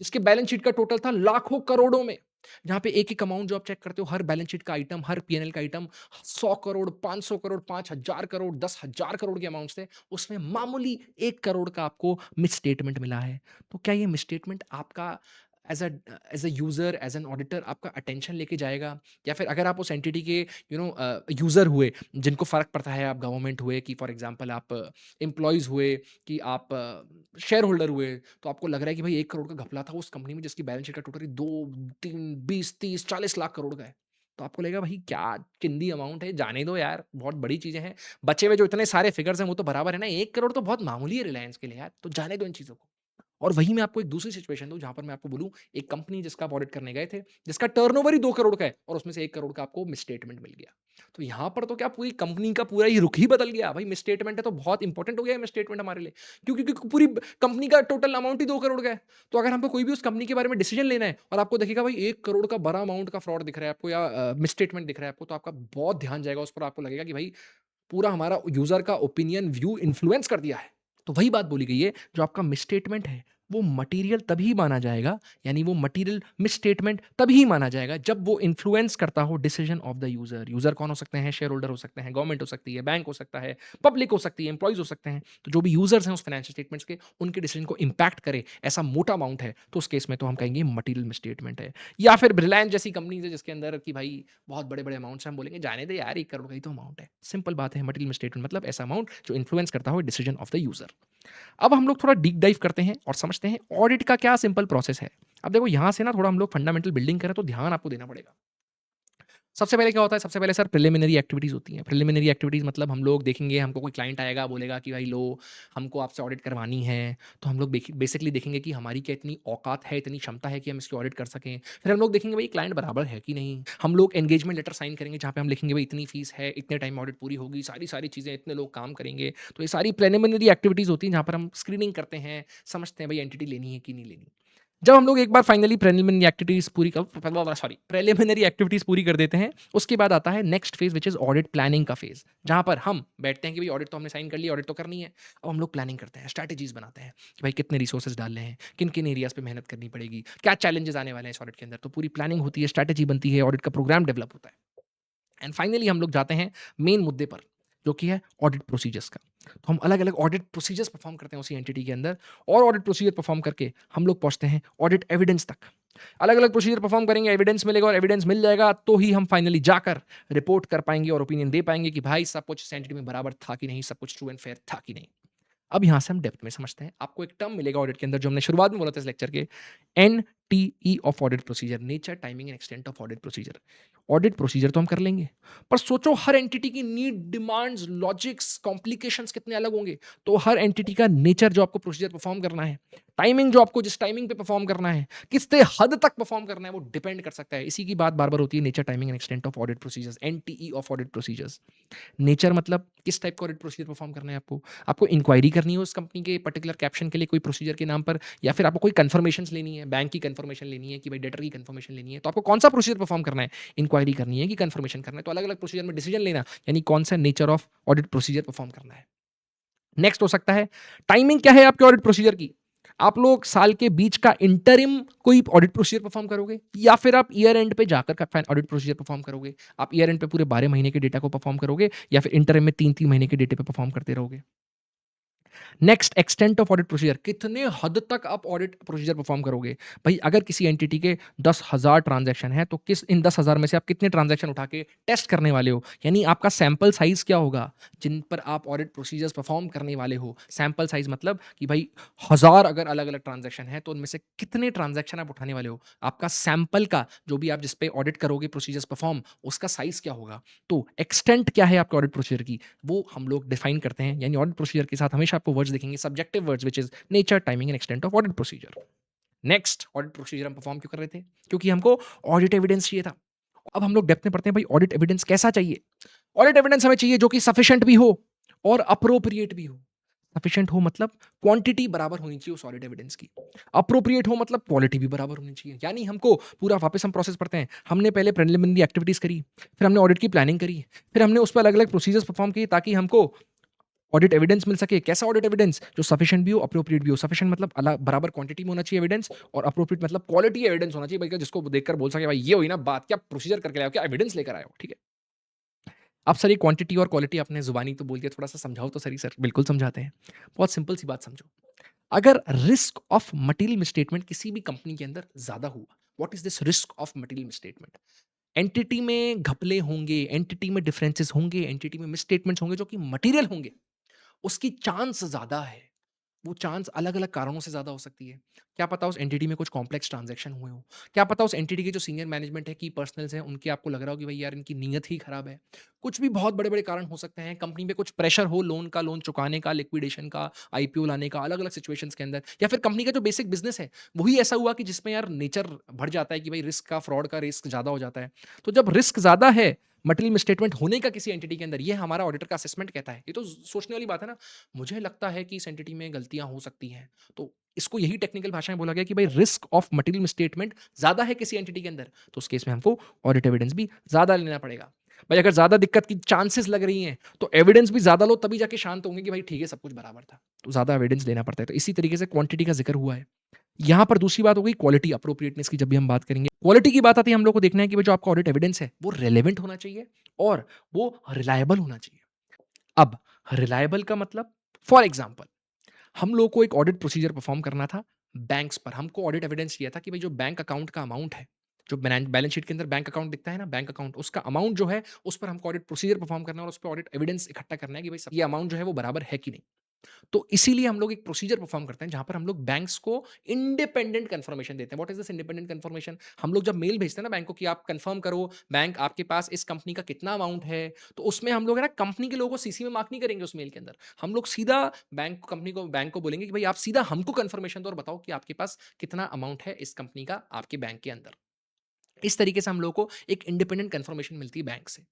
जिसके बैलेंस शीट का टोटल था लाखों करोड़ों में। जहाँ पे एक-एक अमाउंट जो आप चेक करते हो, हर बैलेंस शीट का आइटम, हर पीएनएल का आइटम 100 करोड़, 500 करोड़, 5000 करोड़, 10,000 करोड़ के अमाउंट्स थे। उसमें मामूली 1 करोड़ का आपको मिसस्टेटमेंट मिला है। तो क्या ये मिसस्टेटमेंट आपका as a user, as an auditor आपका अटेंशन लेके जाएगा? या फिर अगर आप उस एंटिटी के यूज़र हुए, जिनको फ़र्क पड़ता है, आप गवर्नमेंट हुए कि फॉर एग्ज़ाम्पल आप एम्प्लॉइज़ हुए कि आप शेयर होल्डर हुए, तो आपको लग रहा है कि भाई 1 करोड़ का घपला था उस कंपनी में जिसकी बैलेंस शीट का टोटल ही 2, 3, 20, 30, 40 लाख करोड़ का है। तो आपको लगेगा भाई क्या चिंदी अमाउंट है, जाने दो यार, बहुत बड़ी चीज़ें हैं। बचे हुए जो इतने सारे फिगर्स हैं वो तो बराबर है ना, 1 करोड़ तो बहुत मामूली है रिलायंस के लिए यार, तो जाने दो इन चीज़ों को। और वहीं मैं आपको एक दूसरी सिचुएशन दूँ जहाँ पर मैं आपको बोलूँ, एक कंपनी जिसका आप ऑडिट करने गए थे, जिसका टर्नओवर ही 2 करोड़ का है और उसमें से 1 करोड़ का आपको मिसस्टेटमेंट मिल गया। तो यहाँ पर तो क्या पूरी कंपनी का पूरा ही रुख ही बदल गया। भाई मिसस्टेटमेंट है तो बहुत इंपॉर्टेंट हो गया है मिसस्टेटमेंट हमारे लिए। क्यों? क्योंकि पूरी कंपनी का टोटल अमाउंट ही 2 करोड़ का है। तो अगर हमको कोई भी उस कंपनी के बारे में डिसीजन लेना है और आपको दिखेगा भाई 1 करोड़ का बड़ा अमाउंट का फ्रॉड दिख रहा है आपको या मिसस्टेटमेंट दिख रहा है आपको, तो आपका बहुत ध्यान जाएगा उस पर। आपको लगेगा कि भाई पूरा हमारा यूज़र का ओपिनियन, व्यू इन्फ्लुएंस कर दिया है। तो वही बात बोली गई है, जो आपका मिसस्टेटमेंट है, वो मटीरियल तभी माना जाएगा, यानी वो मटीरियल मिसस्टेटमेंट तभी माना जाएगा जब वो इन्फ्लुएंस करता हो decision of the user. User कौन हो सकते हैं? शेयर होल्डर हो सकते हैं, गवर्नमेंट हो सकती है, बैंक हो सकता है, पब्लिक हो सकती है, एम्प्लॉइज़ हो सकते हैं। तो जो भी यूज़र्स हैं उस फाइनेंशियल स्टेटमेंट्स के, उनके डिसीजन को इम्पैक्ट करे, ऐसा मोटा अमाउंट है, तो उस केस में तो हम कहेंगे मटीरियल मिसस्टेटमेंट है। या फिर रिलायंस जैसी कंपनीज़ है जिसके अंदर कि भाई बहुत बड़े-बड़े अमाउंट्स हैं, हम बोलेंगे जाने दे यार 1 करोड़ का ही तो अमाउंट है। सिंपल बात है, मटीरियल मिसस्टेटमेंट मतलब ऐसा अमाउंट जो इन्फ्लुएंस करता हो डिसीजन ऑफ द यूज़र। अब हम लोग थोड़ा डीप डाइव करते हैं और समझते हैं ऑडिट का क्या सिंपल प्रोसेस है। अब देखो यहाँ से ना थोड़ा हम लोग फंडामेंटल बिल्डिंग करें तो ध्यान आपको देना पड़ेगा। सबसे पहले क्या होता है? सबसे पहले सर प्रिलिमिनरी एक्टिविटीज़ होती हैं। प्रिलिमिनरी एक्टिविटीज़ मतलब हम लोग देखेंगे, हमको कोई क्लाइंट आएगा, बोलेगा कि भाई लो हमको आपसे ऑडिट करवानी है। तो हम लोग बेसिकली देखेंगे कि हमारी क्या इतनी औकात है, इतनी क्षमता है कि हम इसकी ऑडिट कर सकें। फिर हम लोग देखेंगे भाई क्लाइंट बराबर है कि नहीं। हम लोग एंगेजमेंट लेटर साइन करेंगे जहाँ पे हम लिखेंगे भाई इतनी फीस है, इतने टाइम में ऑडिट पूरी होगी, सारी चीज़ें, इतने लोग काम करेंगे। तो ये सारी प्रिलिमिनरी एक्टिविटीज़ होती हैं जहाँ पर हम स्क्रीनिंग करते हैं, समझते हैं भाई एंटिटी लेनी है कि नहीं लेनी। जब हम लोग एक बार फाइनली प्रिलिमिनरी एक्टिविटीज़ पूरी कर देते हैं, उसके बाद आता है next phase which is audit planning का फेज़, जहाँ पर हम बैठते हैं कि भाई ऑडिट तो हमने साइन कर लिया, ऑडिट तो करनी है। अब हम लोग प्लानिंग करते हैं, स्ट्रैटेजीज़ बनाते हैं कि भाई कितने रिसोर्सेज़ डालने हैं, किन-किन एरियाज़ पे मेहनत करनी पड़ेगी, क्या चैलेंजेज़ आने वाले हैं इस ऑडिट के अंदर। तो पूरी प्लानिंग होती है, स्ट्रैटेजी बनती है, ऑडिट का प्रोग्राम डेवलप होता है। एंड फाइनली हम लोग जाते हैं मेन मुद्दे पर, जो कि है ऑडिट प्रोसीजर्स का। तो हम अलग-अलग ऑडिट प्रोसीजर्स परफॉर्म करते हैं उसी एंटिटी के अंदर और ऑडिट प्रोसीजर परफॉर्म करके हम लोग पहुँचते हैं ऑडिट एविडेंस तक। अलग-अलग प्रोसीजर परफॉर्म करेंगे, एविडेंस मिलेगा और एविडेंस मिल जाएगा तो ही हम फाइनली जाकर रिपोर्ट कर पाएँगे और ओपिनियन दे पाएँगे कि भाई सब कुछ इस एंटिटी में बराबर था कि नहीं, सब कुछ ट्रू एंड फेयर था कि नहीं। अब यहाँ से हम डेप्थ में समझते हैं। आपको एक टर्म मिलेगा ऑडिट के अंदर जो हमने शुरुआत में बोला था इस लेक्चर के, NTE of audit procedure, nature, timing and extent of audit procedure. Audit procedure तो हम कर लेंगे, पर सोचो हर एंटिटी की नीड, डिमांड्स, लॉजिक्स, कॉम्प्लिकेशंस कितने अलग होंगे। तो हर एंटिटी का नेचर जो आपको प्रोसीजर परफॉर्म करना है, टाइमिंग जो आपको जिस टाइमिंग पे परफॉर्म करना है, कितने हद तक परफॉर्म करना है, वो डिपेंड कर सकता है। इसी की बात बार-बार होती है nature, timing and extent of audit procedures, NTE of audit procedures. Nature मतलब किस टाइप का ऑडिट प्रोसीजर परफॉर्म करना है आपको। आपको इंक्वायरी करनी है उस कंपनी के पर्टिकुलर कैप्शन के लिए कोई प्रोसीजर के नाम पर, या फिर आपको कोई कन्फर्मेशंस लेनी है, बैंक की कन्फर्मेशन लेनी है कि भाई डेटर की कन्फर्मेशन लेनी है। तो आपको कौन सा प्रोसीजर परफॉर्म करना है, इंक्वायरी करनी है कि कन्फर्मेशन करना है। तो अलग-अलग प्रोसीजर में डिसीजन लेना, यानी कौन सा nature of audit procedure perform करना है। नेक्स्ट हो सकता है टाइमिंग क्या है आपके ऑडिट प्रोसीजर की। आप लोग साल के बीच का इंटरिम कोई ऑडिट प्रोसीजर परफॉर्म करोगे या फिर आप ईयर एंड पे जाकर का ऑडिट प्रोसीजर परफॉर्म करोगे। आप ईयर एंड पे पूरे 12 महीने के डेटा को परफॉर्म करोगे या फिर इंटरिम में 3-3 महीने के डेटे पे परफॉर्म करते रहोगे। Next extent of audit procedure, कितने हद तक आप ऑडिट प्रोसीजर परफॉर्म करोगे। भाई अगर किसी एंटिटी के 10,000 ट्रांजैक्शन है तो किस इन 10,000 में से आप कितने ट्रांजैक्शन उठा के टेस्ट करने वाले हो, यानी आपका सैंपल साइज क्या होगा जिन पर आप ऑडिट प्रोसीजर्स परफॉर्म करने वाले हो। सैंपल साइज मतलब कि भाई 1000 अगर अलग अलग ट्रांजैक्शन है तो उनमें से कितने ट्रांजैक्शन आप उठाने वाले हो। आपका सैंपल का जो भी आप जिस पे ऑडिट करोगे प्रोसीजर्स परफॉर्म, उसका साइज क्या होगा। तो एक्सटेंट क्या है आपके ऑडिट प्रोसीजर की, वो हम लोग डिफाइन करते हैं। यानी ऑडिट प्रोसीजर के साथ हमेशा आपको वर्ड्स दिखेंगे, subjective words which is nature, timing and extent of audit procedure. Next, audit procedure हम परफॉर्म क्यों कर रहे थे, क्योंकि हमको ऑडिट एविडेंस चाहिए था। अब हम लोग डेप्थ में पढ़ते हैं भाई ऑडिट एविडेंस कैसा चाहिए। ऑडिट एविडेंस हमें चाहिए जो कि सफिशिएंट भी हो और अप्रोप्रिएट भी हो। सफिशिएंट हो मतलब क्वांटिटी बराबर होनी चाहिए उस ऑडिट एविडेंस की। अप्रोप्रिएट हो मतलब क्वालिटी भी बराबर होनी चाहिए। यानी हमको पूरा वापस हम प्रोसेस पढ़ते हैं, हमने पहले प्रिलिमिनरी एक्टिविटीज करी, फिर हमने ऑडिट की प्लानिंग करी, फिर हमने उस पर अलग अलग प्रोसीजर्स परफॉर्म किए ताकि हमको ऑडिट एविडेंस मिल सके। कैसा ऑडिट एविडेंस, जो सफिशिएंट भी हो अप्रोप्रिएट भी हो। सफिशिएंट मतलब बराबर क्वांटिटी में होना चाहिए एविडेंस, और अप्रोप्रिएट मतलब क्वालिटी एविडेंस होना चाहिए भाई, जिसको देखकर बोल सके भाई ये हुई ना बात, क्या प्रोसीजर करके लाए हो, क्या एविडेंस लेकर आए हो। ठीक है। अब सर ये क्वांटिटी और क्वालिटी आपने जुबानी तो बोल दिया, थोड़ा सा समझाओ तो सही। सर बिल्कुल समझाते हैं। बहुत सिंपल सी बात समझो। अगर रिस्क ऑफ मटेरियल मिसस्टेटमेंट किसी भी कंपनी के अंदर ज्यादा हुआ, what is this risk of material misstatement. Entity में घपले होंगे, एंटिटी में डिफरेंसेस होंगे, एंटिटी में मिसस्टेटमेंट्स होंगे जो कि मटेरियल होंगे, उसकी चांस ज्यादा है। वो चांस अलग-अलग कारणों से ज़्यादा हो सकती है। क्या पता उस एंटिटी में कुछ कॉम्प्लेक्स ट्रांज़ैक्शन हुए हों। क्या पता उस एंटिटी के जो सीनियर मैनेजमेंट है, की पर्सनल्स हैं, उनके आपको लग रहा हो कि भई यार इनकी नीयत ही खराब है। कुछ भी बहुत बड़े-बड़े कारण हो सकते हैं। कंपनी पे कुछ प्रेशर हो लोन का, लोन चुकाने का, लिक्विडेशन का, आईपीओ लाने का, अलग-अलग सिचुएशंस के अंदर, या फिर कंपनी का जो बेसिक बिज़नेस है, वही ऐसा हुआ कि जिसमें यार नेचर बढ़ जाता है कि भई रिस्क का, फ्रॉड का रिस्क ज़्यादा हो जाता है। तो जब रिस्क ज़्यादा है, मटेरियल मिसस्टेटमेंट होने का किसी एंटिटी के अंदर, ये हमारा ऑडिटर का असेसमेंट कहता है। ये तो सोचने वाली बात है ना। मुझे लगता है कि इस एंटिटी में गलतियाँ हो सकती हैं। तो इसको यही टेक्निकल भाषा में बोला गया कि भाई रिस्क ऑफ मटेरियल मिसस्टेटमेंट ज्यादा है किसी एंटिटी के अंदर, तो उस केस में हमको ऑडिट एविडेंस भी ज्यादा लेना पड़ेगा। भाई अगर ज्यादा दिक्कत की चांसेस लग रही हैं तो एविडेंस भी ज्यादा लो, तभी जाके शांत होंगे कि भाई ठीक है सब कुछ बराबर था। तो ज्यादा एविडेंस लेना पड़ता है। तो इसी तरीके से क्वांटिटी का जिक्र हुआ है। यहां पर दूसरी बात हो गई क्वालिटी अप्रोप्रिएटनेस की। जब भी हम बात करेंगे क्वालिटी की बात आती है, हम लोग को देखना है कि भाई जो आपका ऑडिट एविडेंस है वो रेलेवेंट होना चाहिए और वो रिलायबल होना चाहिए। अब रिलायबल का मतलब, फॉर एग्जाम्पल हम लोग को एक ऑडिट प्रोसीजर परफॉर्म करना था बैंक्स पर। हमको ऑडिट एविडेंस चाहिए था कि भाई जो बैंक अकाउंट का अमाउंट है, जो बैलेंस शीट के अंदर बैंक अकाउंट दिखता है ना, बैंक अकाउंट, उसका अमाउंट जो है उस पर हमको ऑडिट प्रोसीजर परफॉर्म करना है और उस पर ऑडिट एविडेंस इकट्ठा करना है कि भाई ये अमाउंट जो है वो बराबर है कि नहीं। तो इसीलिए हम लोग एक प्रोसीजर परफॉर्म करते हैं जहां पर हम लोग बैंक्स को इंडिपेंडेंट कंफर्मेशन देते हैं। What is this independent confirmation, हम लोग जब मेल भेजते हैं ना बैंक को कि आप कंफर्म करो बैंक आपके पास इस कंपनी का कितना अमाउंट है, तो उसमें हम लोग है ना कंपनी के लोगों को सीसी में मार्क नहीं करेंगे उस मेल के अंदर। हम लोग सीधा बैंक को बोलेंगे कि भाई आप सीधा हमको कंफर्मेशन दो और बताओ कि आपके पास कितना अमाउंट है इस कंपनी का आपके बैंक के अंदर। इस तरीके से हम लोग को एक इंडिपेंडेंट कंफर्मेशन मिलती है बैंक से।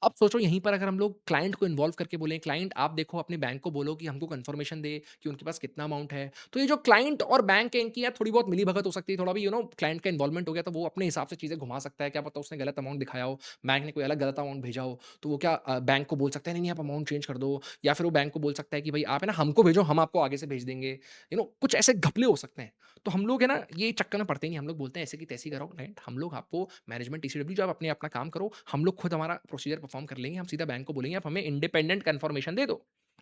अब सोचो यहीं पर अगर हम लोग क्लाइंट को इन्वॉल्व करके बोलें, क्लाइंट आप देखो अपने बैंक को बोलो कि हमको कंफर्मेशन दे कि उनके पास कितना अमाउंट है। तो ये जो क्लाइंट और बैंक है इनकी यार थोड़ी बहुत मिली-भगत हो सकती है, थोड़ा भी क्लाइंट का इन्वॉल्वमेंट हो गया तो वो अपने हिसाब से चीज़ें घुमा सकता है। क्या पता उसने गलत अमाउंट दिखाया हो, बैंक ने कोई अलग गलत अमाउंट भेजा हो, तो वो क्या बैंक को बोल सकता है नहीं-नहीं आप अमाउंट चेंज कर दो, या फिर वो बैंक को बोल सकता है कि भाई आप है ना हमको भेजो, हम आपको आगे से भेज देंगे। कुछ ऐसे घपले हो सकते हैं। तो हम लोग है ना ये चक्कर में पड़ते ही नहीं, हम लोग बोलते हैं ऐसे की तैसी करो क्लाइंट, हम लोग आपको मैनेजमेंट टीसीडब्ल्यू जो आप अपने अपना काम करो, हम लोग खुद हमारा प्रोसीजर परफॉर्म कर लेंगे। हम सीधा बैंक को बोलेंगे आप हमें इंडिपेंडेंट कंफर्मेशन दे दो।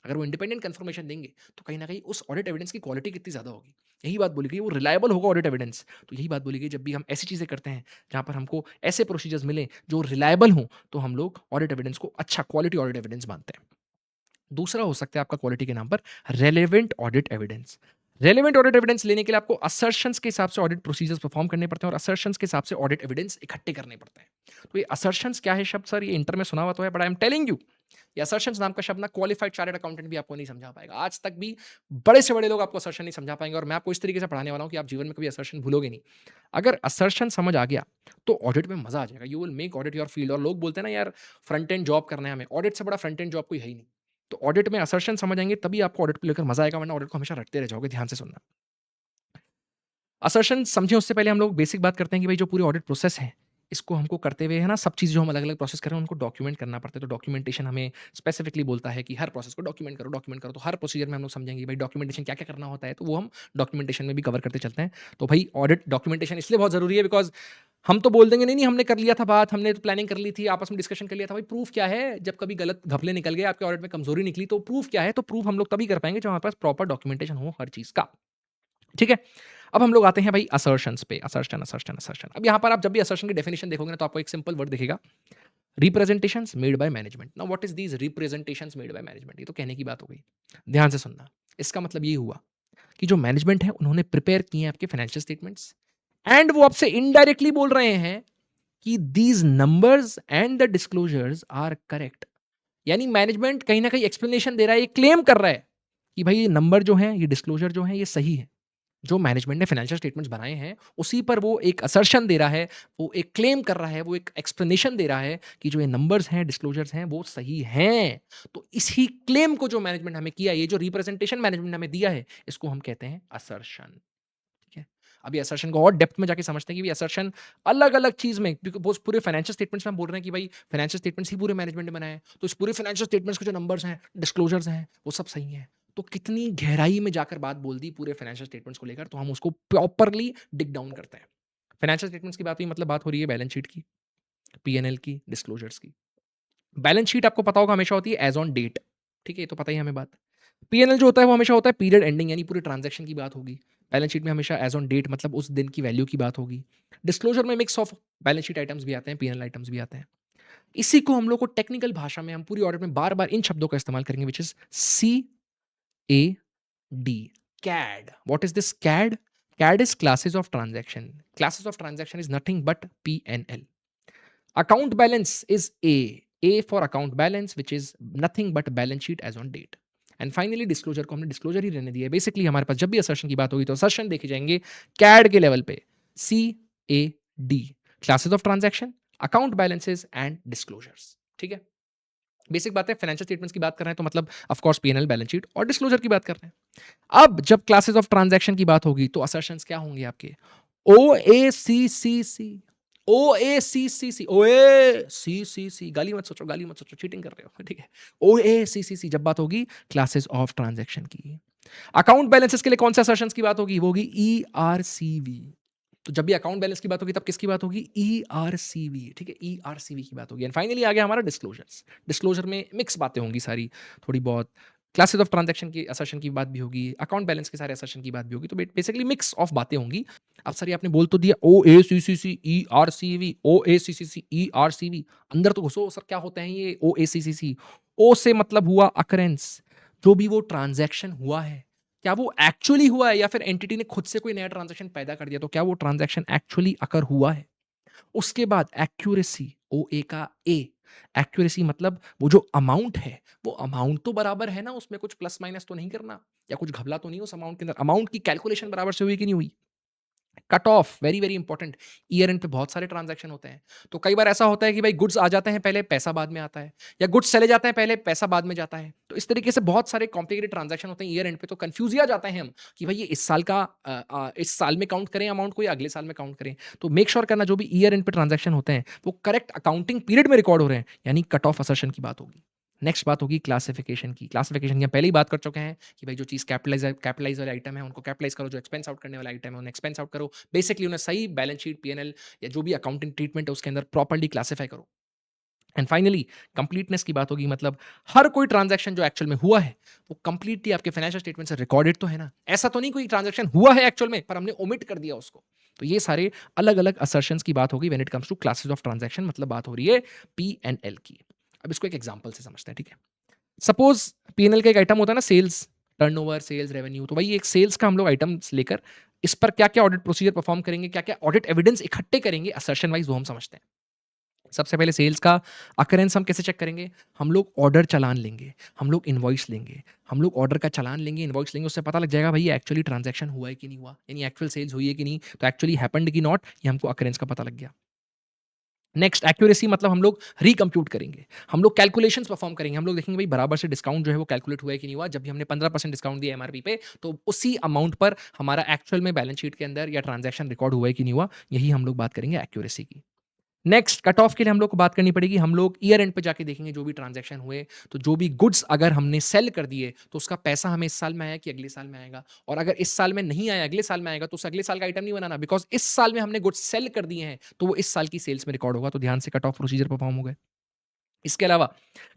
अगर वो इंडिपेंडेंट कंफर्मेशन देंगे तो कहीं ना कहीं उस ऑडिट एविडेंस की क्वालिटी कितनी ज्यादा होगी। यही बात बोली गई, वो रिलायबल होगा ऑडिट एविडेंस। तो यही बात बोली गई, जब भी हम ऐसी चीजें करते हैं जहां पर हमको ऐसे प्रोसीजर्स मिले जो रिलायबल हो, तो हम लोग ऑडिट एविडेंस को अच्छा क्वालिटी ऑडिट एविडेंस मानते हैं। दूसरा हो सकता है आपका क्वालिटी के नाम पर relevant audit evidence. Relevant audit evidence लेने के लिए आपको असर्शंस के हिसाब से ऑडिट प्रोसीजर्स परफॉर्म करने पड़ते हैं और असर्शंस के हिसाब से ऑडिट एविडेंस इकट्ठे करने पड़ते हैं। तो ये असर्शंस क्या है शब्द, सर ये इंटर में सुना हुआ तो है, but I am telling you, ये असर्शंस नाम का शब्द ना क्वालिफाइड चार्टर्ड अकाउंटेंट भी आपको नहीं समझा पाएगा। आज तक भी बड़े से बड़े लोग आपको असर्शन नहीं समझा पाएंगे, और मैं आपको इस तरीके से पढ़ाने वाला हूं कि आप जीवन में कभी असर्शन भूलोगे नहीं। अगर असर्शन समझ आ गया तो ऑडिट में मजा आ जाएगा। You will make audit your field. और लोग बोलते हैं ना यार फ्रंट एंड जॉब करना है हमें, ऑडिट से बड़ा फ्रंट एंड जॉब कोई है ही नहीं। तो ऑडिट में असर्शन समझ आएंगे तभी आपको ऑडिट को लेकर मजा आएगा, वरना ऑडिट को हमेशा रटते रह जाओगे। ध्यान से सुनना। असर्शन समझें उससे पहले हम लोग बेसिक बात करते हैं कि भाई जो पूरे ऑडिट प्रोसेस है इसको हमको करते हुए है ना, सब चीज़ जो हम अलग-अलग प्रोसेस कर रहे हैं उनको डॉक्यूमेंट करना पड़ता है। तो डॉक्यूमेंटेशन हमें स्पेसिफिकली बोलता है कि हर प्रोसेस को डॉक्यूमेंट करो। तो हर प्रोसीजर में हम लोग समझेंगे भाई डॉक्यूमेंटेशन क्या-क्या करना होता है, तो वो हम डॉक्यूमेंटेशन में भी कवर करते चलते हैं। तो भाई ऑडिट डॉक्यूमेंटेशन इसलिए बहुत ज़रूरी है बिकॉज़ हम तो बोल देंगे नहीं, नहीं हमने कर लिया था बात, हमने तो प्लानिंग कर ली थी, आपस में डिस्कशन कर लिया था। भाई प्रूफ क्या है? जब कभी गलत घपले निकल गए, आपके ऑडिट में कमज़ोरी निकली तो प्रूफ क्या है? तो प्रूफ हम लोग तभी कर पाएँगे जब हमारे पास प्रॉपर डॉक्यूमेंटेशन हो हर चीज़ का। ठीक है? अब हम लोग आते हैं भाई असर्शंस पे। असर्शन। अब यहाँ पर आप जब भी असर्शन की डेफिनिशन देखोगे ना तो आपको एक सिंपल वर्ड दिखेगा, representations made by management. Now what is these representations made by management? ये तो कहने की बात हो गई। ध्यान से सुनना। इसका मतलब ये हुआ कि जो मैनेजमेंट है उन्होंने प्रिपेयर किए हैं आपके फाइनेंशियल स्टेटमेंट्स एंड वो आपसे इनडायरेक्टली बोल रहे हैं कि these numbers and the disclosures are correct. यानी मैनेजमेंट कहीं ना कहीं एक्सप्लेनेशन दे रहा है, ये क्लेम कर रहा है कि भाई ये नंबर जो है, ये डिस्क्लोजर जो है, ये सही है। जो मैनेजमेंट ने फाइनेंशियल स्टेटमेंट्स बनाए हैं, उसी पर वो एक असर्शन दे रहा है, वो एक क्लेम कर रहा है, वो एक एक्सप्लेनेशन दे रहा है कि जो ये नंबर्स हैं, डिस्क्लोजर्स हैं, वो सही हैं। तो इसी क्लेम को जो मैनेजमेंट हमें किया, ये जो रिप्रेजेंटेशन मैनेजमेंट ने हमें दिया है, इसको हम कहते हैं असर्शन। ठीक है? अब ये असर्शन को और डेप्थ में जाके समझते हैं कि ये असर्शन अलग-अलग चीज़ में, क्योंकि वो पूरे फाइनेंशियल स्टेटमेंट्स में हम बोल रहे हैं कि भाई फाइनेंशियल स्टेटमेंट्स ही पूरे मैनेजमेंट ने बनाए हैं। तो इस पूरे फाइनेंशियल स्टेटमेंट्स के जो नंबर्स हैं, डिस्क्लोजर्स हैं, वो सब सही हैं। तो कितनी गहराई में जाकर बात बोल दी पूरे फाइनेंशियल स्टेटमेंट्स को लेकर, तो हम उसको प्रॉपरली डिग डाउन करते हैं। फाइनेंशियल स्टेटमेंट्स की बात हुई मतलब बात हो रही है बैलेंस शीट की, पी-एन-एल की, डिस्क्लोजर्स की। बैलेंस शीट आपको पता होगा हमेशा होती है एज़ ऑन डेट। ठीक है? ये तो पता ही है हमें बात। पी-एन-एल जो होता है वो हमेशा होता है पीरियड एंडिंग, यानी पूरे ट्रांज़ैक्शन की बात होगी। बैलेंस शीट में हमेशा एज़ ऑन डेट मतलब उस दिन की वैल्यू की बात होगी। डिस्क्लोज़र में mix of balance sheet items भी आते हैं, पी-एन-एल आइटम्स भी आते हैं। इसी को हम लोग को टेक्निकल भाषा में हम पूरी ऑडिट में बार-बार इन शब्दों का इस्तेमाल करेंगे which is CAD। CAD। What is this CAD? CAD is classes of transaction. Classes of transaction is nothing but P&L. Account balance is A. A for account balance which is nothing but balance sheet as on date. And finally disclosure को हमने डिस्क्लोजर ही रहने दिया। बेसिकली हमारे पास जब भी असर्शन की बात होगी तो असर्शन देखे जाएंगे कैड के लेवल पे, CAD, classes of transaction, account balances and disclosures. ठीक है? बेसिक बात है, फाइनेंशियल स्टेटमेंट्स की बात कर रहे हैं तो मतलब of course P-N-L, balance sheet और डिस्क्लोजर की बात कर रहे हैं। अब जब क्लासेस ऑफ ट्रांजैक्शन की बात होगी तो असर्शंस क्या होंगे आपके? OACCC, OACCC, OACCC, गाली मत सोचो, चीटिंग कर रहे हो, ठीक है? OACCC जब बात होगी क्लासेस ऑफ ट्रांजैक्शन की। अकाउंट बैलेंसेस के लिए कौन से असर्शंस की बात होगी? वो होगी ERCV। तो जब भी अकाउंट बैलेंस की बात होगी तब किसकी बात होगी? ERCV। ठीक है? ERCV की बात होगी। एंड फाइनली आ गया हमारा डिस्क्लोजर्स। डिस्क्लोजर में मिक्स बातें होंगी सारी, थोड़ी बहुत क्लासेस ऑफ ट्रांजैक्शन की असर्शन की बात भी होगी, अकाउंट बैलेंस के सारे असर्शन की बात भी होगी। तो बेसिकली मिक्स ऑफ बातें होंगी। अब सर ये आपने बोल तो दिया OACCC ERCV, OACCC ERCV, अंदर तो घुसो सर, क्या होते हैं ये OACCC? ओ से मतलब हुआ अकरेंस, जो भी वो ट्रांजैक्शन हुआ है, क्या वो एक्चुअली हुआ है या फिर एंटिटी ने खुद से कोई नया ट्रांजैक्शन पैदा कर दिया? तो क्या वो ट्रांजैक्शन एक्चुअली अकर हुआ है? उसके बाद एक्यूरेसी, OA का A, एक्यूरेसी मतलब वो जो अमाउंट है, वो अमाउंट तो बराबर है ना, उसमें कुछ प्लस माइनस तो नहीं करना, या कुछ घपला तो नहीं उस अमाउंट के अंदर, अमाउंट की कैलकुलेशन बराबर से हुई कि नहीं हुई? Cut off, very very important. Year and पे बहुत सारे ट्रांजैक्शन होते हैं, तो कई बार ऐसा होता है कि भाई गुड्स आ जाते हैं पहले, पैसा बाद में आता है, या गुड्स चले जाते हैं पहले, पैसा बाद में जाता है। तो इस तरीके से बहुत सारे कॉम्प्लिकेटेड ट्रांजैक्शन होते हैं ईयर एंड पे, तो कंफ्यूज ही आ जाते हैं हम कि भाई ये इस साल का इस साल में काउंट करें अमाउंट को या अगले साल में काउंट करें। तो मेक श्योर करना जो भी ईयर एंड पे ट्रांजैक्शन होते हैं वो करेक्ट अकाउंटिंग पीरियड में रिकॉर्ड हो रहे हैं, यानी कट ऑफ असर्शन की बात होगी। नेक्स्ट बात होगी क्लासिफिकेशन की। क्लासिफिकेशन की हम पहले ही बात कर चुके हैं कि भाई जो चीज़ कैपिटलाइज वाले आइटम है उनको कैपिटलाइज करो, जो एक्सपेंस आउट करने वाला आइटम है उन्हें एक्सपेंस आउट करो। बेसिकली उन्हें सही बैलेंस शीट, पी-एन-एल या जो भी अकाउंटिंग ट्रीटमेंट है उसके अंदर प्रॉपर्ली क्लासिफाई करो। एंड फाइनली कंप्लीटनेस की बात होगी, मतलब हर कोई ट्रांजैक्शन जो एक्चुअल में हुआ है वो कंप्लीटली आपके फाइनेंशियल स्टेटमेंट से रिकॉर्डेड तो है ना। ऐसा तो नहीं कोई ट्रांजैक्शन हुआ है एक्चुअल में पर हमने ओमिट कर दिया उसको। तो ये सारे अलग अलग असर्शंस की बात होगी when it comes to classes of transaction, मतलब बात हो रही है पी-एन-एल की। अब इसको एक एग्जांपल से समझते हैं, ठीक है? सपोज पी-एन-एल का एक आइटम होता है ना, सेल्स, टर्नओवर, सेल्स रेवेन्यू। तो भाई एक सेल्स का हम लोग आइटम्स लेकर इस पर क्या-क्या ऑडिट प्रोसीजर परफॉर्म करेंगे, क्या-क्या ऑडिट एविडेंस इकट्ठे करेंगे असर्शन वाइज, वो हम समझते हैं। सबसे पहले सेल्स का अकरेंस हम कैसे चेक करेंगे? हम लोग ऑर्डर चालान लेंगे, हम लोग इनवॉइस लेंगे, हम लोग ऑर्डर का चालान लेंगे, इनवॉइस लेंगे, उससे पता लग जाएगा भाई ये एक्चुअली ट्रांजैक्शन हुआ है कि नहीं हुआ, यानी एक्चुअल सेल्स हुई है कि नहीं, तो एक्चुअली हैपेंड कि नॉट, ये हमको अकरेंस का पता लग गया। नेक्स्ट एक्यूरेसी, मतलब हम लोग रिकम्प्यूट करेंगे, हम लोग कैलकुलेशंस परफॉर्म करेंगे, हम लोग देखेंगे भाई बराबर से डिस्काउंट जो है वो कैलकुलेट हुआ है कि नहीं हुआ। जब भी हमने 15% डिस्काउंट दिया एमआरपी पे, तो उसी अमाउंट पर हमारा एक्चुअल में बैलेंस शीट के अंदर या ट्रांजैक्शन रिकॉर्ड हुआ है कि नहीं हुआ, यही हम लोग बात करेंगे एक्यूरेसी की। नेक्स्ट कट ऑफ के लिए हम लोग को बात करनी पड़ेगी। हम लोग ईयर एंड पे जाके देखेंगे जो भी ट्रांजैक्शन हुए, तो जो भी गुड्स अगर हमने सेल कर दिए, तो उसका पैसा हमें इस साल में आया कि अगले साल में आएगा? और अगर इस साल में नहीं आया, अगले साल में आएगा, तो उस अगले साल का आइटम नहीं बनाना, बिकॉज़ इस साल में हमने गुड्स सेल कर दिए हैं, तो वो इस साल की सेल्स में रिकॉर्ड होगा। तो ध्यान से कट ऑफ प्रोसीजर परफॉर्म हो गए। इसके अलावा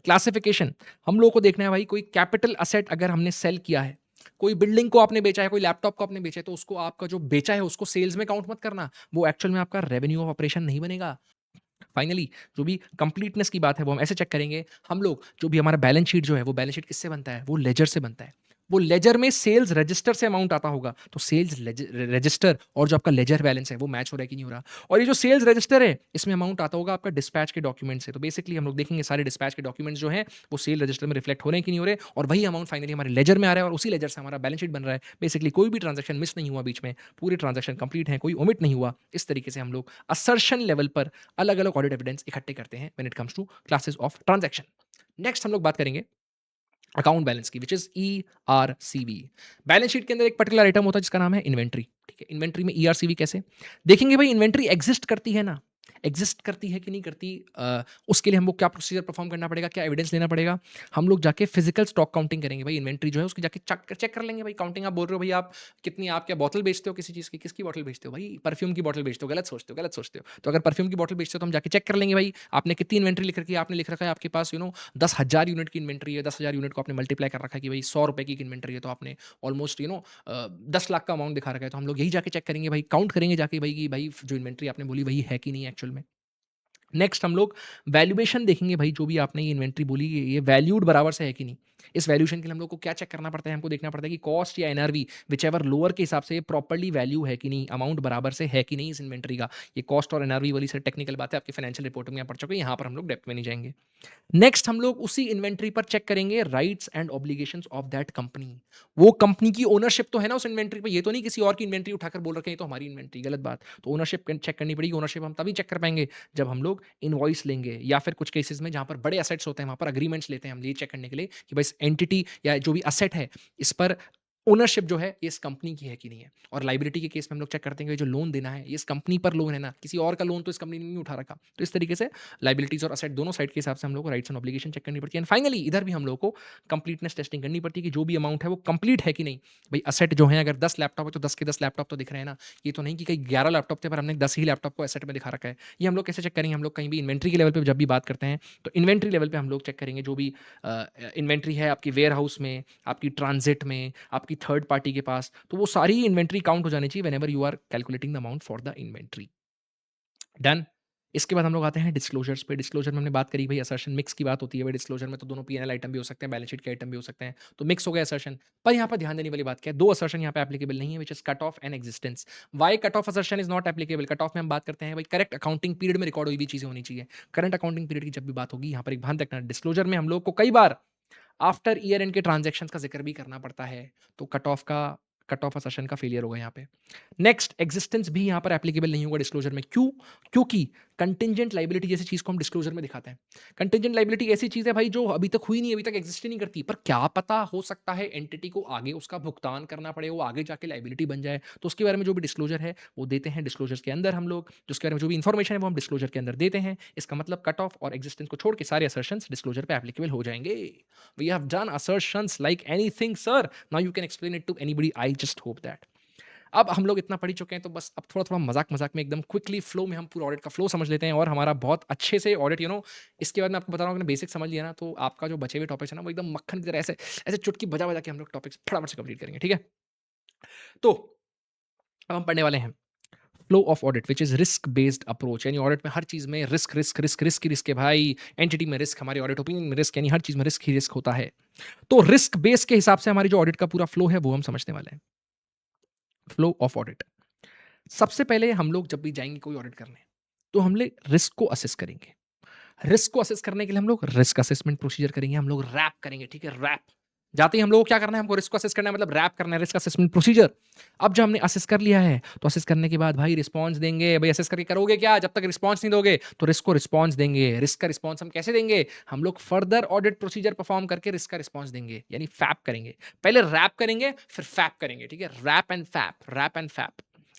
क्लासिफिकेशन, हम लोगों को देखना है भाई कोई कैपिटल असेट अगर हमने सेल किया है, कोई बिल्डिंग को आपने बेचा है, कोई लैपटॉप को आपने बेचा है, तो उसको आपका जो बेचा है उसको सेल्स में काउंट मत करना, वो एक्चुअल में आपका रेवेन्यू ऑफ ऑपरेशन नहीं बनेगा। फाइनली जो भी कंप्लीटनेस की बात है वो हम ऐसे चेक करेंगे। हम लोग जो भी हमारा बैलेंस शीट जो है वो बैलेंस शीट किससे बनता है? वो लेजर से बनता है। वो लेजर में सेल्स रजिस्टर से अमाउंट आता होगा, तो सेल्स रजिस्टर और जो आपका लेजर बैलेंस है वो मैच हो रहा है कि नहीं हो रहा। और ये जो सेल्स रजिस्टर है इसमें अमाउंट आता होगा आपका डिस्पैच के डॉक्यूमेंट से। तो बेसिकली हम लोग देखेंगे सारे डिस्पैच के डॉक्यूमेंट्स जो हैं वो सेल रजिस्टर में रिफ्लेक्ट हो रहे हैं कि नहीं हो रहे, और वही अमाउंट फाइनली हमारे लेजर में आ रहा है और उसी लेजर से हमारा बैलेंस शीट बन रहा है। बेसिकली कोई भी ट्रांजेक्शन मिस नहीं हुआ बीच में, पूरे ट्रांजेक्शन कंप्लीट है, कोई ओमिट नहीं हुआ। इस तरीके से हम लोग असर्शन लेवल पर अलग अलग ऑडिट एविडेंस इकट्ठे करते हैं when it comes to classes of transaction. Next हम लोग बात करेंगे अकाउंट बैलेंस की, which is ERCV। Balance sheet के अंदर एक पर्टिकुलर आइटम होता है जिसका नाम है इन्वेंट्री। ठीक है, इन्वेंट्री में ERCV कैसे देखेंगे भाई? इन्वेंट्री एग्जिस्ट करती है ना, एग्जिस्ट करती है कि नहीं करती, उसके लिए हमको क्या प्रोसीजर परफॉर्म करना पड़ेगा, क्या एविडेंस लेना पड़ेगा? हम लोग जाके फिजिकल स्टॉक काउंटिंग करेंगे भाई। इन्वेंट्री जो है उसकी जाके चेक कर लेंगे भाई। काउंटिंग आप बोल रहे हो भाई, आप कितनी, आप क्या बॉटल बेचते हो किसी चीज़ की? किसकी बॉटल बेचते हो भाई? परफ्यूम की बॉटल बेचते हो? गलत सोचते हो, गलत सोचते हो। तो अगर परफ्यूम की बॉटल बेचते हो तो हम जाके चेक कर लेंगे भाई, आपने कितनी इन्वेंट्री लिख रखी है? आपने लिख रखा है आपके पास 10,000 यूनिट की इन्वेंट्री है। 10,000 यूनिट को आपने मल्टीप्लाई कर रखा है कि भाई 100 रुपए की इन्वेंट्री है, तो आपने ऑलमोस्ट 10 लाख का अमाउंट दिखा रखा है। तो हम लोग यही जाके चेक करेंगे भाई, काउंट करेंगे जाके भाई कि भाई जो इन्वेंट्री आपने बोली वही है कि नहीं एक्चुअल में। नेक्स्ट हम लोग वैल्यूएशन देखेंगे भाई, जो भी आपने ये इन्वेंट्री बोली ये वैल्यूड बराबर से है कि नहीं। इस वैल्यूएशन के लिए हम लोग को क्या चेक करना पड़ता है? हमको देखना पड़ता है कि कॉस्ट या एनआरवी विच एवर लोअर के हिसाब से ये प्रॉपर्ली वैल्यू है कि नहीं, अमाउंट बराबर से है कि नहीं इस इन्वेंट्री का। ये कॉस्ट और एनआरवी वाली सारी टेक्निकल बात है, आपकी फाइनेंशियल रिपोर्टिंग में आप पढ़ चुके हैं, यहाँ पर हम लोग डेप्थ में नहीं जाएंगे। नेक्स्ट हम लोग उसी इन्वेंट्री पर चेक करेंगे rights and obligations of that company. वो कंपनी की ओनरशिप तो है ना उस इन्वेंट्री पे, ये तो नहीं किसी और की इन्वेंट्री उठाकर बोल रखे हैं तो हमारी इन्वेंट्री, गलत बात। तो ओनरशिप चेक करनी पड़ेगी। ओनरशिप हम तभी चेक कर पाएंगे जब हम लोग इनवॉइस लेंगे, या फिर कुछ केसेस में जहां पर बड़े असेट्स होते हैं वहां पर अग्रीमेंट्स लेते हैं हम ये चेक करने के लिए कि भाई एंटिटी या जो भी असेट है इस पर ओनरशिप जो है ये इस कंपनी की है कि नहीं है। और लाइबिलिटी के केस में हम लोग चेक करते हैं कि जो लोन देना है ये इस कंपनी पर लोन है ना, किसी और का लोन तो इस कंपनी ने नहीं उठा रखा। तो इस तरीके से लाइबिलिटीज और असेट दोनों साइड के हिसाब से हम लोग को राइट्स एंड ऑब्लिगेशन चेक करनी पड़ती है। एंड फाइनली इधर भी हम लोग को कंप्लीटनेस टेस्टिंग करनी पड़ती है कि जो भी अमाउंट है वो कंप्लीट है कि नहीं। भाई असेट जो है अगर 10 लैपटॉप है तो 10 के 10 लैपटॉप तो दिख रहे हैं ना। ये तो नहीं कि कहीं 11 लैपटॉप थे पर हमने 10 ही लैपटॉप को एसेट में दिखा रखा है। ये हम लोग कैसे चेक करेंगे? हम लोग कहीं भी इन्वेंट्री के लेवल पे जब भी बात करते हैं तो इन्वेंट्री लेवल पे हम लोग चेक करेंगे जो भी इन्वेंट्री है आपकी वेयर हाउस में, आपकी ट्रांजिट में, आपकी थर्ड पार्टी के पास, तो वो सारी इन्वेंट्री काउंट हो जानी चाहिए whenever you are calculating the amount for the inventory. Done. इसके बाद हम लोग आते हैं डिस्क्लोजर्स पे। डिस्क्लोजर में हमने बात करी भाई असर्शन मिक्स की बात होती है भाई। डिस्क्लोजर में तो दोनों पीएनएल आइटम भी हो सकते हैं, बैलेंस शीट के आइटम भी हो सकते हैं, तो मिक्स हो गया असर्शन। पर यहाँ पर ध्यान देने वाली बात क्या है? दो असर्शन यहाँ पे एप्लीकेबल नहीं है, which is cut off and existence. Why cut off assertion is not applicable? Cut off में हम बात करते हैं भाई करेक्ट अकाउंटिंग पीरियड में रिकॉर्ड हुई भी चीजें होनी चाहिए। करंट अकाउंटिंग पीरियड की जब भी बात होगी यहाँ पर एक ध्यान रखना, डिस्क्लोजर में हम लोग को कई बार आफ्टर ईयर एंड के ट्रांजेक्शन का जिक्र भी करना पड़ता है, तो कट ऑफ असर्शन का फेलियर होगा यहाँ पे। नेक्स्ट एग्जिस्टेंस भी यहाँ पर एप्लीकेबल नहीं होगा डिस्क्लोजर में। क्यों? क्योंकि कंटिंजेंट लाइबिलिटी जैसी चीज को हम डिस्क्लोजर में दिखाते हैं। कंटिंजेंट लाइबिलिटी ऐसी चीज है भाई जो अभी तक हुई नहीं, अभी तक एग्जिस्ट ही नहीं करती, पर क्या पता हो सकता है एंटिटी को आगे उसका भुगतान करना पड़े, वो आगे जाके लाइबिलिटी बन जाए। तो उसके बारे में जो भी डिस्क्लोजर है वो देते हैं डिस्क्लोजर के अंदर हम लोग, जिसके बारे में जो भी इंफॉर्मेशन है वो हम डिस्क्लोजर के अंदर देते हैं। इसका मतलब कट ऑफ और एग्जिस्टेंस को छोड़ के सारे असर्शंस डिस्क्लोजर पे एप्लीकेबल हो जाएंगे। We have done assertions like anything sir, now you can explain it to anybody, I just hope that। अब हम लोग इतना पढ़ चुके हैं तो बस अब थोड़ा थोड़ा मजाक मजाक में एकदम क्विकली फ्लो में हम पूरा ऑडिट का फ्लो समझ लेते हैं और हमारा बहुत अच्छे से ऑडिट इसके बाद मैं आपको बता रहा हूँ, बेसिक समझ लिया ना तो आपका जो बचे हुए टॉपिक्स है ना वो एकदम मक्खन की तरह ऐसे ऐसे चुटकी बजा बजा के हम लोग टॉपिक्स फटाफट से कंप्लीट करेंगे। ठीक है, तो अब हम पढ़ने वाले हैं flow of audit which is risk based approach. यानी ऑडिट में हर चीज में रिस्क रिस्क रिस्क रिस्क ही रिस्क है भाई। एंटिटी में रिस्क, हमारे ऑडिट ओपिनियन में रिस्क, यानी हर चीज में रिस्क ही रिस्क होता है। तो रिस्क बेस के हिसाब से हमारी जो ऑडिट का पूरा फ्लो है वो हम समझने वाले हैं। फ्लो ऑफ ऑडिट, सबसे पहले हम लोग जब भी जाएंगे कोई ऑडिट करने तो हम लोग रिस्क को असेस करेंगे। रिस्क को असेस करने के लिए हम लोग रिस्क असेसमेंट प्रोसीजर करेंगे, हम लोग रैप करेंगे। ठीक है, रैप जाते ही हम लोग को क्या करना है? हमको रिस्क को असेस करना है, मतलब रैप करना है, रिस्क असेसमेंट प्रोसीजर। अब जब हमने असेस कर लिया है तो असेस करने के बाद भाई रिस्पॉन्स देंगे। भाई असेस करके करोगे क्या? जब तक रिस्पॉन्स नहीं दोगे तो रिस्क को रिस्पॉन्स देंगे। रिस्क का रिस्पॉन्स हम कैसे देंगे? हम लोग फर्दर ऑडिट प्रोसीजर परफॉर्म करके रिस्क का रिस्पॉन्स देंगे, यानी फैप करेंगे। पहले रैप करेंगे फिर फैप करेंगे। ठीक है, RAP and FAP, RAP and FAP.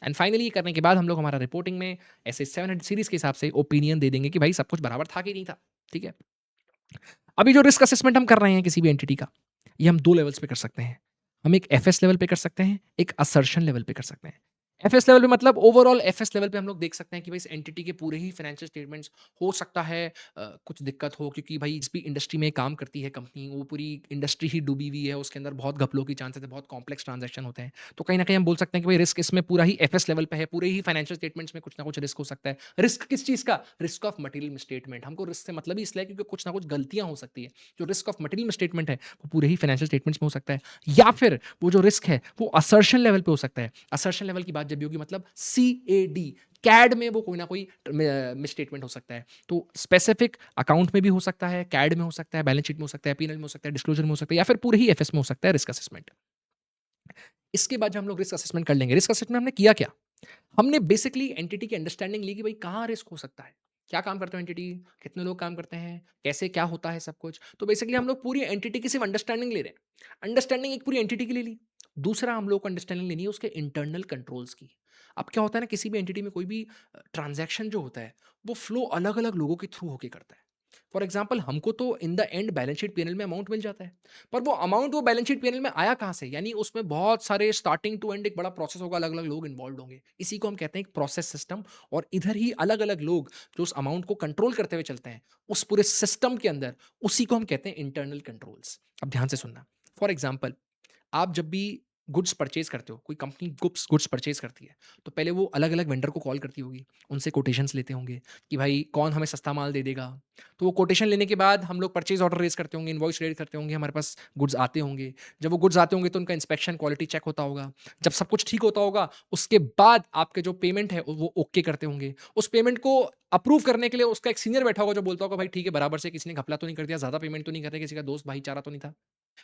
And finally ये करने के बाद हम लोग हमारा रिपोर्टिंग में ऐसे 700 सीरीज के हिसाब से ओपिनियन दे देंगे कि भाई सब कुछ बराबर था कि नहीं था। ठीक है। अभी जो रिस्क असेसमेंट हम कर रहे हैं किसी भी एंटिटी का, ये हम 2 लेवल्स पे कर सकते हैं। हम एक एफएस लेवल पे कर सकते हैं, एक असर्शन लेवल पे कर सकते हैं। एफएस लेवल पे मतलब ओवरऑल एफएस लेवल पे हम लोग देख सकते हैं कि भाई इस एंटिटी के पूरे ही फाइनेंशियल स्टेटमेंट्स, हो सकता है कुछ दिक्कत हो क्योंकि भाई जिस भी इंडस्ट्री में काम करती है कंपनी, वो पूरी इंडस्ट्री ही डूबी हुई है, उसके अंदर बहुत घपलों की चांसेस है, बहुत कॉम्प्लेक्स ट्रांजैक्शन होते हैं। तो कहीं न कहीं हम बोल सकते हैं कि भाई रिस्क इसमें पूरा ही एफएस लेवल पे है, पूरे ही फाइनेंशियल स्टेटमेंट्स में कुछ ना कुछ रिस्क हो सकता है। रिस्क किस चीज़ का? Risk of material misstatement. हमको रिस्क से मतलब ही इसलिए है क्योंकि कुछ ना कुछ गलतियाँ हो सकती है। जो रिस्क ऑफ मटेरियल मिसस्टेटमेंट है, वो पूरे ही फाइनेंशियल स्टेटमेंट्स में हो सकता है, या फिर वो जो रिस्क है, वो असर्शन लेवल पे हो सकता है। असर्शन लेवल की बात जब भी होगी मतलब सीएडी, कैड में वो कोई ना कोई मिसस्टेटमेंट हो सकता है। तो स्पेसिफिक अकाउंट में भी हो सकता है, कैड में हो सकता है, बैलेंस शीट में हो सकता है, पी&एल में हो सकता है, डिस्क्लोजर में हो सकता है, या फिर पूरे ही एफएस में हो सकता है रिस्क असेसमेंट। इसके बाद जब हम लोग रिस्क असेसमेंट कर लेंगे, रिस्क असेसमेंट हमने किया क्या? हमने बेसिकली एंटिटी की अंडरस्टैंडिंग ली कि भाई कहाँ रिस्क हो सकता है, क्या काम करते हो एंटिटी, कितने लोग काम करते हैं, कैसे क्या होता है सब कुछ। तो बेसिकली हम लोग पूरी एंटिटी की सिर्फ अंडरस्टैंडिंग ले रहे हैं। अंडरस्टैंडिंग एक पूरी एंटिटी की ले ली। दूसरा हम लोग को अंडरस्टैंडिंग लेनी है उसके इंटरनल कंट्रोल्स की। अब क्या होता है ना, किसी भी एंटिटी में कोई भी ट्रांजैक्शन जो होता है, वो फ्लो अलग अलग लोगों के थ्रू होके करता है। फॉर एग्जाम्पल हमको तो in the end balance sheet PNL में अमाउंट मिल जाता है, पर वो अमाउंट वो बैलेंस शीट पीएनएल में आया कहाँ से, यानी उसमें बहुत सारे स्टार्टिंग टू एंड एक बड़ा प्रोसेस होगा, अलग अलग लोग इन्वॉल्व होंगे, इसी को हम कहते हैं एक प्रोसेस सिस्टम। और इधर ही अलग अलग लोग जो उस अमाउंट को कंट्रोल करते हुए चलते हैं उस पूरे सिस्टम के अंदर, उसी को हम कहते हैं इंटरनल कंट्रोल्स। अब ध्यान से सुनना। फॉर एग्जाम्पल, आप जब भी गुड्स परचेज करते हो, कोई कंपनी गुड्स गुड्स परचेज करती है, तो पहले वो अलग अलग वेंडर को कॉल करती होगी, उनसे कोटेशंस लेते होंगे कि भाई कौन हमें सस्ता माल दे देगा। तो वो कोटेशन लेने के बाद हम लोग परचेज ऑर्डर रेज करते होंगे, इनवॉइस रेज करते होंगे, हमारे पास गुड्स आते होंगे। जब वो गुड्स आते होंगे तो उनका इंस्पेक्शन क्वालिटी चेक होता होगा। जब सब कुछ ठीक होता होगा, उसके बाद आपके जो पेमेंट है वो ओके करते होंगे। उस पेमेंट को अप्रूव करने के लिए उसका एक सीनियर बैठा होगा जो बोलता होगा भाई ठीक है, बराबर से, किसी ने घपला तो नहीं कर दिया, ज्यादा पेमेंट तो नहीं कर रहे, किसी का दोस्त भाईचारा तो नहीं था।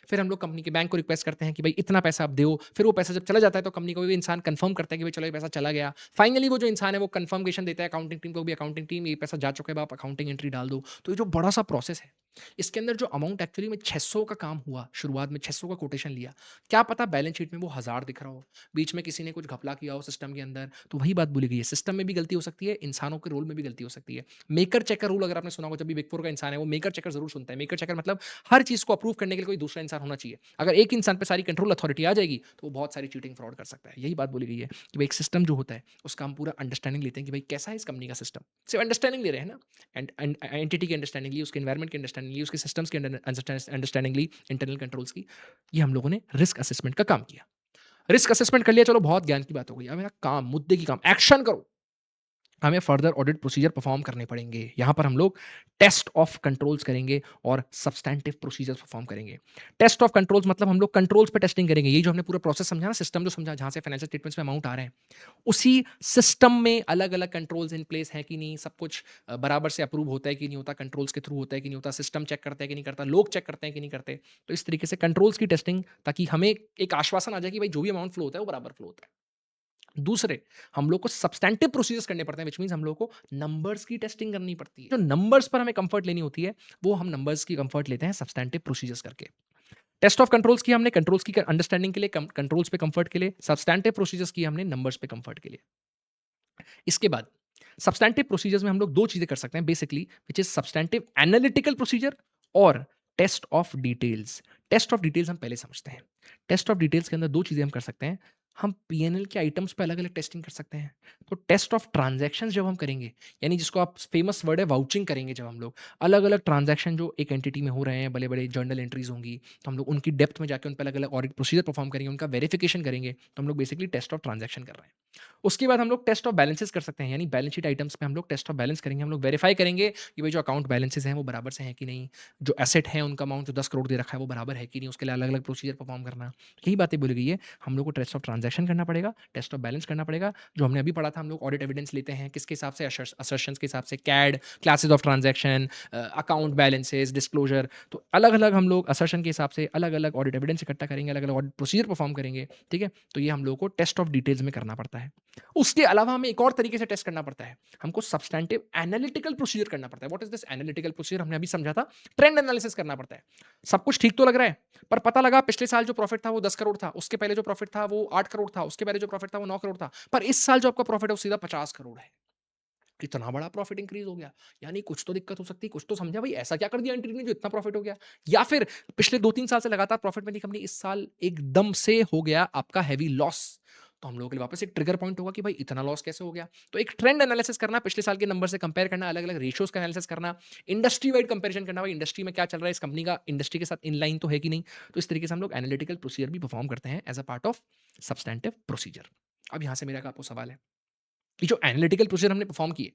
फिर हम लोग कंपनी के बैंक को रिक्वेस्ट करते हैं कि भाई इतना पैसा आप दो। फिर वो पैसा जब चला जाता है तो कंपनी को भी इंसान कंफर्म करता है कि भाई चलो ये पैसा चला गया। फाइनली वो जो इंसान है वो कंफर्मेशन देता है अकाउंटिंग टीम को भी, अकाउंटिंग टीम ये पैसा जा चुका है, आप अकाउंटिंग एंट्री डाल दो। तो ये जो बड़ा सा प्रोसेस है, इसके अंदर जो अमाउंट एक्चुअली में 600 का काम हुआ, शुरुआत में 600 का कोटेशन लिया, क्या पता बैलेंस शीट में वो 1000 दिख रहा हो, बीच में किसी ने कुछ घपला किया हो सिस्टम के अंदर। तो वही बात बोली गई है, सिस्टम में भी गलती हो सकती है, इंसानों के रोल में भी गलती हो सकती है। मेकर चेकर रूल अगर आपने सुना होगा, जब भी बिग फोर का इंसान है वो मेकर चेकर जरूर सुनता है। मेकर चेकर मतलब हर चीज को अप्रूव करने के लिए कोई दूसरा इंसान होना चाहिए। अगर एक इंसान पे सारी कंट्रोल अथॉरिटी आ जाएगी तो वो बहुत सारी चीटिंग फ्रॉड कर सकता है। यही बात बोली गई है कि भाई एक सिस्टम जो होता है उसका हम पूरा अंडरस्टैंडिंग लेते हैं कि भाई कैसा है इस कंपनी का सिस्टम। सिर्फ अंडरस्टैंडिंग ले रहे हैं ना, एंड एंटिटी की अंडरस्टैंडिंग ली, उसके एनवायरमेंट की अंडरस्टैंडिंग ली, उसके सिस्टम्स की अंडरस्टैंडिंग ली, इंटरनल कंट्रोल्स की। ये हम लोगों ने रिस्क असेसमेंट का काम किया। रिस्क असेसमेंट कर लिया, चलो बहुत ज्ञान की बात हो गई। अब मेरा काम, मुद्दे की काम, एक्शन करो। हमें फर्दर ऑडिट प्रोसीजर परफॉर्म करने पड़ेंगे। यहाँ पर हम लोग टेस्ट ऑफ कंट्रोल्स करेंगे और सब्सटैंटिव प्रोसीजर्स परफॉर्म करेंगे। टेस्ट ऑफ कंट्रोल्स मतलब हम लोग कंट्रोल्स पे टेस्टिंग करेंगे। ये जो हमने पूरा प्रोसेस समझा ना, सिस्टम जो समझा जहाँ से फाइनेंशियल स्टेटमेंट्स में अमाउंट आ रहे हैं, उसी सिस्टम में अलग अलग कंट्रोल्स इन प्लेस हैं कि नहीं, सब कुछ बराबर से अप्रूव होता है कि नहीं होता, कंट्रोल्स के थ्रू होता है कि नहीं होता, सिस्टम चेक करता है कि नहीं करता, लोग चेक करते हैं कि नहीं करते। तो इस तरीके से कंट्रोल्स की टेस्टिंग, ताकि हमें एक आश्वासन आ जाए कि भाई जो भी अमाउंट फ्लो होता है वो बराबर फ्लो होता है। दूसरे, हम लोग को सब्सटैंटिव प्रोसीजर्स करने पड़ते हैं, व्हिच मीन्स हम लोग को नंबर्स की टेस्टिंग करनी पड़ती है। जो नंबर्स पर हमें कंफर्ट लेनी होती है, वो हम नंबर्स की कंफर्ट लेते हैं सब्सटैंटिव प्रोसीजर्स करके। टेस्ट ऑफ कंट्रोल्स की हमने कंट्रोल्स की अंडरस्टैंडिंग के लिए, कंट्रोल्स पे कंफर्ट के लिए, सब्सटैंटिव प्रोसीजर्स की हमने नंबर्स पे कंफर्ट के लिए। इसके बाद सब्सटैंटिव प्रोसीजर्स में हम लोग दो चीजें कर सकते हैं basically, which is substantive analytical procedure और test of details. Test of details हम पहले समझते हैं। टेस्ट ऑफ डिटेल्स के अंदर दो चीजें हम कर सकते हैं। हम पीएनएल के आइटम्स पे अलग अलग टेस्टिंग कर सकते हैं। तो टेस्ट ऑफ ट्रांजैक्शंस जब हम करेंगे, यानी जिसको आप फेमस वर्ड है वाउचिंग करेंगे, जब हम लोग अलग अलग ट्रांजैक्शन जो एक एंटिटी में हो रहे हैं, बड़े बड़े जर्नल एंट्रीज होंगी, तो हम लोग उनकी डेप्थ में जाकर उन पर अलग अलग ऑडिट प्रोसीजर परफॉर्म करेंगे, उनका वेरिफिकेशन करेंगे। तो हम लोग बेसिकली टेस्ट ऑफ ट्रांजैक्शन कर रहे हैं। उसके बाद हम लोग टेस्ट ऑफ बैलेंसेस कर सकते हैं, यानी बैलेंस शीट आइटम्स पे हम लोग टेस्ट ऑफ बैलेंस करेंगे। हम लोग वेरीफाई करेंगे कि भाई जो अकाउंट बैलेंसेस हैं वो बराबर से हैं कि नहीं, जो एसेट है उनका अमाउंट जो 10 करोड़ दे रखा है वो बराबर है कि नहीं, उसके लिए अलग अलग प्रोसीजर परफॉर्म करना। यही बातें बोली गई है। हम लोग को टेस्ट ऑफ ट्रांजैक्शन करना पड़ेगा, टेस्ट ऑफ बैलेंस करना पड़ेगा। जो हमने अभी पढ़ा था, हम लोग ऑडिट एविडेंस लेते हैं किसके हिसाब से, असर्शंस के हिसाब से, CAD, classes of transaction, account balances, disclosure. तो अलग अलग हम लोग असर्शन के हिसाब से अलग अलग ऑडिट एविडेंस इकट्ठा करेंगे, अलग अलग ऑडिट प्रोसीजर परफॉर्म करेंगे। ठीक है, तो ये हम लोग को टेस्ट ऑफ डिटेल्स में करना पड़ता है। उसके अलावा हमें एक और तरीके से टेस्ट करना पड़ता है। हमको सब्सटैंटिव एनालिटिकल प्रोसीजर करना पड़ता है। What is this analytical procedure? हमने अभी समझा था, ट्रेंड एनालिसिस करना पड़ता है। सब कुछ ठीक तो लग रहा है, पर पता लगा पिछले साल जो प्रॉफिट था वो 10 करोड़ था, उसके पहले जो प्रॉफिट था वो 8 करोड़ था, उसके पहले जो प्रॉफिट था वो 9 करोड़ था, पर इस साल जो आपका प्रॉफिट है वो सीधा 50 करोड़ है। इतना बड़ा प्रॉफिट इंक्रीज हो गया, यानी कुछ तो दिक्कत हो सकती है, कुछ तो समझा भाई, ऐसा क्या कर दिया एंटिटी ने जो इतना प्रॉफिट हो गया? या फिर पिछले 2-3 साल से लगातार प्रॉफिट में थी कंपनी, इस साल एकदम से हो गया आपका हेवी लॉस। तो हम लोगों के लिए वापस एक ट्रिगर पॉइंट होगा कि भाई इतना लॉस कैसे हो गया? तो एक ट्रेंड एनालिसिस करना, पिछले साल के नंबर से कंपेयर करना, अलग-अलग रेशियोज का एनालिसिस करना, इंडस्ट्री वाइड कंपैरिजन करना, भाई इंडस्ट्री में क्या चल रहा है, इस कंपनी का इंडस्ट्री के साथ इन लाइन तो है कि नहीं? तो इस तरीके से हम लोग एनालिटिकल प्रोसीजर भी परफॉर्म करते हैं as a part of substantive procedure. अब यहाँ से मेरा एक आपको सवाल है, ये जो एनालिटिकल प्रोसीजर हमने परफॉर्म किए,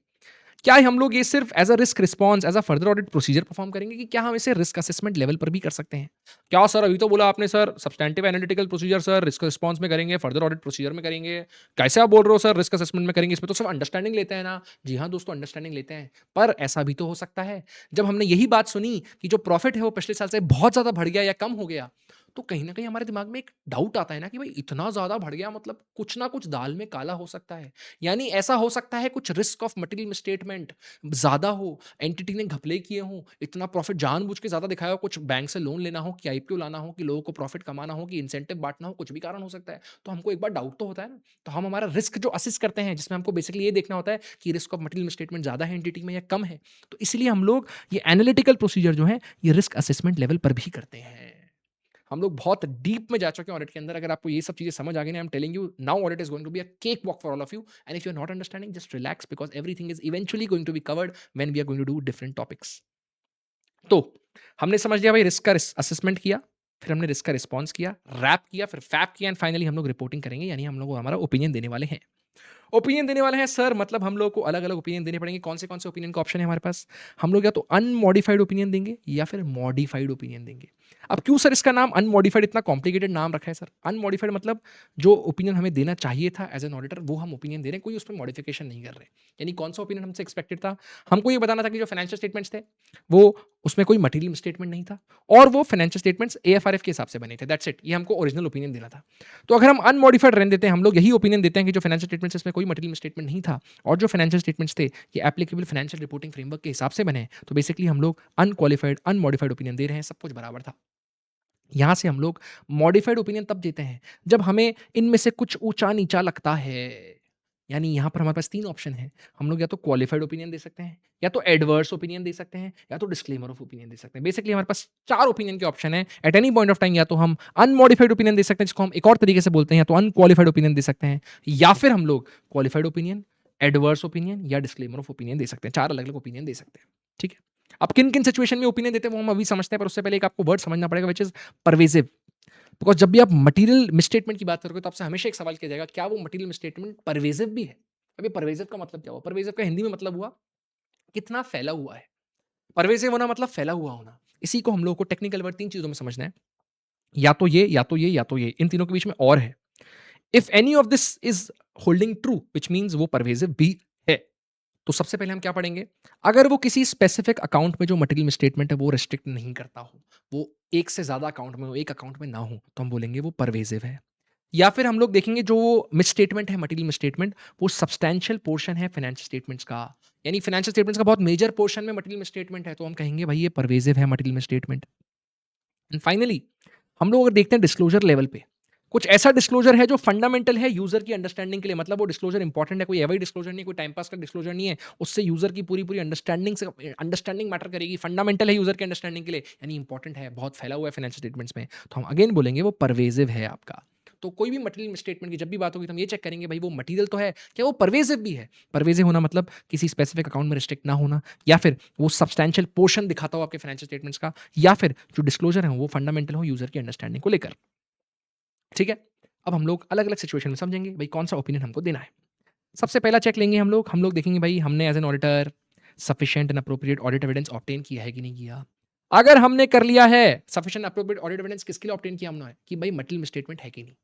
क्या हम लोग ये सिर्फ as a risk response, as a further audit procedure perform करेंगे, कि क्या हम इसे रिस्क असेसमेंट लेवल पर भी कर सकते हैं? क्या सर, अभी तो बोला आपने sir substantive analytical procedure sir risk response में करेंगे, फर्दर ऑडिट प्रोसीजर में करेंगे। कैसे आप बोल रहे हो सर रिस्क असेसमेंट में करेंगे? इसमें तो सिर्फ अंडरस्टैंडिंग लेते हैं ना। जी हाँ दोस्तों, अंडरस्टैंडिंग लेते हैं, पर ऐसा भी तो हो सकता है जब हमने यही बात सुनी कि जो प्रॉफिट है वो पिछले साल से बहुत ज़्यादा बढ़ गया या कम हो गया, तो कहीं न कहीं हमारे दिमाग में एक डाउट आता है ना कि भाई इतना ज़्यादा बढ़ गया, मतलब कुछ ना कुछ दाल में काला हो सकता है। यानी ऐसा हो सकता है कुछ रिस्क ऑफ मटेरियल मिसस्टेटमेंट ज़्यादा हो, एंटिटी ने घपले किए हों, इतना प्रॉफ़िट जानबूझ के ज़्यादा दिखाया हो, कुछ बैंक से लोन लेना हो, कि आईपीओ लाना हो, कि लोगों को प्रॉफ़िट कमाना हो, कि इंसेंटिव बाँटना हो, कुछ भी कारण हो सकता है। तो हमको एक बार डाउट तो होता है ना, तो हम हमारा रिस्क जो असेस करते हैं, जिसमें हमको बेसिकली ये देखना होता है कि रिस्क ऑफ मटेरियल मिसस्टेटमेंट ज़्यादा है एंटिटी में या कम है। तो इसलिए हम लोग ये एनालिटिकल प्रोसीजर जो है, ये रिस्क असेसमेंट लेवल पर भी करते हैं। हम लोग बहुत डीप में जा चुके हैं ऑडिट के अंदर। अगर आपको ये सब चीज़ें समझ आ गई ना, I am telling you now audit is going to be a cake walk for all of you, and if you are not understanding just relax, because everything is eventually going to be covered when we are going to do different topics. तो हमने समझ लिया भाई, रिस्क का असेसमेंट किया, फिर हमने रिस्क का रिस्पॉन्स किया, रैप किया, फिर फैप किया, एंड फाइनली हम लोग रिपोर्टिंग करेंगे, यानी हम लोग हमारा ओपिनियन देने वाले हैं। ओपिनियन देने वाले हैं सर, मतलब हम लोग को अलग-अलग ओपिनियन देने पड़ेंगे। कौन से ओपिनियन का ऑप्शन है हमारे पास? हम लोग या तो अनमॉडिफाइड ओपिनियन देंगे या फिर मॉडिफाइड ओपिनियन देंगे। अब क्यों सर इसका नाम अनमॉडिफाइड इतना कॉम्प्लिकेटेड नाम रखा है सर? अनमॉडिफाइड मतलब जो ओपिनियन हमें देना चाहिए था एज़ एन ऑडिटर, वो हम ओपिनियन दे रहे हैं, कोई उसमें मॉडिफिकेशन नहीं कर रहे। यानी कौन-सा ओपिनियन हमसे एक्सपेक्टेड था? हमको ये बताना था कि जो फाइनेंशियल स्टेटमेंट्स थे, वो उसमें कोई मटेरियल मिसस्टेटमेंट नहीं था, और वो फाइनेंशियल स्टेटमेंट्स एएफआरएफ के हिसाब से बने थे, दैट्स इट। ये हमको ओरिजिनल ओपिनियन देना था। तो अगर हम अनमॉडिफाइड रहने देते हैं, हम लोग यही ओपिनियन देते हैं कि जो फाइनेंशियल स्टेटमेंट्स, इसमें कोई मटेरियल स्टेटमेंट नहीं था, और जो फाइनेंशियल स्टेटमेंट्स थे ये एप्लीकेबल फाइनेंशियल रिपोर्टिंग फ्रेमवर्क के हिसाब से बने हैं, तो बेसिकली हम लोग अनक्वालिफाइड अनमॉडिफाइड ओपिनियन दे रहे हैं, सब कुछ बराबर था। यहाँ से हम लोग मॉडिफाइड ओपिनियन तब देते हैं जब हमें इनमें से कुछ ऊंचा-नीचा लगता है। यानी यहाँ पर हमारे पास 3 ऑप्शन हैं। हम लोग या तो क्वालिफाइड ओपिनियन दे सकते हैं, या तो एडवर्स ओपिनियन दे सकते हैं, या तो डिस्क्लेमर ऑफ ओपिनियन दे सकते हैं। बेसिकली हमारे पास 4 ओपिनियन के ऑप्शन हैं। At any point of time या तो हम अनमॉडिफाइड ओपिनियन दे सकते हैं, जिसको हम एक और तरीके से बोलते हैं, या तो अनक्वालिफाइड ओपिनियन दे सकते हैं, या फिर हम लोग क्वालिफाइड ओपिनियन, एडवर्स ओपिनियन या डिस्क्लेमर ऑफ ओपिनियन दे सकते हैं। 4 अलग-अलग ओपिनियन दे सकते हैं। ठीक है? अब किन-किन सिचुएशन में ओपिनियन देते हैं वो हम अभी समझते हैं, पर उससे पहले एक आपको वर्ड समझना पड़ेगा, व्हिच इज़ परवेसिव। बिकॉज़ जब भी आप मटीरियल मिसस्टेटमेंट की बात करोगे, तो आपसे हमेशा एक सवाल किया जाएगा, क्या वो मटीरियल मिसस्टेटमेंट परवेसिव भी है? अब ये परवेसिव का मतलब क्या हुआ? परवेसिव का हिंदी में मतलब हुआ, कितना फैला हुआ है। परवेसिव होना मतलब फैला हुआ होना। इसी को हम लोगों को टेक्निकल वर्ड 3 चीज़ों में समझना है। या तो ये, या तो ये, या तो ये। इन तीनों के बीच में और है। If any of this is holding true, which means वो परवेसिव भी है। तो सबसे पहले हम क्या पढ़ेंगे? अगर वो किसी स्पेसिफिक अकाउंट में जो मटेरियल मिसस्टेटमेंट है वो रिस्ट्रिक्ट नहीं करता हो, वो एक से ज़्यादा अकाउंट में हो, एक अकाउंट में ना हो, तो हम बोलेंगे वो परवेसिव है। या फिर हम लोग देखेंगे जो मिसस्टेटमेंट है, मटेरियल मिसस्टेटमेंट, वो सब्सटैंशियल पोर्शन है फाइनेंशियल स्टेटमेंट्स का। यानी फाइनेंशियल स्टेटमेंट्स का बहुत मेजर पोर्शन में मटेरियल मिसस्टेटमेंट है, तो हम कहेंगे भाई ये परवेसिव है मटेरियल मिसस्टेटमेंट। एंड फाइनली हम लोग अगर देखते हैं डिस्क्लोजर लेवल पे, कुछ ऐसा डिस्क्लोजर है जो फंडामेंटल है यूजर की अंडरस्टैंडिंग के लिए, मतलब वो डिस्क्लोजर इंपॉर्टेंट है, कोई एवरी डिस्क्लोजर नहीं, कोई टाइम पास का डिस्क्लोजर नहीं है, उससे यूजर की पूरी पूरी अंडरस्टैंडिंग मैटर करेगी, फंडामेंटल है यूजर की अंडरस्टैंडिंग के लिए, यानी इंपॉर्टेंट है, बहुत फैला हुआ है फाइनेंशियल स्टेटमेंट्स में, तो हम अगेन बोलेंगे वो परवेजिव है आपका। तो कोई भी मटेरियल स्टेटमेंट की जब भी बात होगी तो हम ये चेक करेंगे भाई वो मटेरियल तो है, क्या वो परवेजिव भी है? परवेजिव होना मतलब किसी स्पेसिफिक अकाउंट में रिस्ट्रिक्ट ना होना, या फिर वो सब्सटैंशियल पोर्शन दिखाता हो आपके फाइनेंशियल स्टेटमेंट्स का, या फिर जो डिस्क्लोजर है वो फंडामेंटल हो यूजर की अंडरस्टैंडिंग को लेकर। ठीक है? अब हम लोग अलग-अलग सिचुएशन में समझेंगे भाई कौन-सा ओपिनियन हमको देना है। सबसे पहला चेक लेंगे हम लोग देखेंगे भाई हमने as an auditor sufficient and appropriate audit evidence obtain किया है कि नहीं किया। अगर हमने कर लिया है, सफिशिएंट एप्रोप्रिएट ऑडिट एविडेंस किसके लिए ऑब्टेन किया हमने? कि भाई मटेरियल मिसस्टेटमेंट है कि नहीं?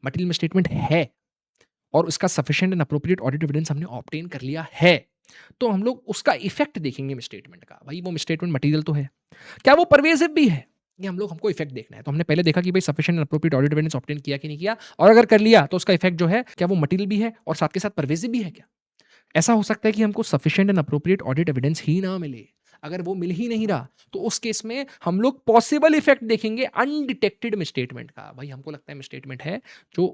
मटेरियल मिसस्टेटमेंट है और उसका sufficient and appropriate audit evidence हमने ऑब्टेन कर लिया है, तो हम लोग उसका इफेक्ट देखेंगे मिसस्टेटमेंट का। भाई वो मिसस्टेटमेंट मटेरियल तो है, क्या वो परवेसिव भी है? ये हमको इफेक्ट देखना है। तो हमने पहले देखा कि भाई sufficient and appropriate audit evidence obtain किया कि नहीं किया, और अगर कर लिया तो उसका इफेक्ट जो है क्या वो मटेरियल भी है और साथ के साथ परवेसिव भी है क्या? ऐसा हो सकता है कि हमको sufficient and appropriate audit evidence ही ना मिले। अगर वो मिल ही नहीं रहा तो उस केस में हम लोग पॉसिबल इफेक्ट देखेंगे अनडिटेक्टेड मिसस्टेटमेंट का। भाई हमको लगता है मिसस्टेटमेंट है जो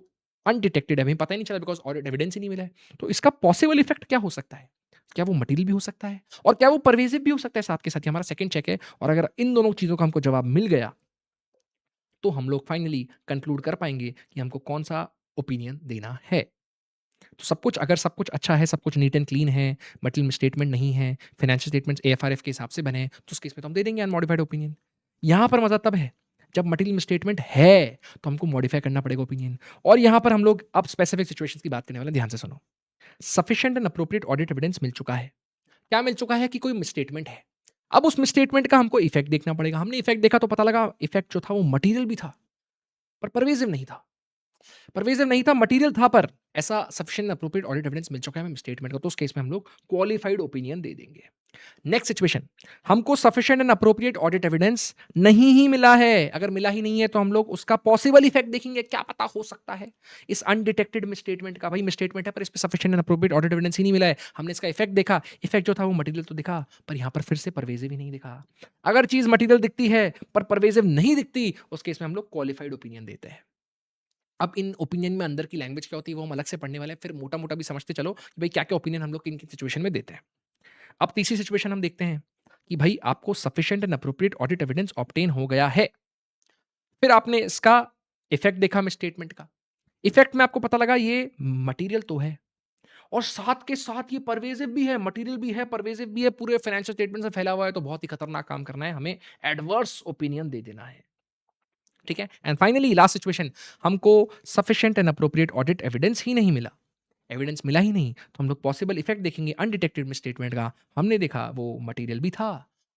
अनडिटेक्टेड है, हमें पता ही नहीं चला बिकॉज़ ऑडिट एविडेंस ही नहीं मिला है। तो इसका पॉसिबल इफेक्ट क्या हो सकता है? क्या वो मटेरियल भी हो सकता है और क्या वो परवेसिव भी हो सकता है साथ के साथ? ये हमारा सेकंड चेक है, और अगर इन दोनों चीज़ों का हमको जवाब मिल गया तो हम लोग फाइनली कंक्लूड कर पाएँगे कि हमको कौन-सा ओपिनियन देना है। तो सब कुछ, अगर सब कुछ अच्छा है, सब कुछ नीट एंड क्लीन है, मटेरियल मिसस्टेटमेंट नहीं है, फाइनेंशियल स्टेटमेंट्स एएफआरएफ के हिसाब से बने हैं, तो उस केस में तो हम दे देंगे अनमॉडिफाइड ओपिनियन। यहाँ पर मज़ा तब है, जब मटेरियल मिसस्टेटमेंट है, तो हमको मॉडिफाई करना पड़ेगा ओपिनियन। और यहाँ पर हम लोग अब स्पेसिफिक सिचुएशंस की बात करने वाले हैं, ध्यान से सुनो। Sufficient and appropriate audit evidence मिल चुका है। क्या मिल चुका है? कि कोई मिसस्टेटमेंट है। अब उस मिसस्टेटमेंट का हमको इफेक्ट देखना पड़ेगा। हमने इफेक्ट देखा तो पता लगा इफेक्ट जो था वो मटेरियल भी था, पर परवेसिव नहीं था। परवेज़िव नहीं था, मटीरियल था, पर ऐसा सफिशिएंट एप्रोप्रिएट ऑडिट एविडेंस मिल चुका है हमें स्टेटमेंट का, तो उस केस में हम लोग क्वालिफाइड ओपिनियन दे देंगे। नेक्स्ट सिचुएशन, हमको sufficient and appropriate audit evidence नहीं ही मिला है। अगर मिला ही नहीं है तो हम लोग उसका पॉसिबल इफेक्ट देखेंगे, क्या पता हो सकता है इस अनडिटेक्टेड मिसस्टेटमेंट का। भाई मिसस्टेटमेंट है पर इस पे sufficient and appropriate audit evidence ही नहीं मिला है। हमने इसका इफेक्ट देखा, इफेक्ट जो था वो मटेरियल तो दिखा, पर यहाँ पर फिर से परवेजिव ही नहीं दिखा। अगर चीज मटेरियल दिखती है पर परवेजिव नहीं दिखती, उस केस में हम लोग क्वालिफाइड ओपिनियन देते हैं। अब इन ओपिनियन में अंदर की लैंग्वेज क्या होती है वो हम अलग से पढ़ने वाले हैं, फिर मोटा-मोटा भी समझते चलो कि भाई क्या-क्या ओपिनियन हम लोग किन-किन सिचुएशन में देते हैं। अब तीसरी सिचुएशन हम देखते हैं कि भाई आपको sufficient and appropriate audit evidence obtain हो गया है। फिर आपने इसका इफेक्ट देखा मिसस्टेटमेंट का। इफेक्ट में आपको पता लगा ये मटेरियल तो है और साथ के साथ ये परवेसिव भी है, मटेरियल भी है, परवेसिव भी है, पूरे फाइनेंशियल स्टेटमेंट से फैला हुआ है, तो बहुत ही खतरनाक काम करना है, हमें एडवर्स ओपिनियन दे देना है। ठीक है? एंड फाइनली लास्ट सिचुएशन, हमको sufficient and appropriate audit evidence ही नहीं मिला। एविडेंस मिला ही नहीं, तो हम लोग पॉसिबल इफेक्ट देखेंगे अनडिटेक्टेड मिसस्टेटमेंट का। हमने देखा वो मटेरियल भी था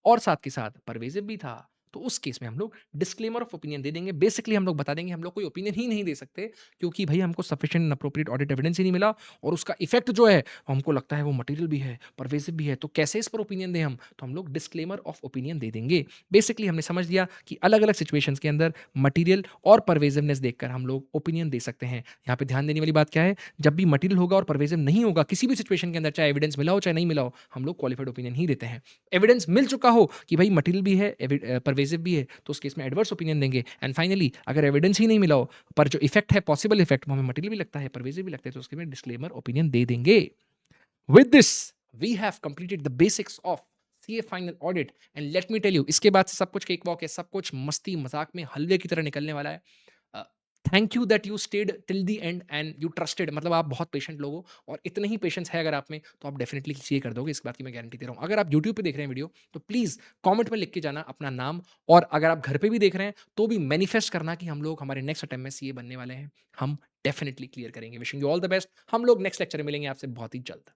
और साथ के साथ परवेसिव भी था। तो उस केस में हम लोग डिस्क्लेमर ऑफ ओपिनियन दे देंगे। बेसिकली हम लोग बता देंगे हम लोग कोई ओपिनियन ही नहीं दे सकते, क्योंकि भाई हमको sufficient and appropriate audit evidence ही नहीं मिला, और उसका इफेक्ट जो है हमको लगता है वो मटेरियल भी है, परवेसिव भी है, तो कैसे इस पर ओपिनियन दें हम? तो हम लोग डिस्क्लेमर ऑफ ओपिनियन दे देंगे। बेसिकली हमने समझ लिया कि अलग-अलग सिचुएशंस के अंदर मटेरियल और परवेसिवनेस देखकर हम लोग ओपिनियन दे सकते हैं। यहाँ पे ध्यान देने वाली बात क्या है, जब भी मटेरियल होगा और परवेसिव नहीं होगा किसी भी सिचुएशन के अंदर, चाहे एविडेंस मिला हो चाहे नहीं मिला हो, हम लोग क्वालिफाइड ओपिनियन ही देते हैं। एविडेंस मिल चुका हो कि भाई मटेरियल भी है, परवेसिव भी है, तो उस केस में एडवर्स ओपिनियन देंगे। एंड फाइनली अगर एविडेंस ही नहीं मिला हो पर जो इफेक्ट है, पॉसिबल इफेक्ट, वो हमें मटेरियल भी लगता है, परवेसिव भी लगता है, तो उसके में डिस्क्लेमर ओपिनियन दे देंगे। With this we have completed the basics of CA final audit, and let me tell you, इसके बाद से सब कुछ केक वॉक है, सब कुछ मस्ती मजाक में हलवे की तरह निकलने वाला है। Thank you that you stayed till the and and you trusted, मतलब आप बहुत पेशेंट लोग हो, और इतने ही पेशेंस है अगर आप में, तो आप डेफिनेटली सीए कर दोगे, इस बात की मैं गारंटी दे रहा हूँ। अगर आप यूट्यूब पे देख रहे हैं वीडियो, तो प्लीज़ कमेंट में लिख के जाना अपना नाम, और अगर आप घर पे भी देख रहे हैं तो भी मैनिफेस्ट करना कि हम लोग हमारे नेक्स्ट अटेम्प्ट में सीए बनने वाले हैं। हम डेफिनेटली क्लियर करेंगे। Wishing you all the best. हम लोग नेक्स्ट लेक्चर में मिलेंगे आपसे बहुत ही जल्द।